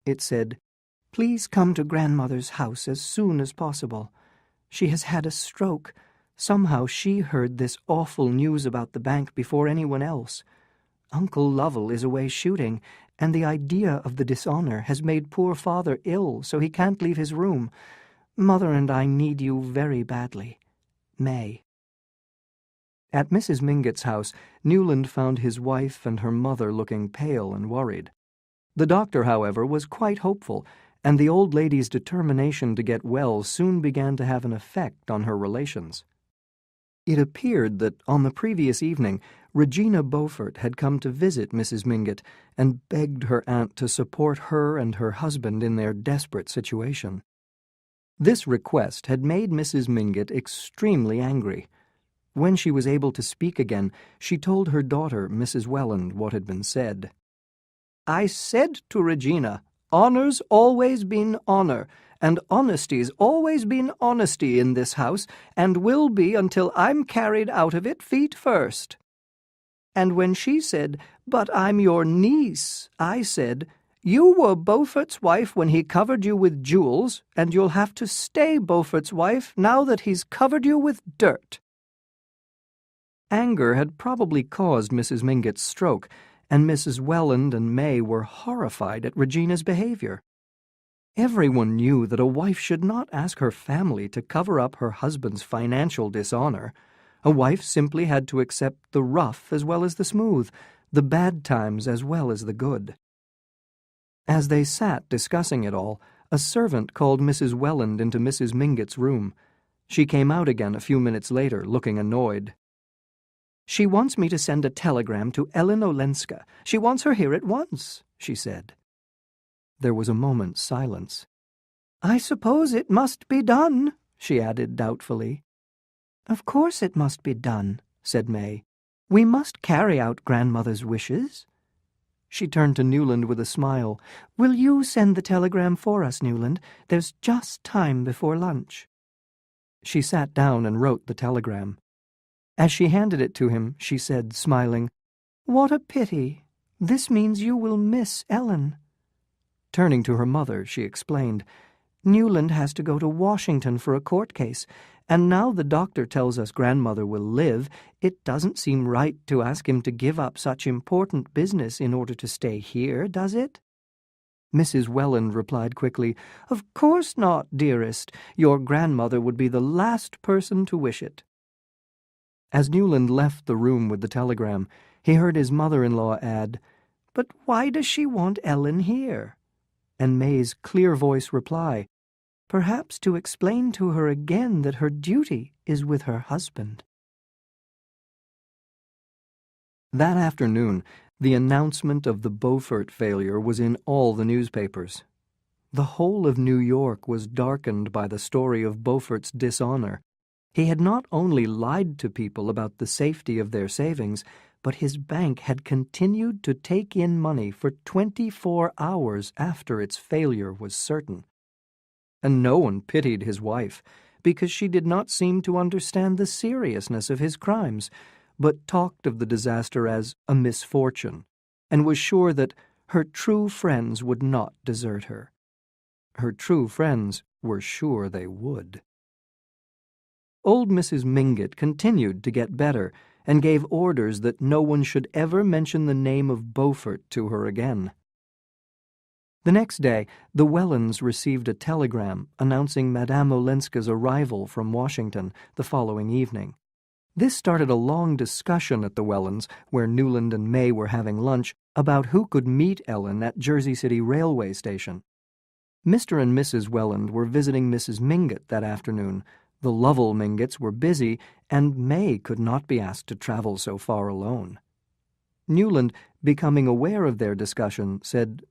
It said, "Please come to grandmother's house as soon as possible. She has had a stroke. Somehow she heard this awful news about the bank before anyone else. Uncle Lovell is away shooting, and the idea of the dishonor has made poor father ill, so he can't leave his room. Mother and I need you very badly. May." At Mrs. Mingott's house, Newland found his wife and her mother looking pale and worried. The doctor, however, was quite hopeful, and the old lady's determination to get well soon began to have an effect on her relations. It appeared that on the previous evening, Regina Beaufort had come to visit Mrs. Mingott and begged her aunt to support her and her husband in their desperate situation. This request had made Mrs. Mingott extremely angry. When she was able to speak again, she told her daughter, Mrs. Welland, what had been said. "I said to Regina, honor's always been honor, and honesty's always been honesty in this house, and will be until I'm carried out of it feet first. And when she said, 'But I'm your niece,' I said, 'You were Beaufort's wife when he covered you with jewels, and you'll have to stay Beaufort's wife now that he's covered you with dirt.'" Anger had probably caused Mrs. Mingott's stroke, and Mrs. Welland and May were horrified at Regina's behavior. Everyone knew that a wife should not ask her family to cover up her husband's financial dishonor. A wife simply had to accept the rough as well as the smooth, the bad times as well as the good. As they sat discussing it all, a servant called Mrs. Welland into Mrs. Mingott's room. She came out again a few minutes later, looking annoyed. "She wants me to send a telegram to Ellen Olenska. She wants her here at once," she said. There was a moment's silence. "I suppose it must be done," she added doubtfully. "Of course it must be done," said May. "We must carry out grandmother's wishes." She turned to Newland with a smile. "Will you send the telegram for us, Newland? There's just time before lunch." She sat down and wrote the telegram. As she handed it to him, she said, smiling, "What a pity. This means you will miss Ellen." Turning to her mother, she explained, "Newland has to go to Washington for a court case, and now the doctor tells us grandmother will live, it doesn't seem right to ask him to give up such important business in order to stay here, does it?" Mrs. Welland replied quickly, "Of course not, dearest. Your grandmother would be the last person to wish it." As Newland left the room with the telegram, he heard his mother-in-law add, "But why does she want Ellen here?" And May's clear voice reply, "Perhaps to explain to her again that her duty is with her husband." That afternoon, the announcement of the Beaufort failure was in all the newspapers. The whole of New York was darkened by the story of Beaufort's dishonor. He had not only lied to people about the safety of their savings, but his bank had continued to take in money for 24 hours after its failure was certain. And no one pitied his wife, because she did not seem to understand the seriousness of his crimes, but talked of the disaster as a misfortune, and was sure that her true friends would not desert her. Her true friends were sure they would. Old Mrs. Mingott continued to get better, and gave orders that no one should ever mention the name of Beaufort to her again. The next day, the Wellands received a telegram announcing Madame Olenska's arrival from Washington the following evening. This started a long discussion at the Wellands, where Newland and May were having lunch, about who could meet Ellen at Jersey City Railway Station. Mr. and Mrs. Welland were visiting Mrs. Mingott that afternoon. The Lovell Mingotts were busy, and May could not be asked to travel so far alone. Newland, becoming aware of their discussion, said,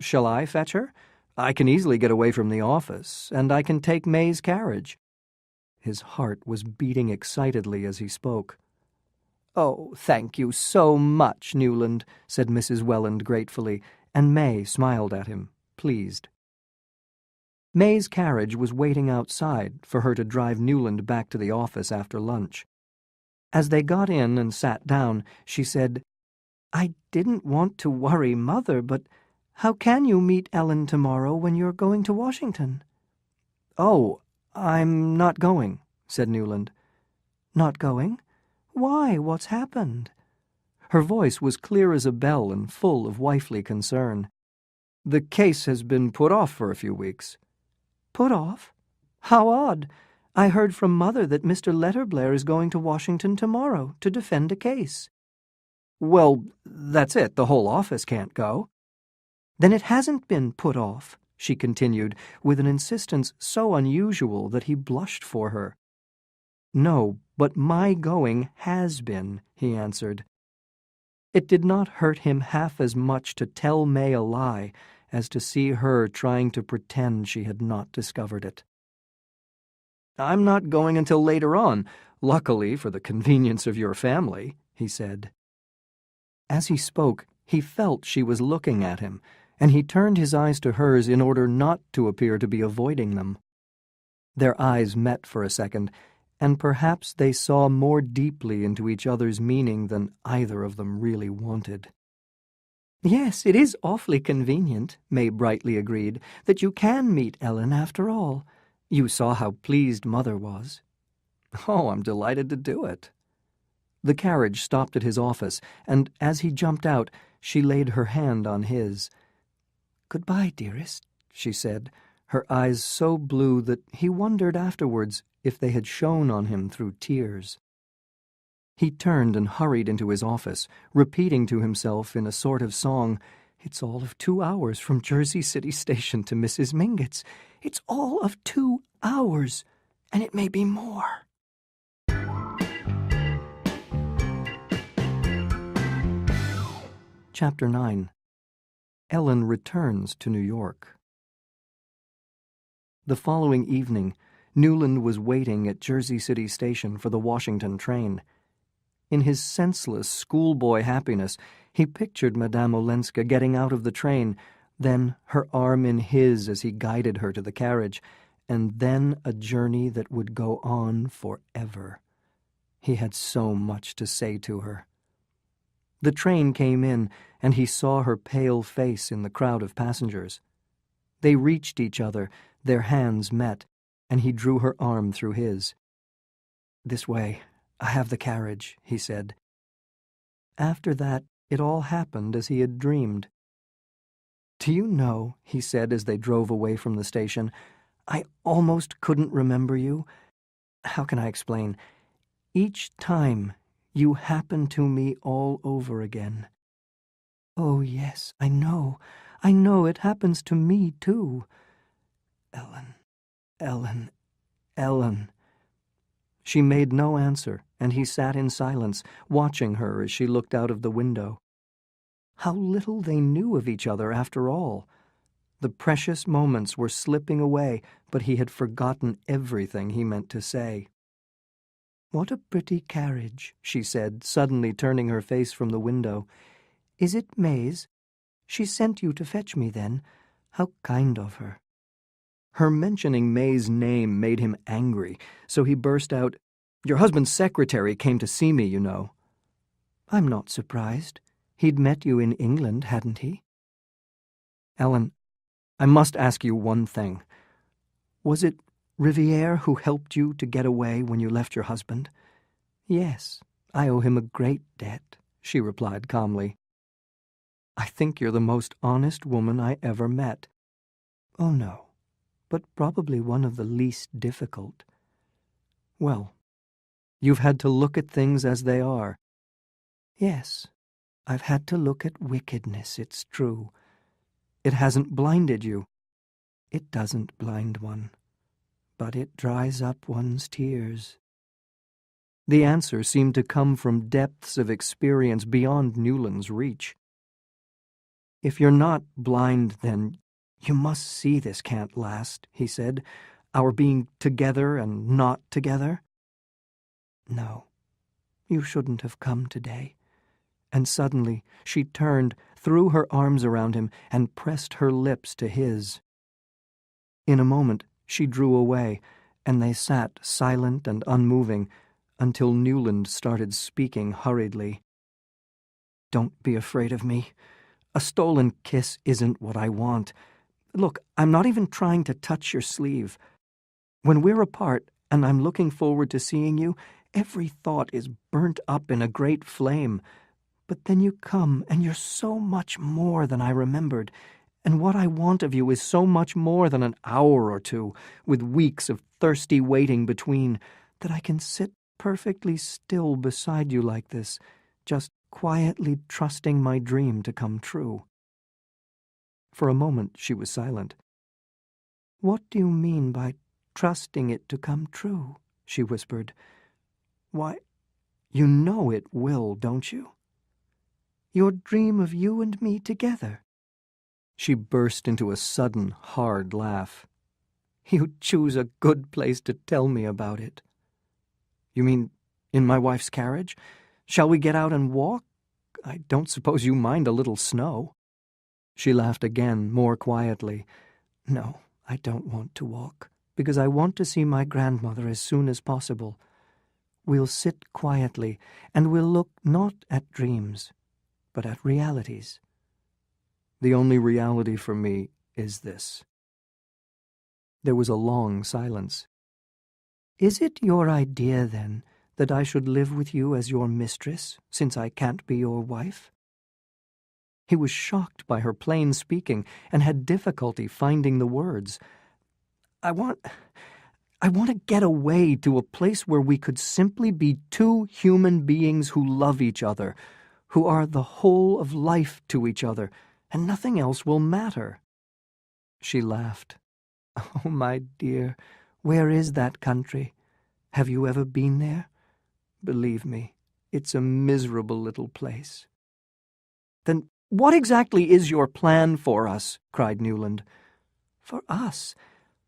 "Shall I fetch her? I can easily get away from the office, and I can take May's carriage." His heart was beating excitedly as he spoke. "Oh, thank you so much, Newland," said Mrs. Welland gratefully, and May smiled at him, pleased. May's carriage was waiting outside for her to drive Newland back to the office after lunch. As they got in and sat down, she said, "I didn't want to worry Mother, but how can you meet Ellen tomorrow when you're going to Washington?" "Oh, I'm not going," said Newland. "Not going? Why, what's happened?" Her voice was clear as a bell and full of wifely concern. "The case has been put off for a few weeks." "Put off? How odd. I heard from Mother that Mr. Letterblair is going to Washington tomorrow to defend a case." "Well, that's it. The whole office can't go." "Then it hasn't been put off," she continued, with an insistence so unusual that he blushed for her. "No, but my going has been," he answered. It did not hurt him half as much to tell May a lie as to see her trying to pretend she had not discovered it. "I'm not going until later on, luckily for the convenience of your family," he said. As he spoke, he felt she was looking at him, and he turned his eyes to hers in order not to appear to be avoiding them. Their eyes met for a second, and perhaps they saw more deeply into each other's meaning than either of them really wanted. "Yes, it is awfully convenient," May brightly agreed, "that you can meet Ellen after all. You saw how pleased Mother was." "Oh, I'm delighted to do it." The carriage stopped at his office, and as he jumped out, she laid her hand on his. "Goodbye, dearest," she said, her eyes so blue that he wondered afterwards if they had shone on him through tears. He turned and hurried into his office, repeating to himself in a sort of song, "It's all of 2 hours from Jersey City Station to Mrs. Mingott's. It's all of 2 hours, and it may be more." Chapter 9. Ellen returns to New York. The following evening, Newland was waiting at Jersey City Station for the Washington train. In his senseless schoolboy happiness, he pictured Madame Olenska getting out of the train, then her arm in his as he guided her to the carriage, and then a journey that would go on forever. He had so much to say to her. The train came in, and he saw her pale face in the crowd of passengers. They reached each other, their hands met, and he drew her arm through his. "This way. I have the carriage," he said. After that, it all happened as he had dreamed. "Do you know," he said as they drove away from the station, "I almost couldn't remember you. How can I explain? Each time you happen to me all over again." "Oh, yes, I know. It happens to me, too." "Ellen, Ellen, Ellen." She made no answer, and he sat in silence, watching her as she looked out of the window. How little they knew of each other after all. The precious moments were slipping away, but he had forgotten everything he meant to say. "What a pretty carriage," she said, suddenly turning her face from the window. "Is it May's? She sent you to fetch me, then? How kind of her." Her mentioning May's name made him angry, so he burst out, "Your husband's secretary came to see me, you know." "I'm not surprised. He'd met you in England, hadn't he?" "Ellen, I must ask you one thing. Was it Riviere who helped you to get away when you left your husband?" "Yes, I owe him a great debt," she replied calmly. "I think you're the most honest woman I ever met." "Oh, no, but probably one of the least difficult." "Well, you've had to look at things as they are." "Yes, I've had to look at wickedness, it's true." "It hasn't blinded you." "It doesn't blind one, but it dries up one's tears." The answer seemed to come from depths of experience beyond Newland's reach. "If you're not blind, then you must see this can't last," he said, "our being together and not together." "No, You shouldn't have come today." And suddenly she turned, threw her arms around him, and pressed her lips to his. In a moment she drew away, and they sat silent and unmoving until Newland started speaking hurriedly. "Don't be afraid of me. A stolen kiss isn't what I want. Look, I'm not even trying to touch your sleeve. When we're apart, and I'm looking forward to seeing you, every thought is burnt up in a great flame. But then you come, and you're so much more than I remembered, and what I want of you is so much more than an hour or two, with weeks of thirsty waiting between, that I can sit perfectly still beside you like this, just quietly trusting my dream to come true." For a moment she was silent. "What do you mean by trusting it to come true?" she whispered. "Why, you know it will, don't you? Your dream of you and me together." She burst into a sudden, hard laugh. "You choose a good place to tell me about it." "You mean in my wife's carriage? Shall we get out and walk? I don't suppose you mind a little snow." She laughed again, more quietly. "No, I don't want to walk, because I want to see my grandmother as soon as possible. We'll sit quietly, and we'll look not at dreams, but at realities. The only reality for me is this." There was a long silence. "Is it your idea, then, that I should live with you as your mistress, since I can't be your wife?" He was shocked by her plain speaking and had difficulty finding the words. I want to get away to a place where we could simply be two human beings who love each other, who are the whole of life to each other, and nothing else will matter." She laughed. "Oh, my dear, where is that country? Have you ever been there? Believe me, it's a miserable little place." "Then what exactly is your plan for us?" cried Newland. "For us?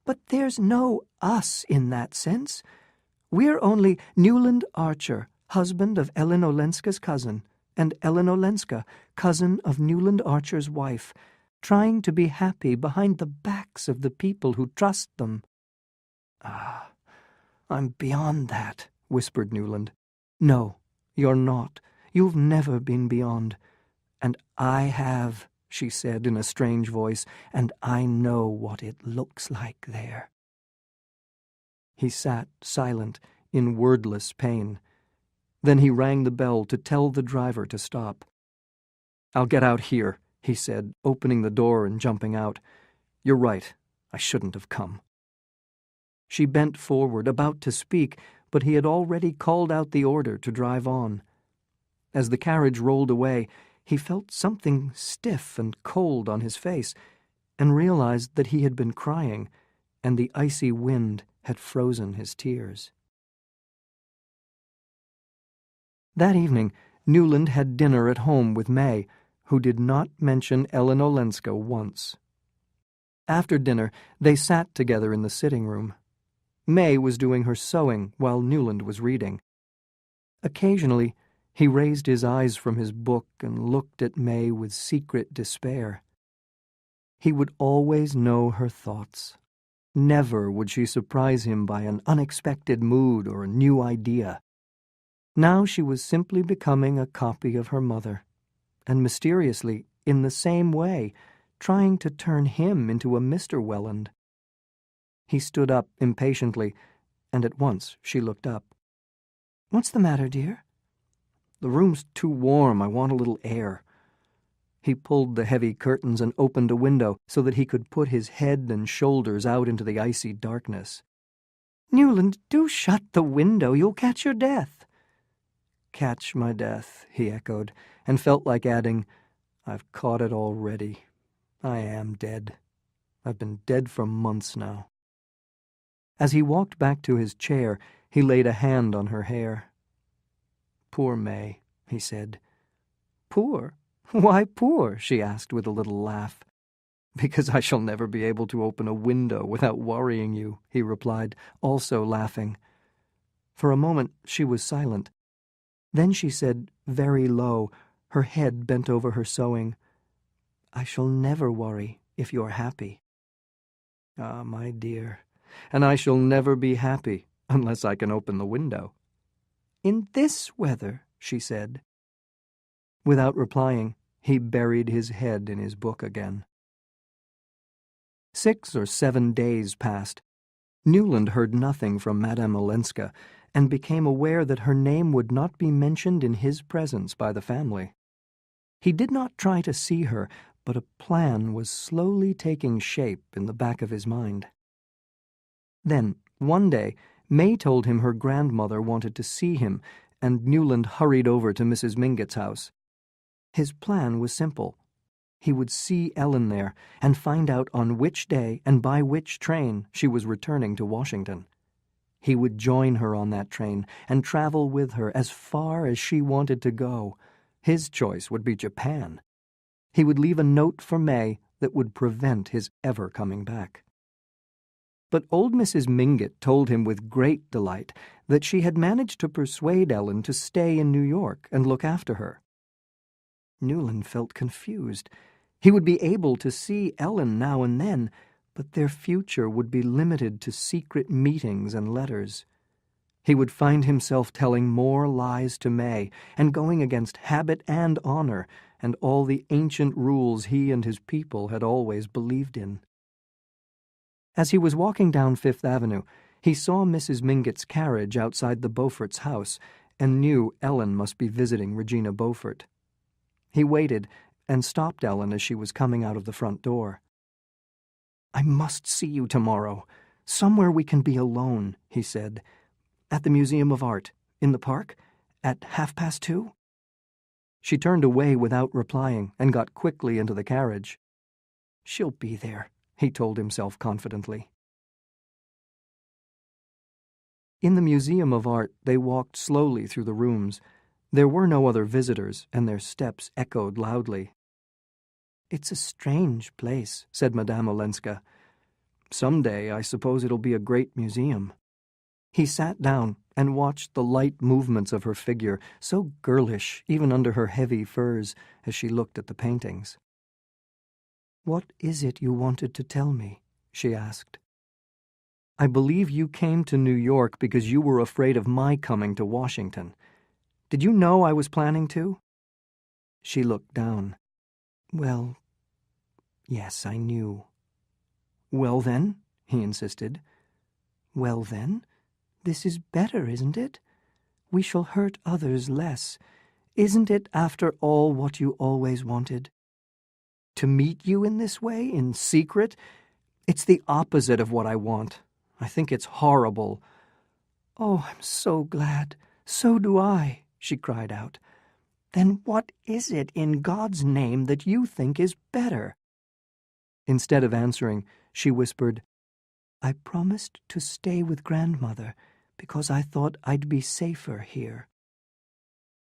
But there's no us in that sense. We're only Newland Archer, husband of Ellen Olenska's cousin, and Ellen Olenska, cousin of Newland Archer's wife, trying to be happy behind the backs of the people who trust them." "Ah, I'm beyond that," whispered Newland. "No, you're not. You've never been beyond. And I have," she said in a strange voice, "and I know what it looks like there." He sat silent, in wordless pain. Then he rang the bell to tell the driver to stop. "I'll get out here," he said, opening the door and jumping out. "You're right. I shouldn't have come." She bent forward, about to speak, but he had already called out the order to drive on. As the carriage rolled away, he felt something stiff and cold on his face, and realized that he had been crying, and the icy wind had frozen his tears. That evening, Newland had dinner at home with May, who did not mention Ellen Olenska once. After dinner, they sat together in the sitting room. May was doing her sewing while Newland was reading. Occasionally, he raised his eyes from his book and looked at May with secret despair. He would always know her thoughts. Never would she surprise him by an unexpected mood or a new idea. Now she was simply becoming a copy of her mother, and mysteriously, in the same way, trying to turn him into a Mr. Welland. He stood up impatiently, and at once she looked up. "What's the matter, dear?" "The room's too warm. I want a little air." He pulled the heavy curtains and opened a window so that he could put his head and shoulders out into the icy darkness. "Newland, do shut the window. You'll catch your death." "Catch my death," he echoed, and felt like adding, "I've caught it already. I am dead. I've been dead for months now." As he walked back to his chair, he laid a hand on her hair. "Poor May," he said. "Poor? Why poor?" she asked with a little laugh. "Because I shall never be able to open a window without worrying you," he replied, also laughing. For a moment she was silent. Then she said, very low, her head bent over her sewing, "I shall never worry if you're happy." "Ah, my dear, and I shall never be happy unless I can open the window." "In this weather," she said. Without replying, he buried his head in his book again. 6 or 7 days passed. Newland heard nothing from Madame Olenska, and became aware that her name would not be mentioned in his presence by the family. He did not try to see her, but a plan was slowly taking shape in the back of his mind. Then, one day, May told him her grandmother wanted to see him, and Newland hurried over to Mrs. Mingott's house. His plan was simple. He would see Ellen there and find out on which day and by which train she was returning to Washington. He would join her on that train and travel with her as far as she wanted to go. His choice would be Japan. He would leave a note for May that would prevent his ever coming back. But old Mrs. Mingott told him with great delight that she had managed to persuade Ellen to stay in New York and look after her. Newland felt confused. He would be able to see Ellen now and then, but their future would be limited to secret meetings and letters. He would find himself telling more lies to May and going against habit and honor and all the ancient rules he and his people had always believed in. As he was walking down Fifth Avenue, he saw Mrs. Mingott's carriage outside the Beauforts' house and knew Ellen must be visiting Regina Beaufort. He waited and stopped Ellen as she was coming out of the front door. "I must see you tomorrow. Somewhere we can be alone," he said. "At the Museum of Art, in the park, at 2:30?" She turned away without replying and got quickly into the carriage. "She'll be there," he told himself confidently. In the Museum of Art, they walked slowly through the rooms. There were no other visitors, and their steps echoed loudly. "It's a strange place," said Madame Olenska. "Some day I suppose it'll be a great museum." He sat down and watched the light movements of her figure, so girlish even under her heavy furs, as she looked at the paintings. "What is it you wanted to tell me?" she asked. "I believe you came to New York because you were afraid of my coming to Washington. Did you know I was planning to?" She looked down. "Well, yes, I knew." "Well then?" he insisted. "Well then, this is better, isn't it? We shall hurt others less. Isn't it, after all, what you always wanted? To meet you in this way, in secret? It's the opposite of what I want. I think it's horrible." "Oh, I'm so glad. So do I," she cried out. "Then what is it, in God's name, that you think is better?" Instead of answering, she whispered, "I promised to stay with grandmother because I thought I'd be safer here."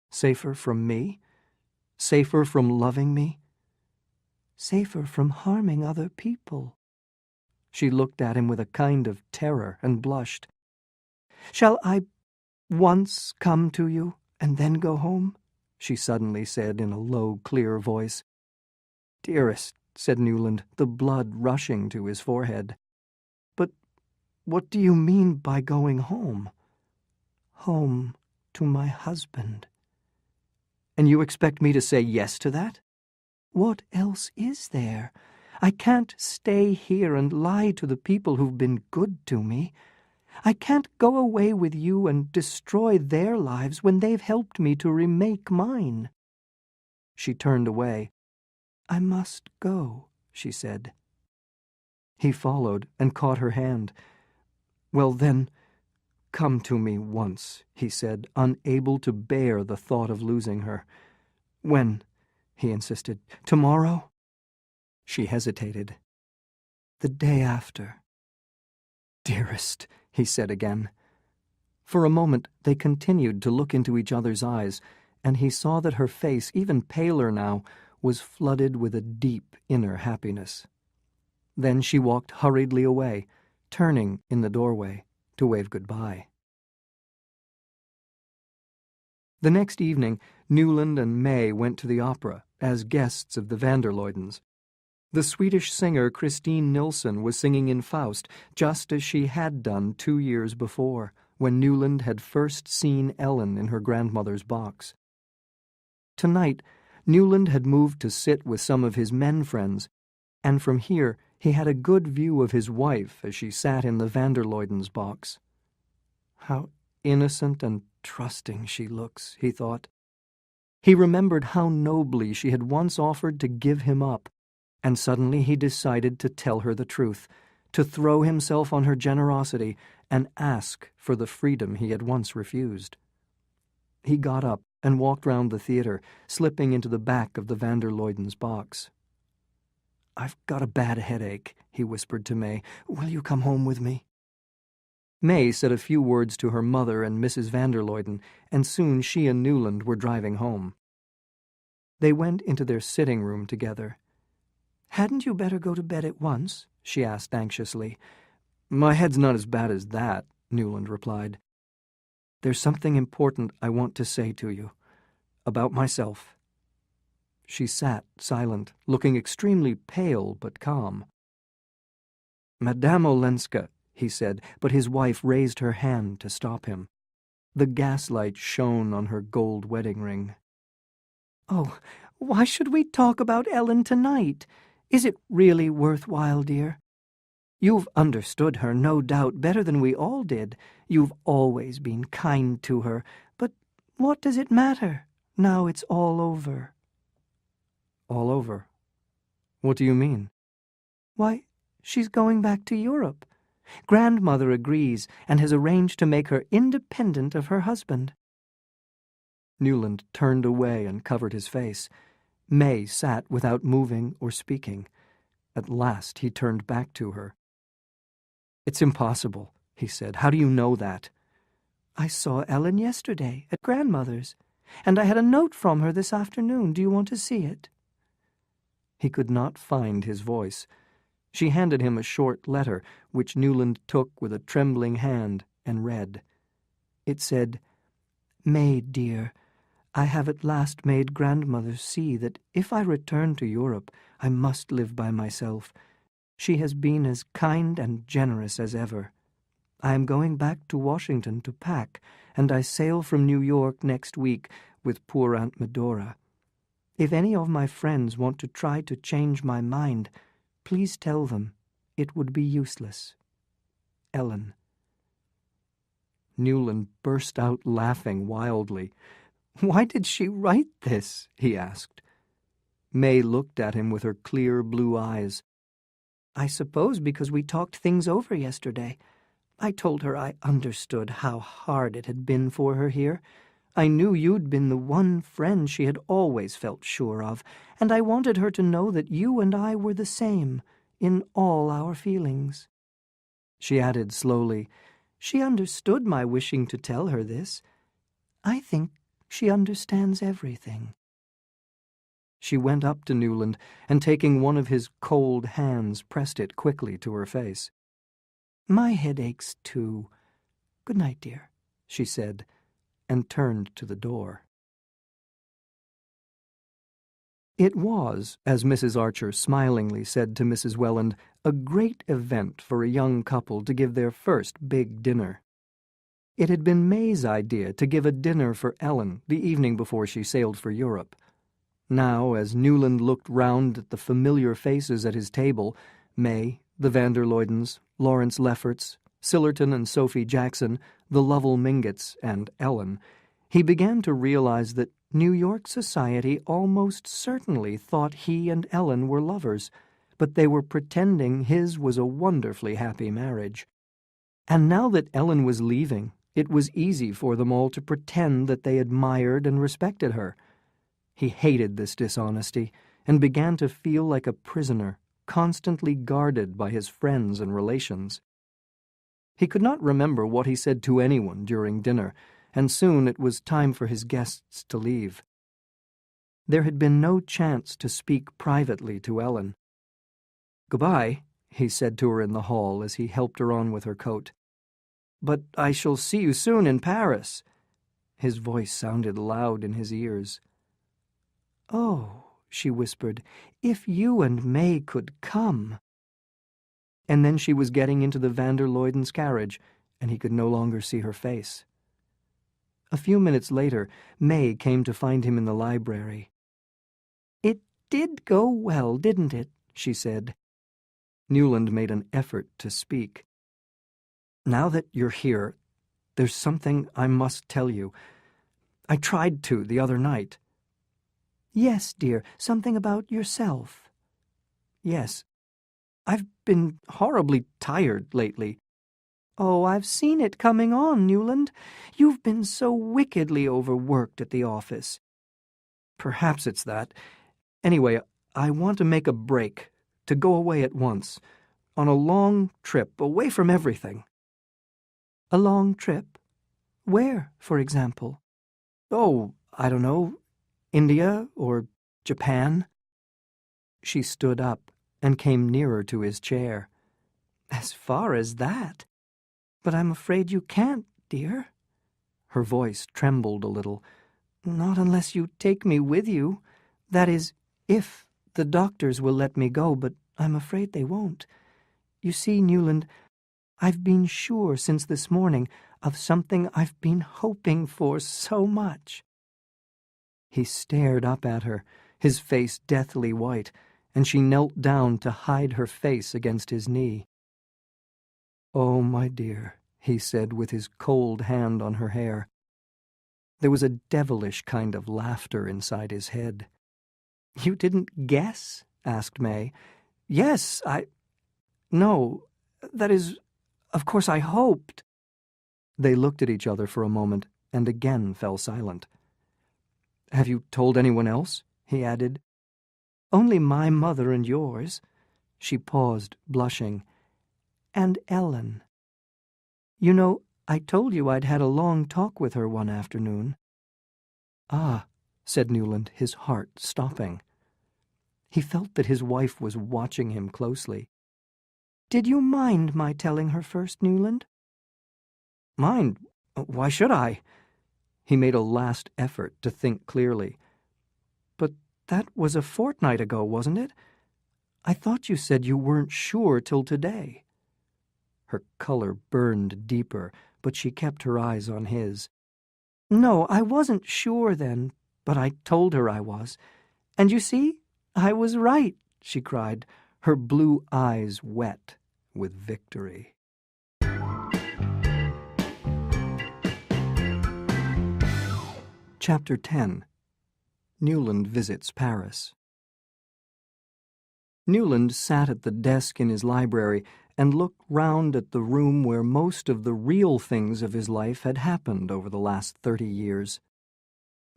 "Safer from me? Safer from loving me?" "Safer from harming other people." She looked at him with a kind of terror and blushed. "Shall I once come to you and then go home?" she suddenly said in a low, clear voice. "Dearest," said Newland, the blood rushing to his forehead. "But what do you mean by going home?" "Home to my husband." "And you expect me to say yes to that?" "What else is there? I can't stay here and lie to the people who've been good to me. I can't go away with you and destroy their lives when they've helped me to remake mine." She turned away. "I must go," she said. He followed and caught her hand. "Well, then, come to me once," he said, unable to bear the thought of losing her. "When?" he insisted. "Tomorrow?" She hesitated. "The day after." "Dearest," he said again. For a moment they continued to look into each other's eyes, and he saw that her face, even paler now, was flooded with a deep inner happiness. Then she walked hurriedly away, turning in the doorway to wave goodbye. The next evening, Newland and May went to the opera as guests of the van der Luydens. The Swedish singer Christine Nilsson was singing in Faust, just as she had done 2 years before, when Newland had first seen Ellen in her grandmother's box. Tonight, Newland had moved to sit with some of his men friends, and from here he had a good view of his wife as she sat in the van der Luydens box. How innocent and trusting she looks, he thought. He remembered how nobly she had once offered to give him up, and suddenly he decided to tell her the truth, to throw himself on her generosity and ask for the freedom he had once refused. He got up and walked round the theater, slipping into the back of the van der Luydens box. "I've got a bad headache," he whispered to May. "Will you come home with me?" May said a few words to her mother and Mrs. van der Luyden, and soon she and Newland were driving home. They went into their sitting room together. "Hadn't you better go to bed at once?" she asked anxiously. "My head's not as bad as that," Newland replied. "There's something important I want to say to you. About myself." She sat silent, looking extremely pale but calm. "Madame Olenska," he said, but his wife raised her hand to stop him. The gaslight shone on her gold wedding ring. "Oh, why should we talk about Ellen tonight? Is it really worthwhile, dear? You've understood her, no doubt, better than we all did. You've always been kind to her. But what does it matter? Now it's all over." "All over? What do you mean?" "Why, she's going back to Europe. Grandmother agrees and has arranged to make her independent of her husband." Newland turned away and covered his face. May sat without moving or speaking. At last he turned back to her. "It's impossible," he said. "How do you know that?" "I saw Ellen yesterday at grandmother's, and I had a note from her this afternoon. Do you want to see it?" He could not find his voice. She handed him a short letter, which Newland took with a trembling hand and read. It said, "May, dear, I have at last made grandmother see that if I return to Europe, I must live by myself. She has been as kind and generous as ever. I am going back to Washington to pack, and I sail from New York next week with poor Aunt Medora. If any of my friends want to try to change my mind, please tell them it would be useless. Ellen." Newland burst out laughing wildly. "Why did she write this?" he asked. May looked at him with her clear blue eyes. "I suppose because we talked things over yesterday. I told her I understood how hard it had been for her here. I knew you'd been the one friend she had always felt sure of, and I wanted her to know that you and I were the same in all our feelings." She added slowly, "She understood my wishing to tell her this. I think she understands everything." She went up to Newland and, taking one of his cold hands, pressed it quickly to her face. "My head aches too. Good night, dear," she said, and turned to the door. It was, as Mrs. Archer smilingly said to Mrs. Welland, a great event for a young couple to give their first big dinner. It had been May's idea to give a dinner for Ellen the evening before she sailed for Europe. Now, as Newland looked round at the familiar faces at his table, May, the van der Luydens, Lawrence Lefferts, Sillerton and Sophie Jackson, the Lovell Mingotts, and Ellen, he began to realize that New York society almost certainly thought he and Ellen were lovers, but they were pretending his was a wonderfully happy marriage. And now that Ellen was leaving, it was easy for them all to pretend that they admired and respected her. He hated this dishonesty and began to feel like a prisoner, constantly guarded by his friends and relations. He could not remember what he said to anyone during dinner, and soon it was time for his guests to leave. There had been no chance to speak privately to Ellen. "Goodbye," he said to her in the hall as he helped her on with her coat. "But I shall see you soon in Paris." His voice sounded loud in his ears. "Oh," she whispered, "if you and May could come." And then she was getting into the van der Luydens' carriage, and he could no longer see her face. A few minutes later, May came to find him in the library. "It did go well, didn't it?" she said. Newland made an effort to speak. "Now that you're here, there's something I must tell you. I tried to the other night." "Yes, dear, something about yourself." "Yes. I've been horribly tired lately." "Oh, I've seen it coming on, Newland. You've been so wickedly overworked at the office." "Perhaps it's that. Anyway, I want to make a break, to go away at once, on a long trip, away from everything." "A long trip? Where, for example?" "Oh, I don't know. India or Japan." She stood up and came nearer to his chair. "As far as that? But I'm afraid you can't, dear." Her voice trembled a little. "Not unless you take me with you. That is, if the doctors will let me go, but I'm afraid they won't. You see, Newland, I've been sure since this morning of something I've been hoping for so much." He stared up at her, his face deathly white, and she knelt down to hide her face against his knee. "Oh, my dear," he said with his cold hand on her hair. There was a devilish kind of laughter inside his head. "You didn't guess?" asked May. "Yes, No, that is, of course I hoped." They looked at each other for a moment and again fell silent. "Have you told anyone else?" he added. "Only my mother and yours." She paused, blushing. "And Ellen. You know, I told you I'd had a long talk with her one afternoon." "Ah," said Newland, his heart stopping. He felt that his wife was watching him closely. "Did you mind my telling her first, Newland?" "Mind? Why should I?" He made a last effort to think clearly. "But that was a fortnight ago, wasn't it? I thought you said you weren't sure till today." Her color burned deeper, but she kept her eyes on his. "No, I wasn't sure then, but I told her I was. And you see, I was right," she cried, her blue eyes wet with victory. Chapter 10. Newland Visits Paris. Newland sat at the desk in his library and looked round at the room where most of the real things of his life had happened over the last 30 years.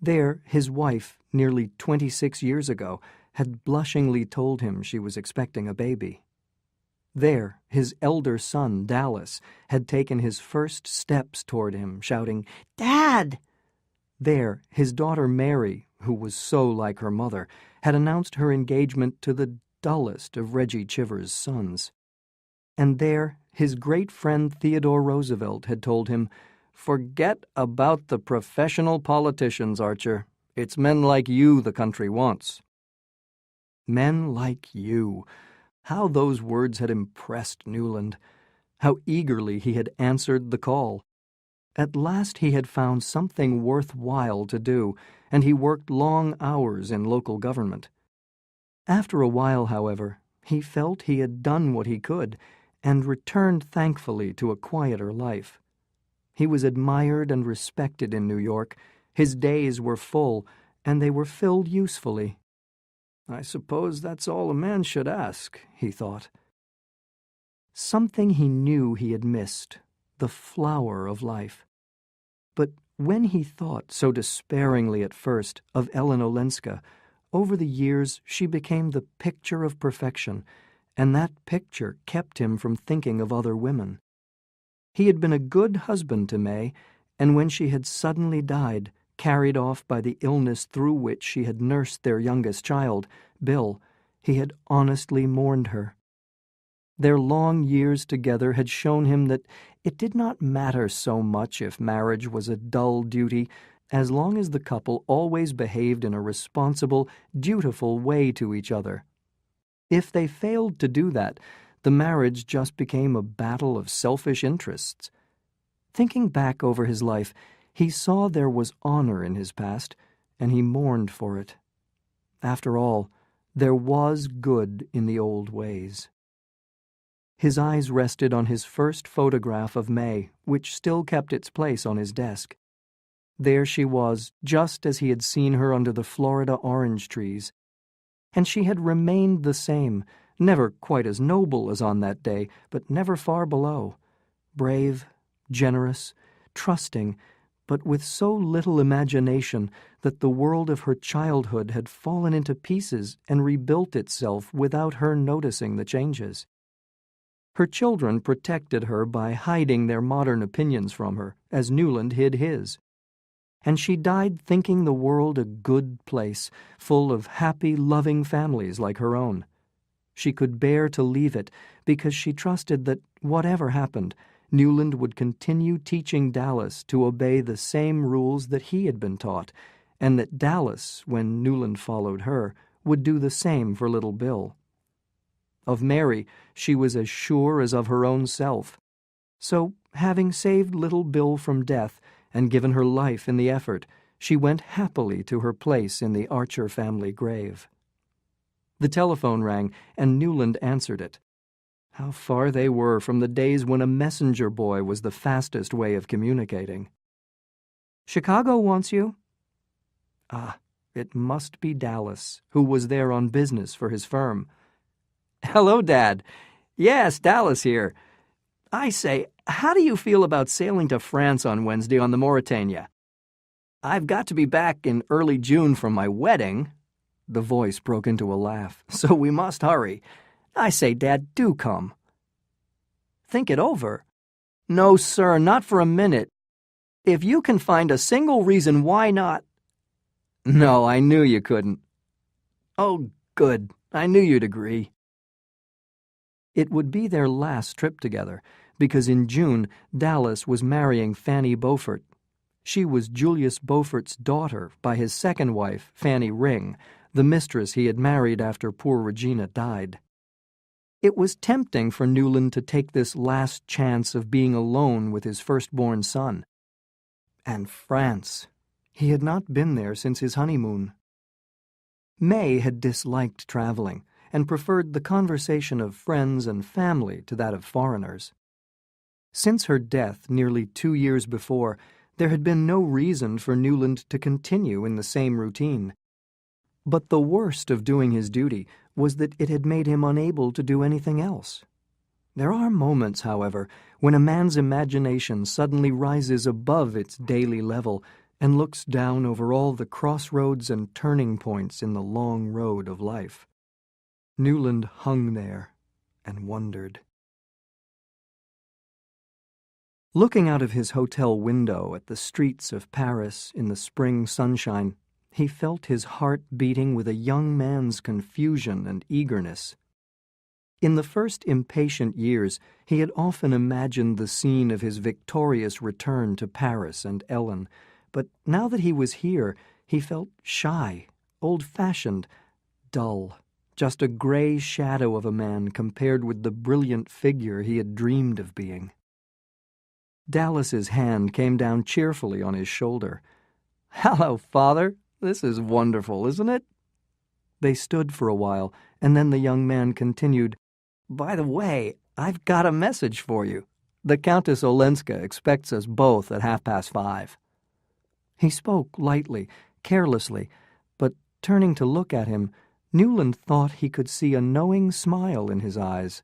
There, his wife, nearly 26 years ago, had blushingly told him she was expecting a baby. There, his elder son, Dallas, had taken his first steps toward him, shouting, "Dad!" There, his daughter Mary, who was so like her mother, had announced her engagement to the dullest of Reggie Chivers' sons. And there, his great friend Theodore Roosevelt had told him, "Forget about the professional politicians, Archer. It's men like you the country wants." Men like you. How those words had impressed Newland. How eagerly he had answered the call. At last he had found something worthwhile to do, and he worked long hours in local government. After a while, however, he felt he had done what he could, and returned thankfully to a quieter life. He was admired and respected in New York. His days were full, and they were filled usefully. "I suppose that's all a man should ask," he thought. Something he knew he had missed, the flower of life. But when he thought so despairingly at first of Ellen Olenska, over the years she became the picture of perfection, and that picture kept him from thinking of other women. He had been a good husband to May, and when she had suddenly died, carried off by the illness through which she had nursed their youngest child, Bill, he had honestly mourned her. Their long years together had shown him that it did not matter so much if marriage was a dull duty as long as the couple always behaved in a responsible, dutiful way to each other. If they failed to do that, the marriage just became a battle of selfish interests. Thinking back over his life, he saw there was honor in his past, and he mourned for it. After all, there was good in the old ways. His eyes rested on his first photograph of May, which still kept its place on his desk. There she was, just as he had seen her under the Florida orange trees. And she had remained the same, never quite as noble as on that day, but never far below. Brave, generous, trusting, but with so little imagination that the world of her childhood had fallen into pieces and rebuilt itself without her noticing the changes. Her children protected her by hiding their modern opinions from her, as Newland hid his. And she died thinking the world a good place, full of happy, loving families like her own. She could bear to leave it because she trusted that, whatever happened, Newland would continue teaching Dallas to obey the same rules that he had been taught, and that Dallas, when Newland followed her, would do the same for little Bill. Of Mary, she was as sure as of her own self. So, having saved little Bill from death and given her life in the effort, she went happily to her place in the Archer family grave. The telephone rang, and Newland answered it. How far they were from the days when a messenger boy was the fastest way of communicating. "Chicago wants you." Ah, it must be Dallas, who was there on business for his firm. "Hello, Dad. Yes, Dallas here. I say, how do you feel about sailing to France on Wednesday on the Mauretania? I've got to be back in early June for my wedding." The voice broke into a laugh. "So we must hurry. I say, Dad, do come." "Think it over." "No, sir, not for a minute. If you can find a single reason why not—" "No, I knew you couldn't." "Oh, good. I knew you'd agree." It would be their last trip together, because in June, Dallas was marrying Fanny Beaufort. She was Julius Beaufort's daughter by his second wife, Fanny Ring, the mistress he had married after poor Regina died. It was tempting for Newland to take this last chance of being alone with his firstborn son. And France. He had not been there since his honeymoon. May had disliked traveling and preferred the conversation of friends and family to that of foreigners. Since her death nearly 2 years before, there had been no reason for Newland to continue in the same routine. But the worst of doing his duty was that it had made him unable to do anything else. There are moments, however, when a man's imagination suddenly rises above its daily level and looks down over all the crossroads and turning points in the long road of life. Newland hung there and wondered. Looking out of his hotel window at the streets of Paris in the spring sunshine, he felt his heart beating with a young man's confusion and eagerness. In the first impatient years, he had often imagined the scene of his victorious return to Paris and Ellen, but now that he was here, he felt shy, old-fashioned, dull, just a gray shadow of a man compared with the brilliant figure he had dreamed of being. Dallas's hand came down cheerfully on his shoulder. "Hello, Father. This is wonderful, isn't it?" They stood for a while, and then the young man continued, "By the way, I've got a message for you. The Countess Olenska expects us both at 5:30. He spoke lightly, carelessly, but turning to look at him, Newland thought he could see a knowing smile in his eyes.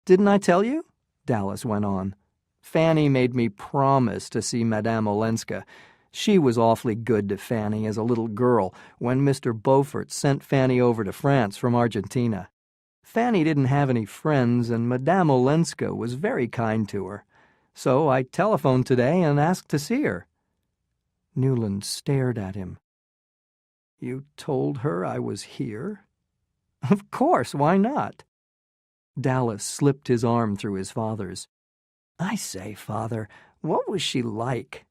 "Didn't I tell you?" Dallas went on. "Fanny made me promise to see Madame Olenska. She was awfully good to Fanny as a little girl when Mr. Beaufort sent Fanny over to France from Argentina. Fanny didn't have any friends, and Madame Olenska was very kind to her. So I telephoned today and asked to see her." Newland stared at him. "You told her I was here?" "Of course, why not?" Dallas slipped his arm through his father's. "I say, Father, what was she like?"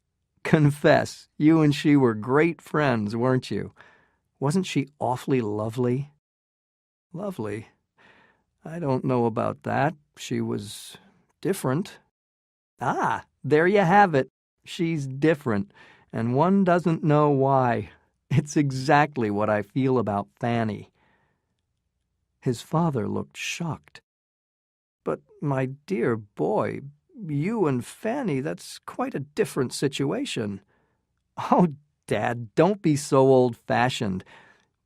Confess, you and she were great friends, weren't you? Wasn't she awfully lovely? Lovely? I don't know about that. She was different. Ah, there you have it. She's different, and one doesn't know why. It's exactly what I feel about Fanny. His father looked shocked. But, my dear boy, you and Fanny, that's quite a different situation. Oh, Dad, don't be so old-fashioned.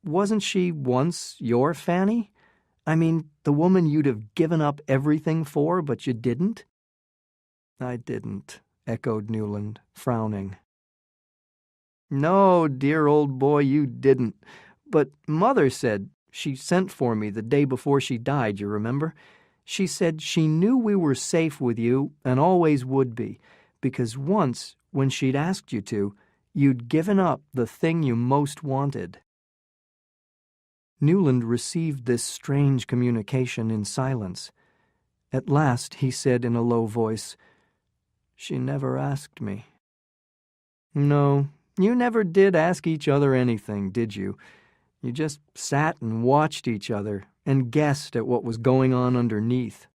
Wasn't she once your Fanny? I mean, the woman you'd have given up everything for, but you didn't? I didn't, echoed Newland, frowning. No, dear old boy, you didn't. But Mother said, she sent for me the day before she died, you remember? She said she knew we were safe with you and always would be, because once, when she'd asked you to, you'd given up the thing you most wanted. Newland received this strange communication in silence. At last he said in a low voice, "She never asked me." No, you never did ask each other anything, did you? You just sat and watched each other and guessed at what was going on underneath.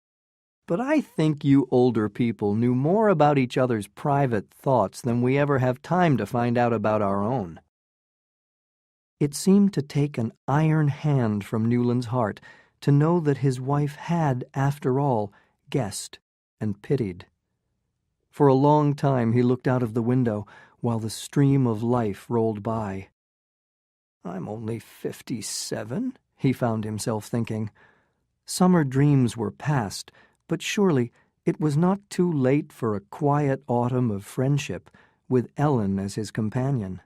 But I think you older people knew more about each other's private thoughts than we ever have time to find out about our own. It seemed to take an iron hand from Newland's heart to know that his wife had, after all, guessed and pitied. For a long time he looked out of the window while the stream of life rolled by. I'm only 57, he found himself thinking. Summer dreams were past, but surely it was not too late for a quiet autumn of friendship with Ellen as his companion.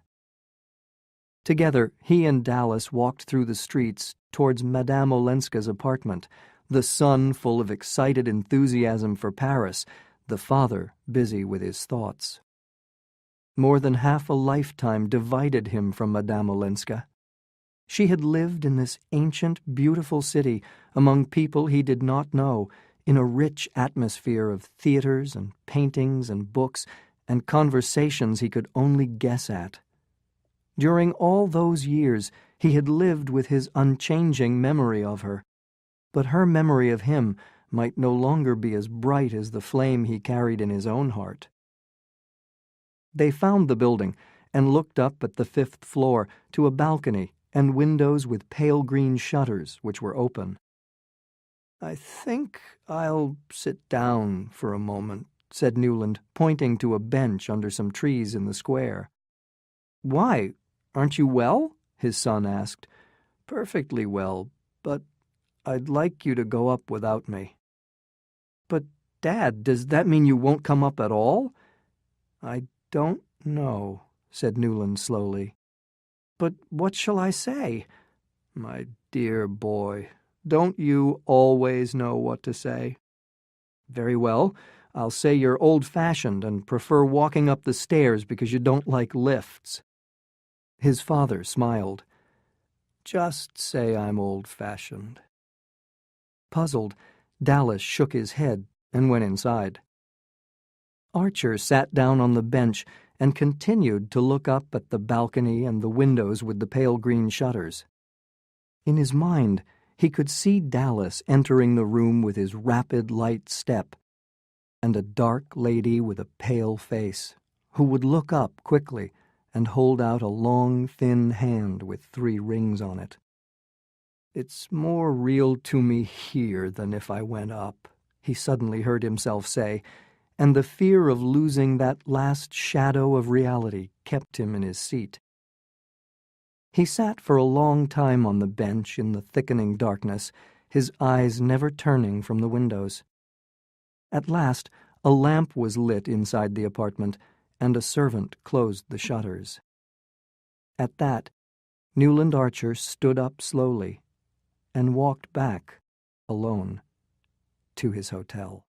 Together, he and Dallas walked through the streets towards Madame Olenska's apartment, the son full of excited enthusiasm for Paris, the father busy with his thoughts. More than half a lifetime divided him from Madame Olenska. She had lived in this ancient, beautiful city among people he did not know, in a rich atmosphere of theaters and paintings and books and conversations he could only guess at. During all those years, he had lived with his unchanging memory of her, but her memory of him might no longer be as bright as the flame he carried in his own heart. They found the building and looked up at the 5th floor to a balcony and windows with pale green shutters which were open. I think I'll sit down for a moment, said Newland, pointing to a bench under some trees in the square. Why? Aren't you well? His son asked. Perfectly well, but I'd like you to go up without me. But, Dad, does that mean you won't come up at all? I don't know, said Newland slowly. But what shall I say? My dear boy, don't you always know what to say? Very well, I'll say you're old-fashioned and prefer walking up the stairs because you don't like lifts. His father smiled. Just say I'm old-fashioned. Puzzled, Dallas shook his head and went inside. Archer sat down on the bench and continued to look up at the balcony and the windows with the pale green shutters. In his mind, he could see Dallas entering the room with his rapid, light step, and a dark lady with a pale face, who would look up quickly and hold out a long, thin hand with 3 rings on it. It's more real to me here than if I went up, he suddenly heard himself say, and the fear of losing that last shadow of reality kept him in his seat. He sat for a long time on the bench in the thickening darkness, his eyes never turning from the windows. At last, a lamp was lit inside the apartment, and a servant closed the shutters. At that, Newland Archer stood up slowly and walked back, alone, to his hotel.